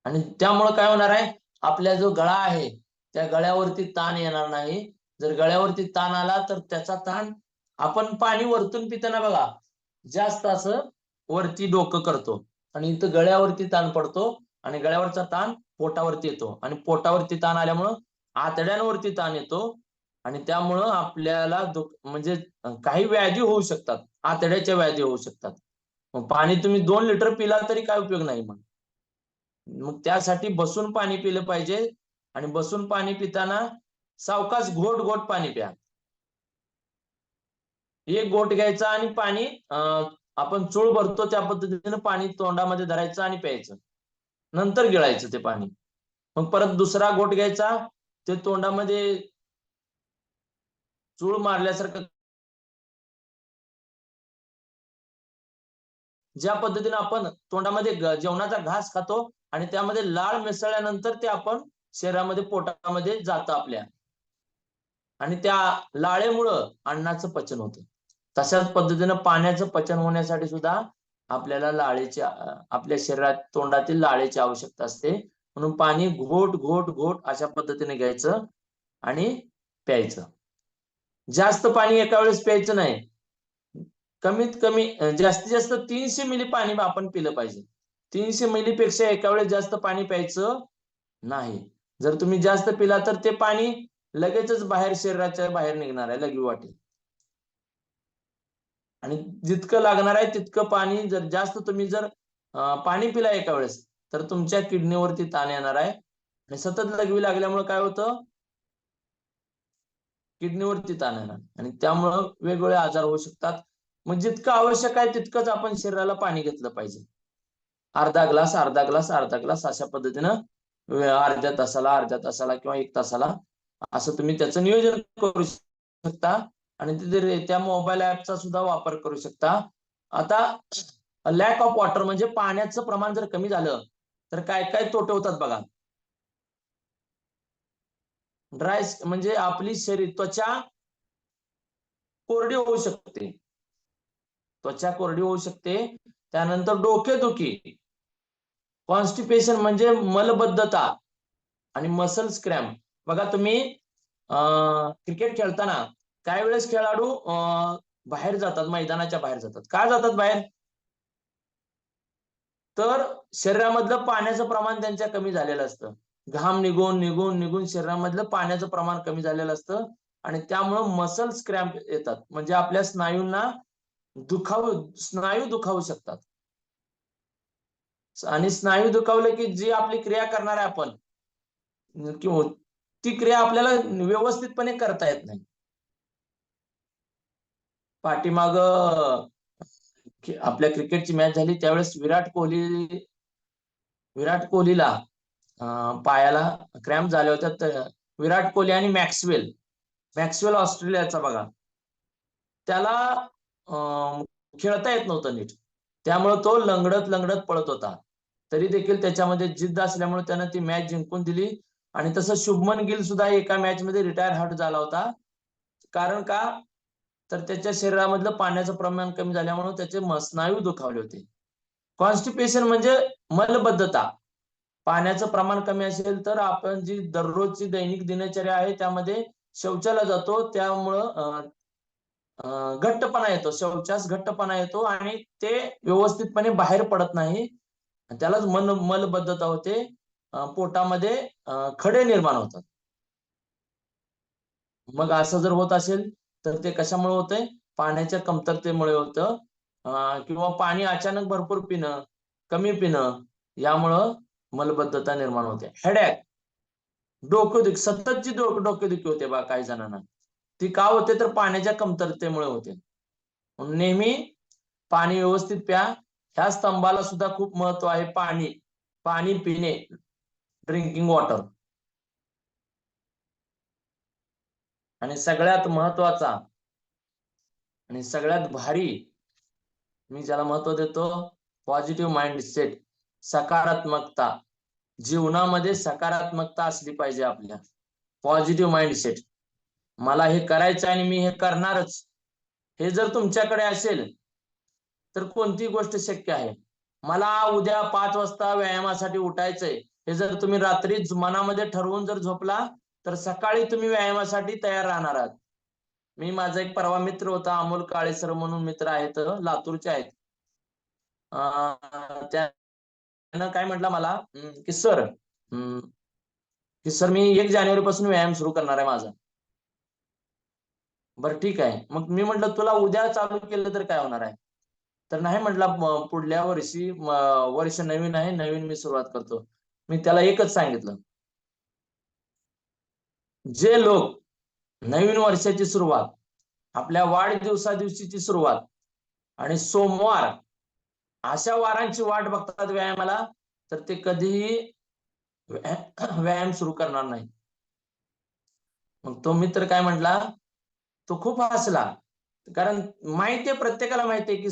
S6: आणि त्यामुळे काय होणार आहे, आपला जो गळा आहे त्या गळ्यावरती ताण येणार नाही. जर गळ्यावरती ताण आला तर त्याचा ताण, आपण पाणी वरतून पिताना बघा जास्त असं वरती डोकं करतो आणि इथं गळ्यावरती ताण पडतो आणि गळ्यावरचा ताण पोटावरती येतो आणि पोटावरती ताण आल्यामुळं आतड्यांवरती ताण येतो आणि त्यामुळं आपल्याला म्हणजे काही व्याधी होऊ शकतात, आतड्याच्या व्याधी होऊ शकतात. मग पाणी तुम्ही 2 लिटर पिला तरी काय उपयोग नाही. मग त्यासाठी बसून पाणी पिलं पाहिजे. आणि बसून पाणी पिताना सावकाश घोट पाणी प्या. 1 घोट घ्यायचा आणि पाणी आपण चूळ भरतो त्या पद्धतीने पाणी तोंडामध्ये धरायचं आणि प्यायचं, नंतर गिळायचं ते पाणी. मग परत दुसरा घोट घ्यायचा, ते तोंडामध्ये चूळ मारल्यासारखं, ज्या पद्धतीने आपण तोंडामध्ये जेवणाचा घास खातो आणि त्यामध्ये लाळ मिसळल्यानंतर ते आपण शरीरामध्ये, पोटामध्ये जातं आपल्या, आणि त्या लाळेमुळं अन्नाचं पचन होतं. तशाच पद्धतीनं पाण्याचं पचन होण्यासाठी सुद्धा आपल्याला आपल्या शरीरात तोंडातील लाळेची आवश्यकता असते. म्हणून पाणी घोट अशा पद्धतीने घ्यायचं आणि प्यायचं. जास्त पाणी एका वेळेस प्यायचं नाही. कमीत कमी जास्तीत जास्त 300 मिली पाणी आपण पिलं पाहिजे. 300 मिली पेक्षा एका वेळेस जास्त पाणी प्यायचं नाही. जर तुम्ही जास्त पिला तर ते पाणी लगेचच बाहेर शरीराच्या बाहेर निघणार आहे लघवीवाटे. आणि जितकं लागणार आहे तितकं पाणी जर जास्त तुम्ही जर पाणी पिला एका वेळेस तर तुमच्या किडनीवरती ताण येणार आहे. आणि सतत लघवी लागल्यामुळे काय होतं, किडनीवरती ताण येणार आणि त्यामुळं वेगवेगळे आजार होऊ शकतात. मग जितकं आवश्यक आहे तितकंच आपण शरीराला पाणी घेतलं पाहिजे. अर्धा ग्लास अर्धा ग्लास अर्धा ग्लास अशा पद्धतीनं अर्ध्या तासाला किंवा 1 तासाला असं तुम्ही त्याचं नियोजन करू शकता. आणि तिथे त्या मोबाईल ऍपचा सुद्धा वापर करू शकता. आता लॅक ऑफ वॉटर म्हणजे पाण्याचं प्रमाण जर कमी झालं तर काय काय तोटे होतात बघा. ड्राय म्हणजे आपली शरीर त्वचा कोरडी होऊ शकते. त्वचा कोरडी होऊ शकते. त्यानंतर डोकेदुखी, कॉन्स्टिपेशन म्हणजे मलबद्धता आणि मसल्स क्रॅम्प. बघा तुम्ही क्रिकेट खेळताना काही वेळेस खेळाडू बाहेर जातात, मैदानाच्या बाहेर जातात. का जातात बाहेर? तर शरीरामधलं पाण्याचं प्रमाण त्यांच्या कमी झालेलं असतं. घाम निघून निघून निघून शरीरामधलं पाण्याचं प्रमाण कमी झालेलं असतं आणि त्यामुळं मसल्स क्रॅम्प येतात. म्हणजे आपल्या स्नायूंना स्नायू दुखावू शकतात. आणि स्नायू दुखावले की जी आपली क्रिया करणार आहे आपण किंवा ती क्रिया आपल्याला व्यवस्थितपणे करता येत नाही. पाठीमाग आपल्या क्रिकेटची मॅच झाली त्यावेळेस विराट कोहलीला पायाला क्रॅम्प झाले होते. तर विराट कोहली आणि मॅक्सवेल ऑस्ट्रेलियाचा बघा, त्याला खेळता येत नव्हतं नीट. त्यामुळे तो लंगडत पळत होता. तरी देखील त्याच्यामध्ये जिद्द असल्यामुळे त्यानं ती मॅच जिंकून दिली. आणि तसं शुभमन गिल सुद्धा एका मॅच मध्ये रिटायर हर्ट झाला होता. कारण का? तर त्याच्या शरीरामधलं पाण्याचं प्रमाण कमी झाल्यामुळे त्याचे स्नायू दुखावले होते. कॉन्स्टिपेशन म्हणजे मलबद्धता. पाण्याचं प्रमाण कमी असेल तर आपण जी दररोजची दैनिक दिनचर्या आहे त्यामध्ये शौचाला जातो, त्यामुळं घट्टपणा येतो, शौचास घट्टपणा येतो आणि ते व्यवस्थितपणे बाहेर पडत नाही. त्यालाच मलबद्धता होते. पोटामध्ये खडे निर्माण होतात. मग असं जर होत असेल तर ते कशामुळे होतंय? पाण्याच्या कमतरतेमुळे होतं. किंवा पाणी अचानक भरपूर पिणं, कमी पिणं यामुळं मलबद्धता निर्माण होते. हेडॅक, डोकेदुखी, सततची डोकेदुखी होते बा काही जणांना. ती का होते? तर पाण्याच्या कमतरतेमुळे होते. नेहमी पाणी व्यवस्थित प्या. ह्या स्तंभाला सुद्धा खूप महत्व आहे. पाणी पिणे, ड्रिंकिंग वॉटर. आणि सगळ्यात महत्वाचा आणि सगळ्यात भारी मी ज्याला महत्व देतो, पॉझिटिव्ह माइंडसेट, सकारात्मकता. जीवनामध्ये सकारात्मकता असली पाहिजे आपल्या. पॉझिटिव्ह माइंडसेट, मला हे करायचं आणि मी हे करणारच, हे जर तुमच्याकडे असेल तर कोणतीही गोष्ट शक्य आहे. मला उद्या 5 वाजता व्यायामासाठी उठायचंय, हे जर तुम्ही रात्री मनामध्ये ठरवून जर झोपला तर सकाळी तुम्ही व्यायामासाठी तयार राहणार आहात. माझा एक परवा मित्र होता, अमोल काळे सर म्हणून मित्र आहेत, लातूरचे आहेत. त्यानं काय म्हटलं मला की सर मी 1 जानेवारी पासून व्यायाम सुरू करणार आहे माझा. बरं ठीक आहे. मग मी म्हटलं तुला उद्या चालू केलं तर काय होणार आहे? तर नाही म्हटला, पुढल्या वर्षी वर्ष नवीन आहे, नवीन मी सुरुवात करतो. मी त्याला एकच सांगितलं, जे लोक नवीन वर्षाची सुरुवात, आपल्या वाढदिवसा दिवशीची सुरुवात आणि सोमवार अशा वारांची वाट बघतात व्यायामाला, तर ते कधीही व्यायाम सुरू करणार नाही. मग तो मित्र काय म्हटला, तो खूप हसला. कारण माहितीये, प्रत्येकाला माहितीये की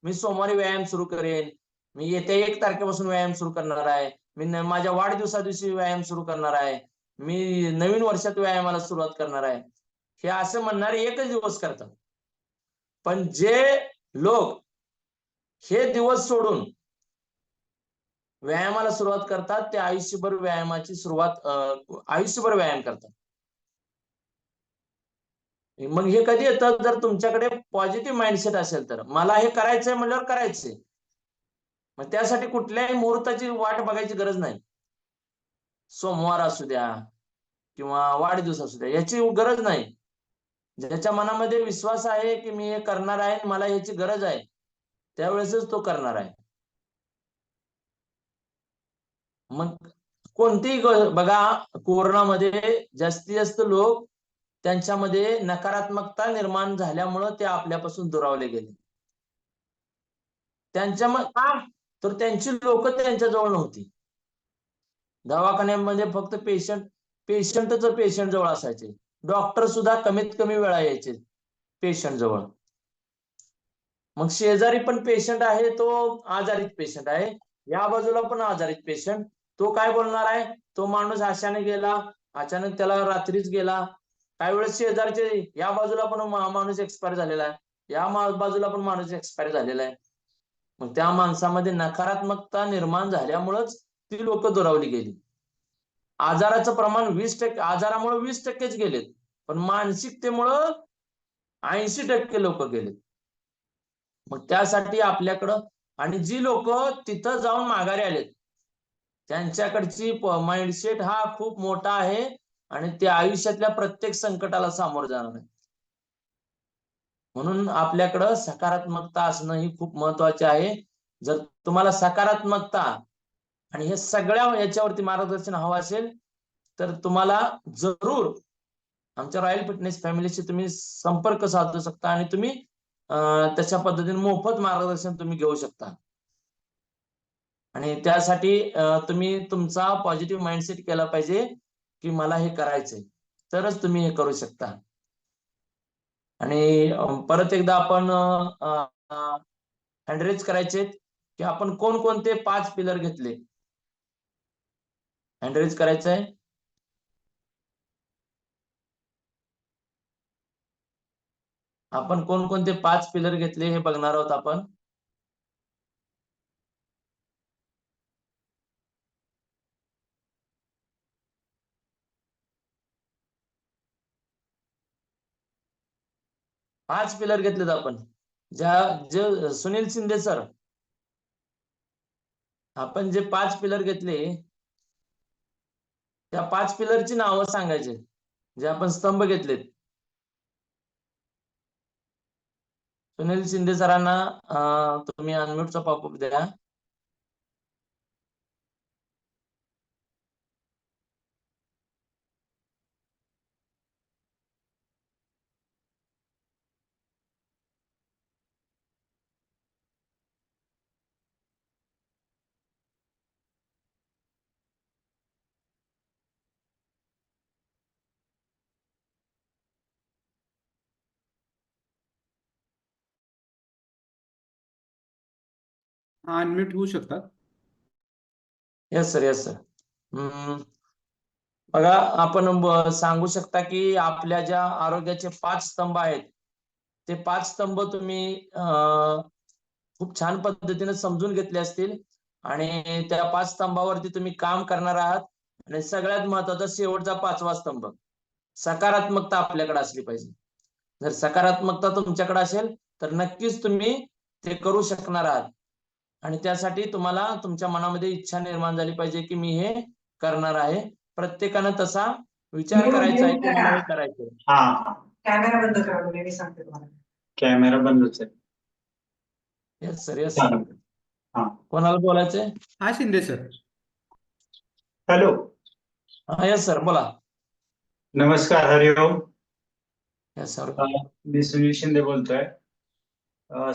S6: मी सोमवारी व्यायाम सुरू करेन, मी येत्या 1 तारखेपासून व्यायाम सुरू करणार आहे, मी माझ्या वाढदिवसा दिवशी व्यायाम सुरू करणार आहे, मी नवीन वर्षात व्यायामाला सुरुवात करणार आहे. हे असं म्हणणारे एकच दिवस करतात. पण जे लोक हे दिवस सोडून व्यायामाला सुरुवात करतात ते आयुष्यभर व्यायाम करतात. मग हे कधी येतं, जर तुमच्याकडे पॉझिटिव्ह माइंडसेट असेल तर. मला हे करायचंय म्हणल्यावर करायचंय. मग त्यासाठी कुठल्याही मुहूर्ताची वाट बघायची गरज नाही. सोमवार असू द्या किंवा वाढदिवस असू द्या, याची गरज नाही. ज्याच्या मनामध्ये विश्वास आहे की मी हे करणार आहे, मला ह्याची गरज आहे, त्यावेळेसच तो करणार आहे. मग कोणतीही बघा, कोरोनामध्ये जास्तीत जास्त लोक त्यांच्यामध्ये नकारात्मकता निर्माण झाल्यामुळं ते आपल्यापासून दुरावले गेले. का? तर त्यांची लोक त्यांच्या जवळ नव्हती. दवाखान्यामध्ये फक्त पेशंट जवळ असायचे. डॉक्टर सुद्धा कमीत कमी वेळा यायचे पेशंट जवळ. मग शेजारी पण पेशंट आहे, तो आजारीत पेशंट आहे, या बाजूला पण आजारीत पेशंट. तो काय बोलणार आहे? तो माणूस अचानक गेला, अचानक त्याला रात्रीच गेला. काही वेळेस शेजारचे या बाजूला पण माणूस एक्सपायर झालेला आहे, या बाजूला पण माणूस एक्सपायर झालेला आहे. मग त्या माणसामध्ये नकारात्मकता निर्माण झाल्यामुळेच ती लोक दुरावली गेली. आजाराचं प्रमाण 20%, आजारामुळे 20%च गेलेत, पण मानसिकतेमुळं 80% लोक गेलेत. मग त्यासाठी आपल्याकडं, आणि जी लोक तिथं जाऊन माघारी आलेत त्यांच्याकडची माइंडसेट हा खूप मोठा आहे आणि ते आयुष्यातल्या प्रत्येक संकटाला सामोरं जाणार आहे. म्हणून आपल्याकडं सकारात्मकता असणं ही खूप महत्वाचे आहे. जर तुम्हाला सकारात्मकता आणि हे सगळ्या याच्यावरती मार्गदर्शन हवं असेल तर तुम्हाला जरूर आमच्या रॉयल फिटनेस फॅमिलीशी तुम्ही संपर्क साधू शकता आणि तुम्ही तशा पद्धतीने मोफत मार्गदर्शन तुम्ही घेऊ शकता. आणि त्यासाठी तुम्ही तुमचा पॉझिटिव्ह माइंडसेट केला पाहिजे की मला हे करायचंय, तरच तुम्ही हे करू शकता. आणि परत एकदा आपण हँडरेज करायचे की आपण कोणकोणते 5 पिलर घेतले. हँडरेज करायचंय. आपण कोणकोणते 5 पिलर घेतले हे बघणार आहोत आपण. पाच पिलर घेतलेत आपण. जे सुनील शिंदे सर, आपण जे 5 पिलर घेतले त्या 5 पिलरची नावं सांगायचे, जे आपण स्तंभ घेतलेत. सुनील शिंदे सरांना तुम्ही अनम्यूटचा पॉपअप द्या.
S1: अनम्यूट होऊ शकतात.
S6: Yes sir, yes sir. बघा, आपण सांगू शकता की आपल्या ज्या आरोग्याचे 5 स्तंभ आहेत ते 5 स्तंभ तुम्ही खूप छान पद्धतीने समजून घेतले असतील आणि त्या 5 स्तंभावरती तुम्ही काम करणार आहात. आणि सगळ्यात महत्वाचा शेवटचा 5वा स्तंभ, सकारात्मकता आपल्याकडे असली पाहिजे. जर सकारात्मकता तुमच्याकडे असेल तर नक्कीच तुम्ही ते करू शकणार आहात. आणि त्यासाठी तुम्हाला तुमच्या मनामध्ये इच्छा निर्माण झाली पाहिजे की मी हे करणार आहे. प्रत्येकानं तसा विचार करायचा आहे की मला हे करायचंय.
S8: हा, कॅमेरा बंद करा तुम्ही, मी सांगते तुम्हाला. कॅमेरा बंदच आहे.
S6: Yes sir, yes sir.
S8: हा.
S6: कोणाला बोलायचंय?
S1: हा, शिंदे सर.
S8: हॅलो.
S6: हा, येस सर, बोला.
S8: नमस्कार, हरिओम.
S6: Yes sir.
S8: मी सुनील शिंदे बोलतोय.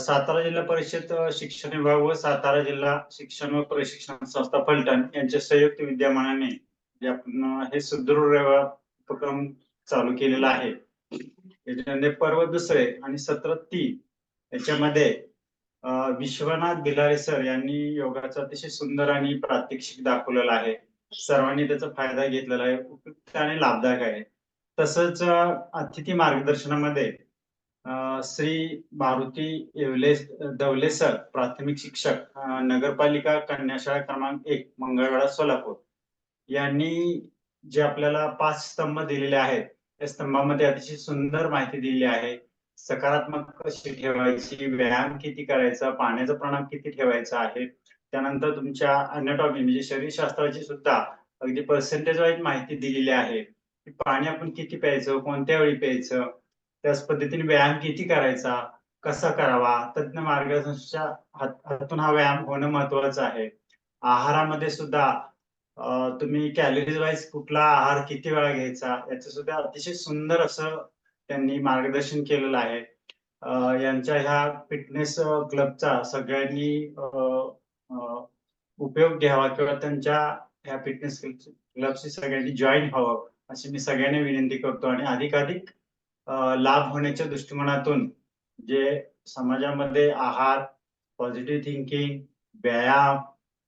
S8: सातारा जिल्हा परिषद शिक्षण विभाग व सातारा जिल्हा शिक्षण व प्रशिक्षण संस्था फलटण यांच्या संयुक्त विद्यमानाने जे आपण हे सुदृढ उपक्रम चालू केलेला आहे. याच्यामध्ये पर्व दुसरे आणि सत्र 3 याच्यामध्ये विश्वनाथ भिलारे सर यांनी योगाचा अतिशय सुंदर आणि प्रात्यक्षिक दाखवलेला आहे. सर्वांनी त्याचा फायदा घेतलेला आहे, उपयुक्त आणि लाभदायक आहे. तसंच अतिथी मार्गदर्शनामध्ये श्री मारुती दवले सर, प्राथमिक शिक्षक, नगरपालिका कन्याशाळा क्रमांक 1 मंगळवेढा सोलापूर, यांनी जे आपल्याला 5 स्तंभ दिलेले आहेत या स्तंभामध्ये अतिशय सुंदर माहिती दिलेली आहे. सकारात्मक कशी ठेवायची, व्यायाम किती करायचा, पाण्याचं प्रमाण किती ठेवायचं आहे. त्यानंतर तुमच्या अनॅटॉमी म्हणजे शरीरशास्त्राची सुद्धा अगदी पर्सेंटेज वाईज माहिती दिलेली आहे. की पाणी आपण किती प्यायचं, कोणत्या वेळी प्यायचं, त्याच पद्धतीने व्यायाम किती करायचा, कसा करावा, तज्ञ मार्गदर्शनाच्या हातून हा व्यायाम होणं महत्वाचं आहे. आहारामध्ये सुद्धा तुम्ही कॅलरीज वाईज कुठला आहार किती वेळा घ्यायचा याचं सुद्धा अतिशय सुंदर असं त्यांनी मार्गदर्शन केलेलं आहे. यांच्या ह्या फिटनेस क्लबचा सगळ्यांनी उपयोग घ्यावा किंवा त्यांच्या ह्या फिटनेस क्लबशी सगळ्यांनी जॉईन व्हावं अशी मी सगळ्यांना विनंती करतो. आणि अधिकाधिक लाभ होण्याच्या दृष्टिकोनातून जे समाजामध्ये आहार, पॉझिटिव्ह थिंकिंग, व्यायाम,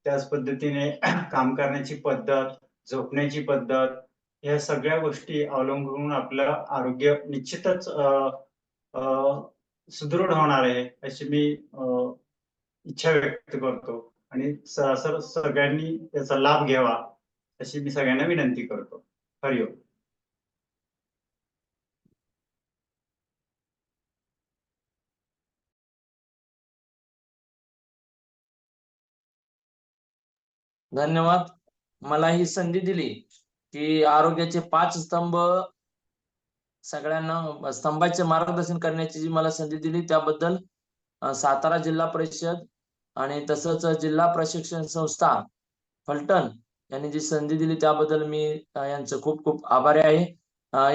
S8: त्याच पद्धतीने काम करण्याची पद्धत, झोपण्याची पद्धत, या सगळ्या गोष्टी अवलंबून आपलं आरोग्य निश्चितच सुदृढ होणार आहे अशी मी इच्छा व्यक्त करतो. आणि सगळ्यांनी त्याचा लाभ घ्यावा अशी मी सगळ्यांना विनंती करतो. हरिओम.
S6: धन्यवाद. मला ही संधी दिली की आरोग्याचे 5 स्तंभ सगळ्यांना स्तंभाचे मार्गदर्शन करण्याची जी मला संधी दिली त्याबद्दल सातारा जिल्हा परिषद आणि तसंच जिल्हा प्रशिक्षण संस्था फलटण यांनी जी संधी दिली त्याबद्दल मी यांचं खूप खूप आभारी आहे.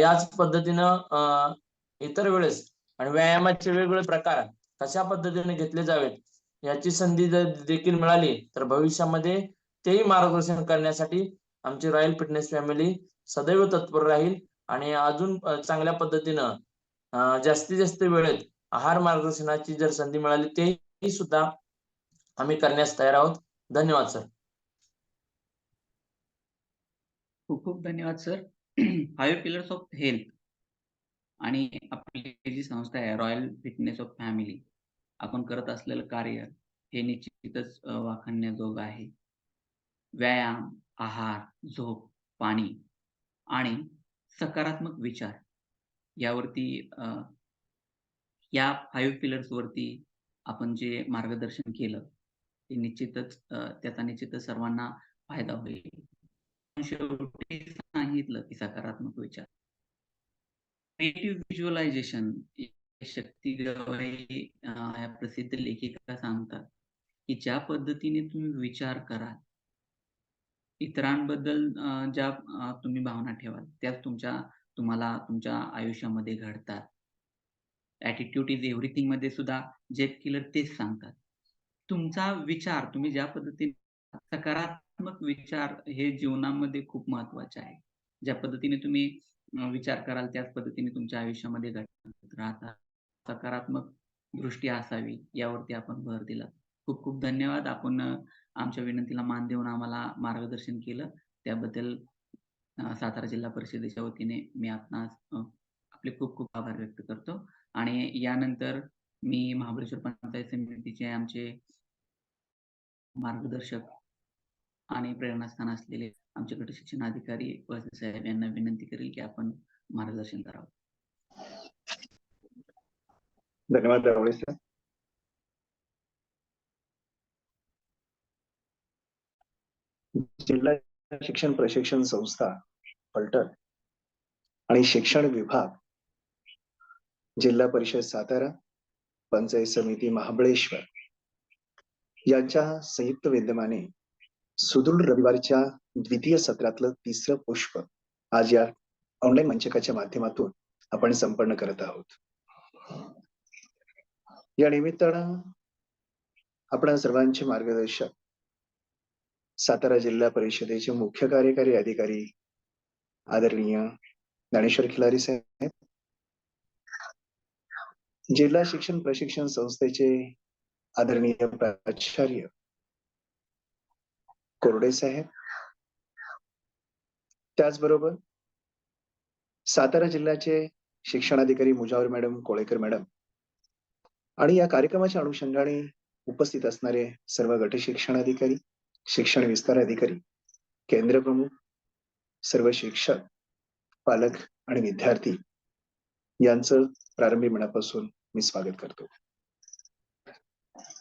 S6: याच पद्धतीनं इतर वेळेस आणि व्यायामाचे वेगवेगळे प्रकार कशा पद्धतीने घेतले जावेत याची संधी जर देखील मिळाली तर भविष्यामध्ये तेही मार्गदर्शन करण्यासाठी आमची रॉयल फिटनेस फॅमिली सदैव तत्पर राहील आणि अजून चांगल्या पद्धतीनं जास्तीत जास्त वेळेत आहार मार्गदर्शनाची जर संधी मिळाली तेही सुद्धा आम्ही करण्यास तयार आहोत. धन्यवाद सर.
S2: खूप खूप धन्यवाद सर. 5 पिलर्स ऑफ हेल्थ आणि आपली जी संस्था आहे रॉयल फिटनेस ऑफ फॅमिली, आपण करत असलेलं कार्य हे निश्चितच वाखाणण्याजोगं आहे. व्यायाम, आहार, झोप, पाणी आणि सकारात्मक विचार यावरती या 5 पिलर्स वरती आपण जे मार्गदर्शन केलं ते निश्चितच त्याचा निश्चितच सर्वांना फायदा होईल. शेवटी सांगितलं की सकारात्मक विचार, क्रिएटिव्ह व्हिज्युअलायझेशन, शक्ती गवई या प्रसिद्ध लेखिका सांगतात की ज्या पद्धतीने तुम्ही विचार कराल, इतरांबद्दल ज्या तुम्ही भावना ठेवाल त्याच तुम्हाला तुमच्या आयुष्यामध्ये घडतात. ॲटिट्यूड इज एव्हरीथिंग मध्ये सुद्धा जेफ किलर तेच सांगतात. तुमचा विचार तुम्ही ज्या पद्धतीने सकारात्मक विचार हे जीवनामध्ये खूप महत्वाचे आहे. ज्या पद्धतीने तुम्ही विचार कराल त्याच पद्धतीने तुमच्या आयुष्यामध्ये घडत राहतात. सकारात्मक दृष्टी असावी यावरती आपण भर दिला. खूप खूप धन्यवाद. आपण आमच्या विनंतीला मान देऊन आम्हाला मार्गदर्शन केलं त्याबद्दल सातारा जिल्हा परिषदेच्या वतीने मी आपणास आपले खूप खूप आभार व्यक्त करतो. आणि यानंतर मी महाबळेश्वर पंचायत समितीचे आमचे मार्गदर्शक आणि प्रेरणास्थान असलेले आमचे गट शिक्षण अधिकारी वैद्य साहेब यांना विनंती करेल की आपण मार्गदर्शन करावं.
S9: धन्यवाद रावळे सर. जिल्हा शिक्षण प्रशिक्षण संस्था फलटण आणि शिक्षण विभाग जिल्हा परिषद सातारा, पंचायत समिती महाबळेश्वर यांच्या संयुक्त विद्यमाने सुदृढ रविवारच्या द्वितीय सत्रातलं 3रं पुष्प आज या ऑनलाईन मंचकाच्या माध्यमातून आपण संपन्न करत आहोत. या निमित्तानं आपण सर्वांचे मार्गदर्शक सातारा जिल्हा परिषदेचे मुख्य कार्यकारी अधिकारी आदरणीय ज्ञानेश्वर खिलारी साहेब, जिल्हा शिक्षण प्रशिक्षण संस्थेचे आदरणीय प्राचार्य कोरडे साहेब, त्याचबरोबर सातारा जिल्ह्याचे शिक्षणाधिकारी मुजावर मॅडम, कोळेकर मॅडम आणि या कार्यक्रमाच्या अनुषंगाने उपस्थित असणारे सर्व गट शिक्षण अधिकारी, शिक्षण विस्तार अधिकारी, केंद्र प्रमुख, सर्व शिक्षक, पालक आणि विद्यार्थी यांचं प्रारंभी मनापासून मी स्वागत करतो.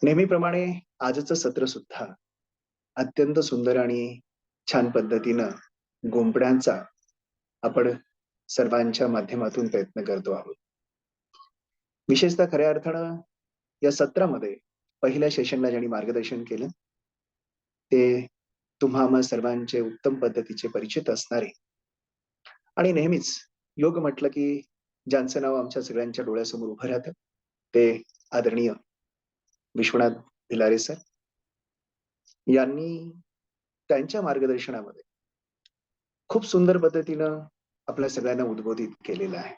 S9: नेहमीप्रमाणे आजचं सत्र सुद्धा अत्यंत सुंदर आणि छान पद्धतीनं गुंफण्याचा आपण सर्वांच्या माध्यमातून प्रयत्न करतो आहोत. विशेषतः खऱ्या अर्थानं या सत्रामध्ये पहिल्या सेशनला ज्यांनी मार्गदर्शन केलं ते तुम्हा आम्हा सर्वांचे उत्तम पद्धतीचे परिचित असणारे आणि नेहमीच योग म्हटलं की ज्यांचं नाव आमच्या सगळ्यांच्या डोळ्यासमोर उभं राहतं ते आदरणीय विश्वनाथ भिलारे सर यांनी त्यांच्या मार्गदर्शनामध्ये खूप सुंदर पद्धतीनं आपल्या सगळ्यांना उद्बोधित केलेलं आहे.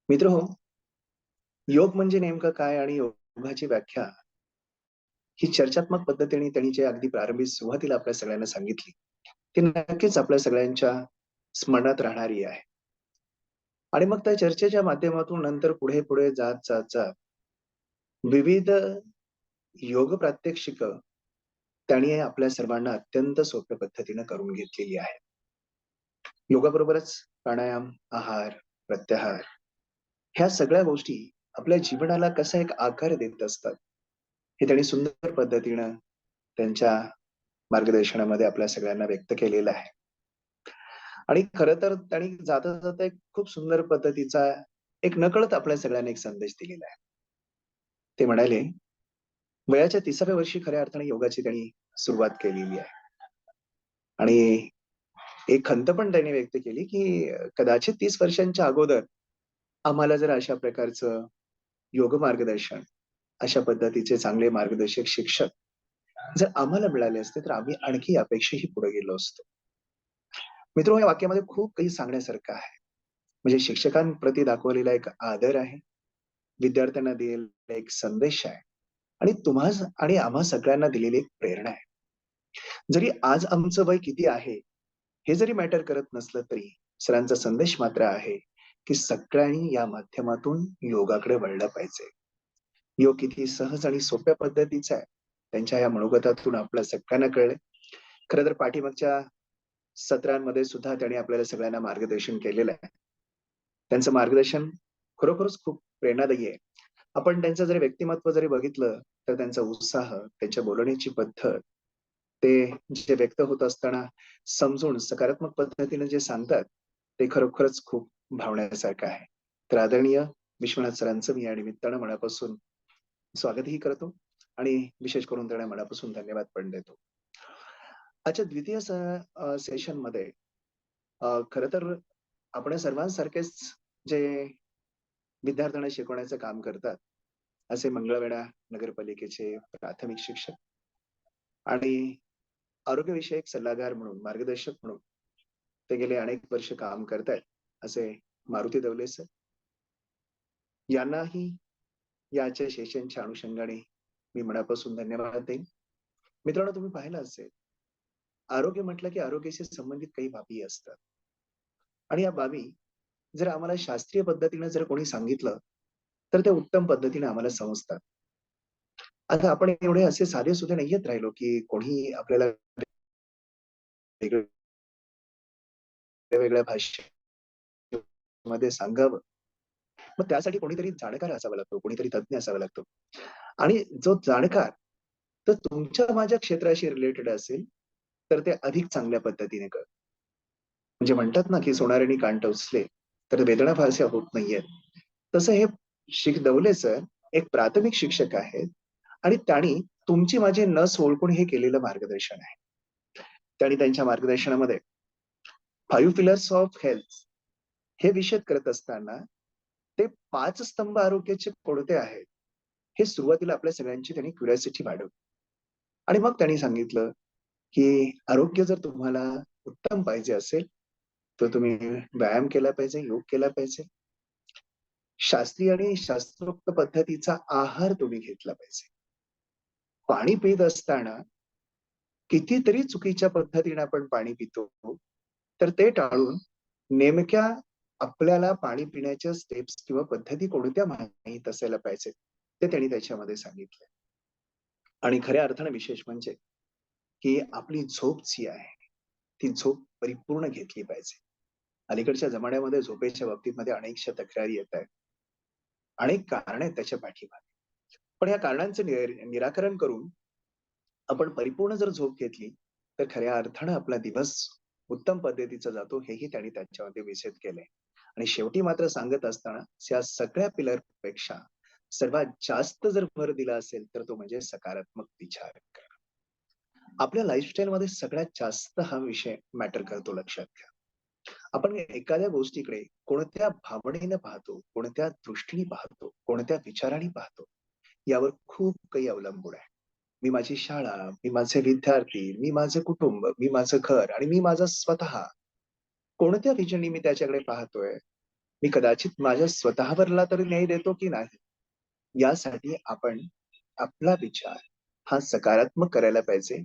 S9: मित्रहो, योग म्हणजे नेमकं काय आणि योगाची व्याख्या ही चर्चात्मक पद्धतीने त्यांनी जे अगदी प्रारंभी सुरुवातीला आपल्या सगळ्यांना सांगितली ती नक्कीच आपल्या सगळ्यांच्या स्मरणात राहणारी आहे. आणि मग त्या चर्चेच्या माध्यमातून नंतर पुढे पुढे जात जात जात विविध योग प्रात्यक्षिक त्यांनी आपल्या सर्वांना अत्यंत सोप्या पद्धतीनं करून घेतलेली आहे. योगाबरोबरच प्राणायाम, आहार, प्रत्याहार ह्या सगळ्या गोष्टी आपल्या जीवनाला कसा एक आकार देत असतात हे त्यांनी सुंदर पद्धतीनं त्यांच्या मार्गदर्शनामध्ये आपल्या सगळ्यांना व्यक्त केलेलं आहे. आणि खरं तर त्यांनी जाता जाता एक खूप सुंदर पद्धतीचा एक नकळत आपल्या सगळ्यांना एक संदेश दिलेला आहे. ते म्हणाले, वयाच्या 30व्या वर्षी खऱ्या अर्थाने योगाची त्यांनी सुरुवात केलेली आहे. आणि एक खंत पण त्यांनी व्यक्त केली की कदाचित 30 वर्षांच्या अगोदर आम्हाला जर अशा प्रकारचं योग मार्गदर्शन, अशा पद्धतीचे चांगले मार्गदर्शक शिक्षक जर आम्हाला मिळाले असते तर आम्ही आणखी यापेक्षाही पुढे गेलो असतो. मित्र, या वाक्यामध्ये खूप काही सांगण्यासारखं आहे. म्हणजे शिक्षकांप्रती दाखवलेला एक आदर आहे, विद्यार्थ्यांना दिलेला एक संदेश आहे आणि तुम्हा आणि आम्हा सगळ्यांना दिलेली एक प्रेरणा आहे. जरी आज आमचं वय किती आहे हे जरी मॅटर करत नसलं तरी सरांचा संदेश मात्र आहे की सगळ्यांनी या माध्यमातून योगाकडे वळलं पाहिजे. योग किती सहज आणि सोप्या पद्धतीचा आहे त्यांच्या या मनोगतातून आपल्या सगळ्यांना कळलंय. खरं तर पाठीमागच्या सत्रांमध्ये सुद्धा त्यांनी आपल्याला सगळ्यांना मार्गदर्शन केलेलं आहे. त्यांचं मार्गदर्शन खरोखरच खूप प्रेरणादायी आहे. आपण त्यांचं जरी व्यक्तिमत्व जरी बघितलं तर त्यांचा उत्साह, त्यांच्या बोलण्याची पद्धत, ते जे व्यक्त होत असताना समजून सकारात्मक पद्धतीने जे सांगतात ते खरोखरच खूप भावण्यासारखं आहे. तर आदरणीय विश्वनाथ सरांचं मी या निमित्तानं मनापासून स्वागतही करतो आणि विशेष करून त्यांना मनापासून धन्यवाद पण देतो. आजच्या द्वितीय सेशन मध्ये खरं तर आपण सर्वांसारखेच जे विद्यार्थ्यांना शिकवण्याचं काम करतात असे मंगळवेढा नगरपालिकेचे प्राथमिक शिक्षक आणि आरोग्यविषयक सल्लागार म्हणून, मार्गदर्शक म्हणून ते गेले अनेक वर्ष काम करतायत असे मारुती दवले सर यांनाही याच्या सेशनच्या अनुषंगाने मी मनापासून धन्यवाद देईन. मित्रांनो, तुम्ही पाहिलं असेल, आरोग्य म्हटलं की आरोग्याशी संबंधित काही बाबी असतात आणि या बाबी जर आम्हाला शास्त्रीय पद्धतीने जर कोणी सांगितलं तर ते उत्तम पद्धतीने आम्हाला समजतात. आता आपण एवढे असे साधे सुधे नाहीयेत राहिलो की कोणी आपल्याला वेगवेगळ्या भाषेमध्ये सांगावं. मग त्यासाठी कोणीतरी जाणकार असावा लागतो, कोणीतरी तज्ञ असावा लागतो. आणि जो जाणकार तर तुमच्या माझ्या क्षेत्राशी रिलेटेड असेल तर ते अधिक चांगल्या पद्धतीने कर. म्हणजे म्हणतात ना की सोनाराने कान टोचले तर वेदना फारशा होत नाहीयेत. तसं हे दवले सर एक प्राथमिक शिक्षक आहेत आणि त्यांनी तुमची माझी नस ओळखून हे केलेलं मार्गदर्शन आहे. त्यांनी त्यांच्या मार्गदर्शनामध्ये 5 पिलर्स ऑफ हेल्थ हे विषय करत असताना ते 5 स्तंभ आरोग्याचे कोणते आहेत हे सुरुवातीला आपल्या सगळ्यांची त्यांनी क्युरिओसिटी वाढवली. आणि मग त्यांनी सांगितलं की आरोग्य जर तुम्हाला उत्तम पाहिजे असेल तर तुम्ही व्यायाम केला पाहिजे, योग केला पाहिजे, शास्त्रीय आणि शास्त्रोक्त पद्धतीचा आहार तुम्ही घेतला पाहिजे. पाणी पित असताना कितीतरी चुकीच्या पद्धतीने आपण पाणी पितो तर ते टाळून नेमक्या आपल्याला पाणी पिण्याच्या स्टेप्स किंवा पद्धती कोणत्या माहीत असायला पाहिजे ते त्यांनी त्याच्यामध्ये सांगितलं. आणि खऱ्या अर्थाने विशेष म्हणजे की आपली झोप जी आहे ती झोप परिपूर्ण घेतली पाहिजे. अलीकडच्या जमान्यामध्ये झोपेच्या बाबतीमध्ये अनेकशा तक्रारी येत आहेत. अनेक कारणे आहेत त्याच्या पाठीमागे. पण या कारणांचं निराकरण करून आपण परिपूर्ण जर झोप घेतली, तर खऱ्या अर्थानं आपला दिवस उत्तम पद्धतीचा जातो, हेही त्यांनी त्याच्यामध्ये विशद केलंय. आणि शेवटी मात्र सांगत असताना या सगळ्या पिलरपेक्षा सर्वात जास्त जर भर दिला असेल, तर तो म्हणजे सकारात्मक विचार करणं. आपल्या लाईफस्टाईलमध्ये सगळ्यात जास्त हा विषय मॅटर करतो, लक्षात घ्या. आपण एखाद्या गोष्टीकडे कोणत्या भावनेनं पाहतो, कोणत्या दृष्टीने पाहतो, कोणत्या विचाराने पाहतो, यावर खूप काही अवलंबून आहे. मी माझी शाळा, मी माझे विद्यार्थी, मी माझं कुटुंब, मी माझं घर आणि मी माझा स्वतः कोणत्या विजननी मी त्याच्याकडे पाहतोय, मी कदाचित माझ्या स्वतःवरला तरी न्याय देतो की नाही, यासाठी आपण आपला विचार हा सकारात्मक करायला पाहिजे.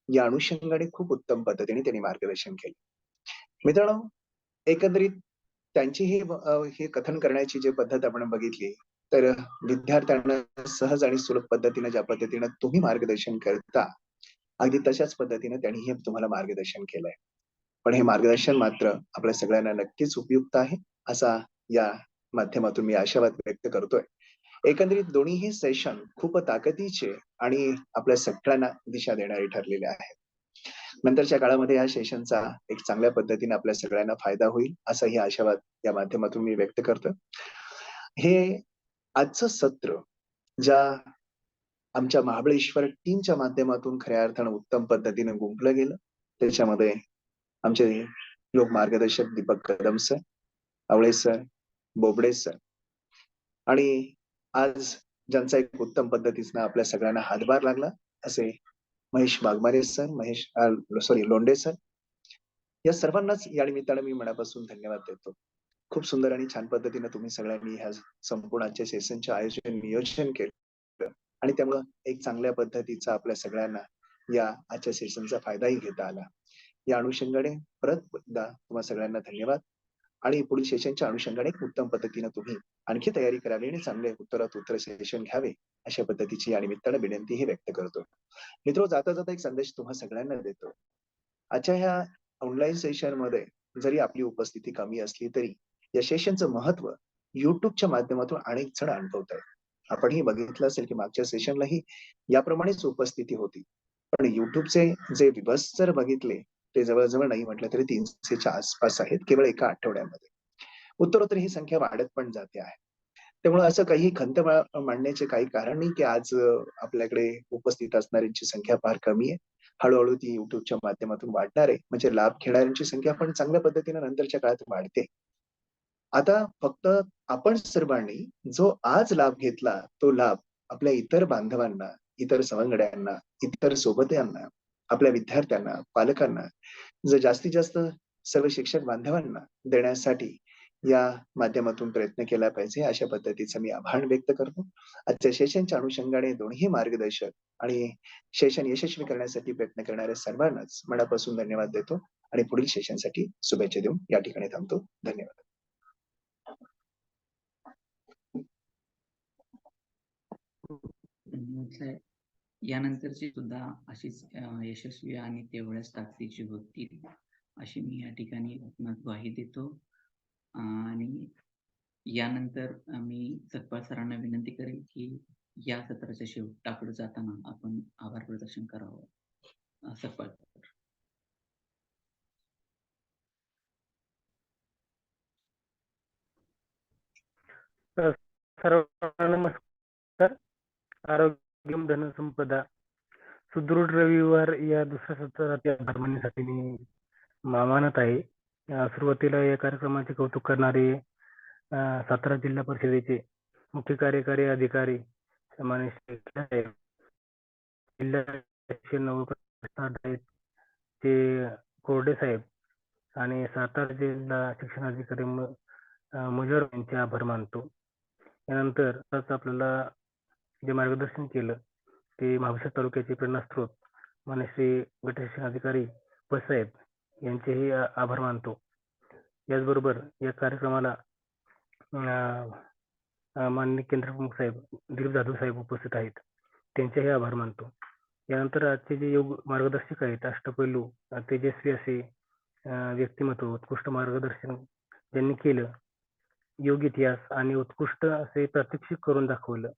S9: या अनुषंगाने खूप उत्तम पद्धतीने त्यांनी मार्गदर्शन केलं. मित्रांनो, एकंदरीत त्यांची हे कथन करण्याची जी पद्धत आपण बघितली, तर विद्यार्थ्यांना सहज आणि सुलभ पद्धतीने ज्या पद्धतीने तुम्ही मार्गदर्शन करता, अगदी तशाच पद्धतीने त्यांनी हे तुम्हाला मार्गदर्शन केलंय. पण हे मार्गदर्शन मात्र आपल्या सगळ्यांना नक्कीच उपयुक्त आहे, असा या माध्यमातून मी आशावाद व्यक्त करतोय. एकंदरीत दोन्हीही सेशन खूप ताकदीचे आणि आपल्या सगळ्यांना दिशा देणारे ठरलेले आहेत. नंतरच्या काळामध्ये या सेशनचा एक चांगल्या पद्धतीने आपल्या सगळ्यांना फायदा होईल, असाही आशावाद या माध्यमातून मी व्यक्त करतो. हे आजचं सत्र ज्या आमच्या महाबळेश्वर टीमच्या माध्यमातून खऱ्या अर्थानं उत्तम पद्धतीने गुंफलं गेलं, त्याच्यामध्ये आमचे योग मार्गदर्शक Deepak Kadam sir, Awale sir, Bobade sir आणि आज ज्यांचा एक उत्तम पद्धतीने आपल्या सगळ्यांना हातभार लागला, असे महेश वाघमारे सर, लोंढे सर, या सर्वांनाच या निमित्तानं मी मनापासून धन्यवाद देतो. खूप सुंदर आणि छान पद्धतीने तुम्ही सगळ्यांनी ह्या संपूर्ण आजच्या सेशनचे नियोजन केलं आणि त्यामुळं एक चांगल्या पद्धतीचा आपल्या सगळ्यांना या आजच्या सेशनचा फायदाही घेता आला. या अनुषंगाने परत एकदा तुम्हा सगळ्यांना धन्यवाद आणि पुढील सेशनच्या अनुषंगाने उत्तम पद्धतीने तुम्ही आणखी तयारी करावी आणि चांगले उत्तरात उत्तर सेशन घ्यावे, अशा पद्धतीची या निमित्तानं विनंतीही व्यक्त करतो. मित्र, जाता जाता एक संदेश तुम्हा सगळ्यांना देतो. आजच्या ह्या ऑनलाईन सेशन मध्ये जरी आपली उपस्थिती कमी असली तरी या सेशनचं महत्व युट्यूबच्या माध्यमातून अनेक जण अनुभवत आहेत. आपणही बघितलं असेल की मागच्या सेशनलाही याप्रमाणेच उपस्थिती होती, पण युट्यूबचे जे दिवस जर बघितले, ते जवळजवळ नाही म्हटलं तरी 300च्या आसपास आहेत केवळ एका आठवड्यामध्ये. उत्तरोत्तर ही संख्या वाढत पण जाते आहे. त्यामुळे असं काही खंत मांडण्याचे काही कारण नाही की आज आपल्याकडे उपस्थित असणाऱ्यांची संख्या फार कमी आहे. हळूहळू ती युट्यूबच्या माध्यमातून वाढणार आहे, म्हणजे लाभ घेणाऱ्यांची संख्या पण चांगल्या पद्धतीने नंतरच्या काळात वाढते. आता फक्त आपण सर्वांनी जो आज लाभ घेतला, तो लाभ आपल्या इतर बांधवांना, इतर सवंगड्यांना, इतर सोबत्यांना, आपल्या विद्यार्थ्यांना, पालकांना, जर जास्तीत जास्त सर्व शिक्षक बांधवांना देण्यासाठी या माध्यमातून प्रयत्न केला पाहिजे, अशा पद्धतीचं मी आभार व्यक्त करतो. आजच्या सेशनच्या अनुषंगाने दोन्ही मार्गदर्शक आणि सेशन यशस्वी करण्यासाठी प्रयत्न करणाऱ्या सर्वांनाच मनापासून धन्यवाद देतो आणि पुढील सेशनसाठी शुभेच्छा देऊन या ठिकाणी थांबतो. धन्यवाद.
S2: यानंतरची सुद्धा अशीच यशस्वी आणि तेवढ्याच ताकदीची होतील, अशी मी या ठिकाणी ग्वाही देतो. आणि यानंतर मी सतपाल सरांना विनंती करेल की या सत्राच्या शेवटाकडे जाताना आपण आभार प्रदर्शन करावं. सतपाल सर.
S10: सर्वांना नमस्कार. आरोग्यम धनसंपदा सुदृढ रविवार या दुसऱ्या सत्राच्या धर्मासाठी मी मानत आहे. सुरुवातीला या कार्यक्रमाचे कौतुक करणारे सातारा जिल्हा परिषदेचे मुख्य कार्यकारी अधिकारी माननीय ते कोरडे साहेब आणि सातारा जिल्हा शिक्षणाधिकारी मुजर यांचे आभार मानतो. यानंतर आपल्याला जे मार्गदर्शन केलं ते महाबळेश्वर तालुक्याचे प्रेरणास्त्रोत माननीय श्री गट शिक्षणाधिकारी साहेब यांचेही आभार मानतो. याचबरोबर या कार्यक्रमाला माननीय केंद्र प्रमुख साहेब दिलीप जाधव साहेब उपस्थित आहेत, त्यांचेही आभार मानतो. यानंतर आजचे जे योग मार्गदर्शक आहेत अष्टपैलू तेजस्वी असे व्यक्तिमत्व, उत्कृष्ट मार्गदर्शन ज्यांनी केलं, योग इतिहास आणि उत्कृष्ट असे प्रात्यक्षिक करून दाखवलं.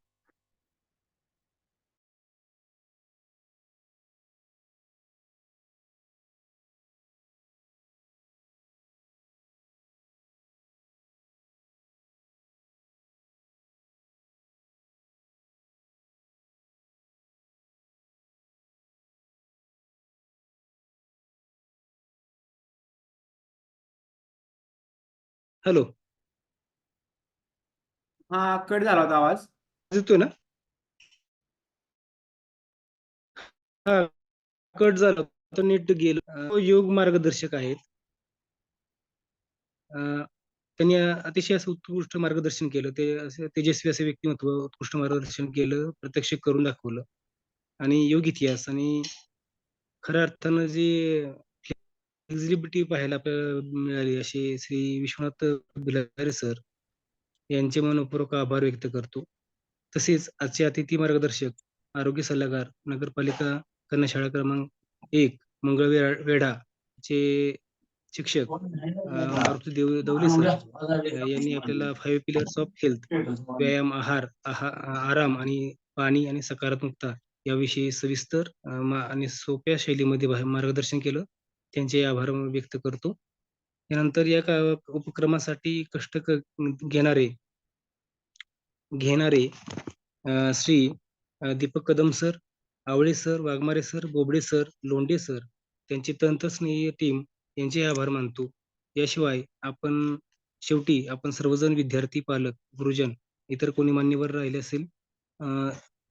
S10: हॅलो,
S1: हा कट झाला होता आवाज.
S10: येतोय ना? हा, कट झाला तर नीट गेलं. योग मार्गदर्शक आहेत. त्यांनी अतिशय असं उत्कृष्ट मार्गदर्शन केलं. ते असं तेजस्वी असं व्यक्तिमत्व, उत्कृष्ट मार्गदर्शन केलं, प्रत्यक्ष करून दाखवलं. आणि योग इतिहास आणि खऱ्या अर्थानं जी एक्झिबिलिटी पाहायला आपल्याला मिळाली अशी श्री विश्वनाथ भिलारे सर यांचे मनपूर्वक आभार व्यक्त करतो. तसेच आजचे अतिथी मार्गदर्शक, आरोग्य सल्लागार, नगरपालिका कन्या शाळा क्रमांक 1 मंगळवेढा चे शिक्षक मारुती दवले सर यांनी आपल्याला 5 पिलर्स ऑफ हेल्थ, व्यायाम, आहार, आराम आणि पाणी आणि सकारात्मकता याविषयी सविस्तर आणि सोप्या शैलीमध्ये मार्गदर्शन केलं. त्यांचे आभार व्यक्त करतो. त्यानंतर या उपक्रमासाठी कष्ट घेणारे Shri Deepak Kadam sir, Awale sir, Waghmare sir, Bobade sir, Londhe sir, त्यांची तंत्रस्नेही टीम यांचे आभार मानतो. याशिवाय शेवटी आपण सर्वजण विद्यार्थी, पालक, गुरुजन, इतर कोणी मान्यवर राहिले असेल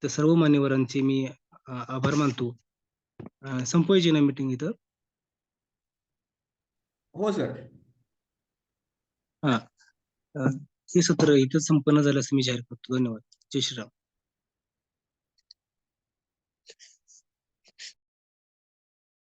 S10: तर सर्व मान्यवरांचे मी आभार मानतो. संपवायची ना मीटिंग इथं?
S1: हो सर.
S10: हा, हे सत्र इथं संपन्न झालं असं मी जाहीर करतो. धन्यवाद. जय श्रीराम.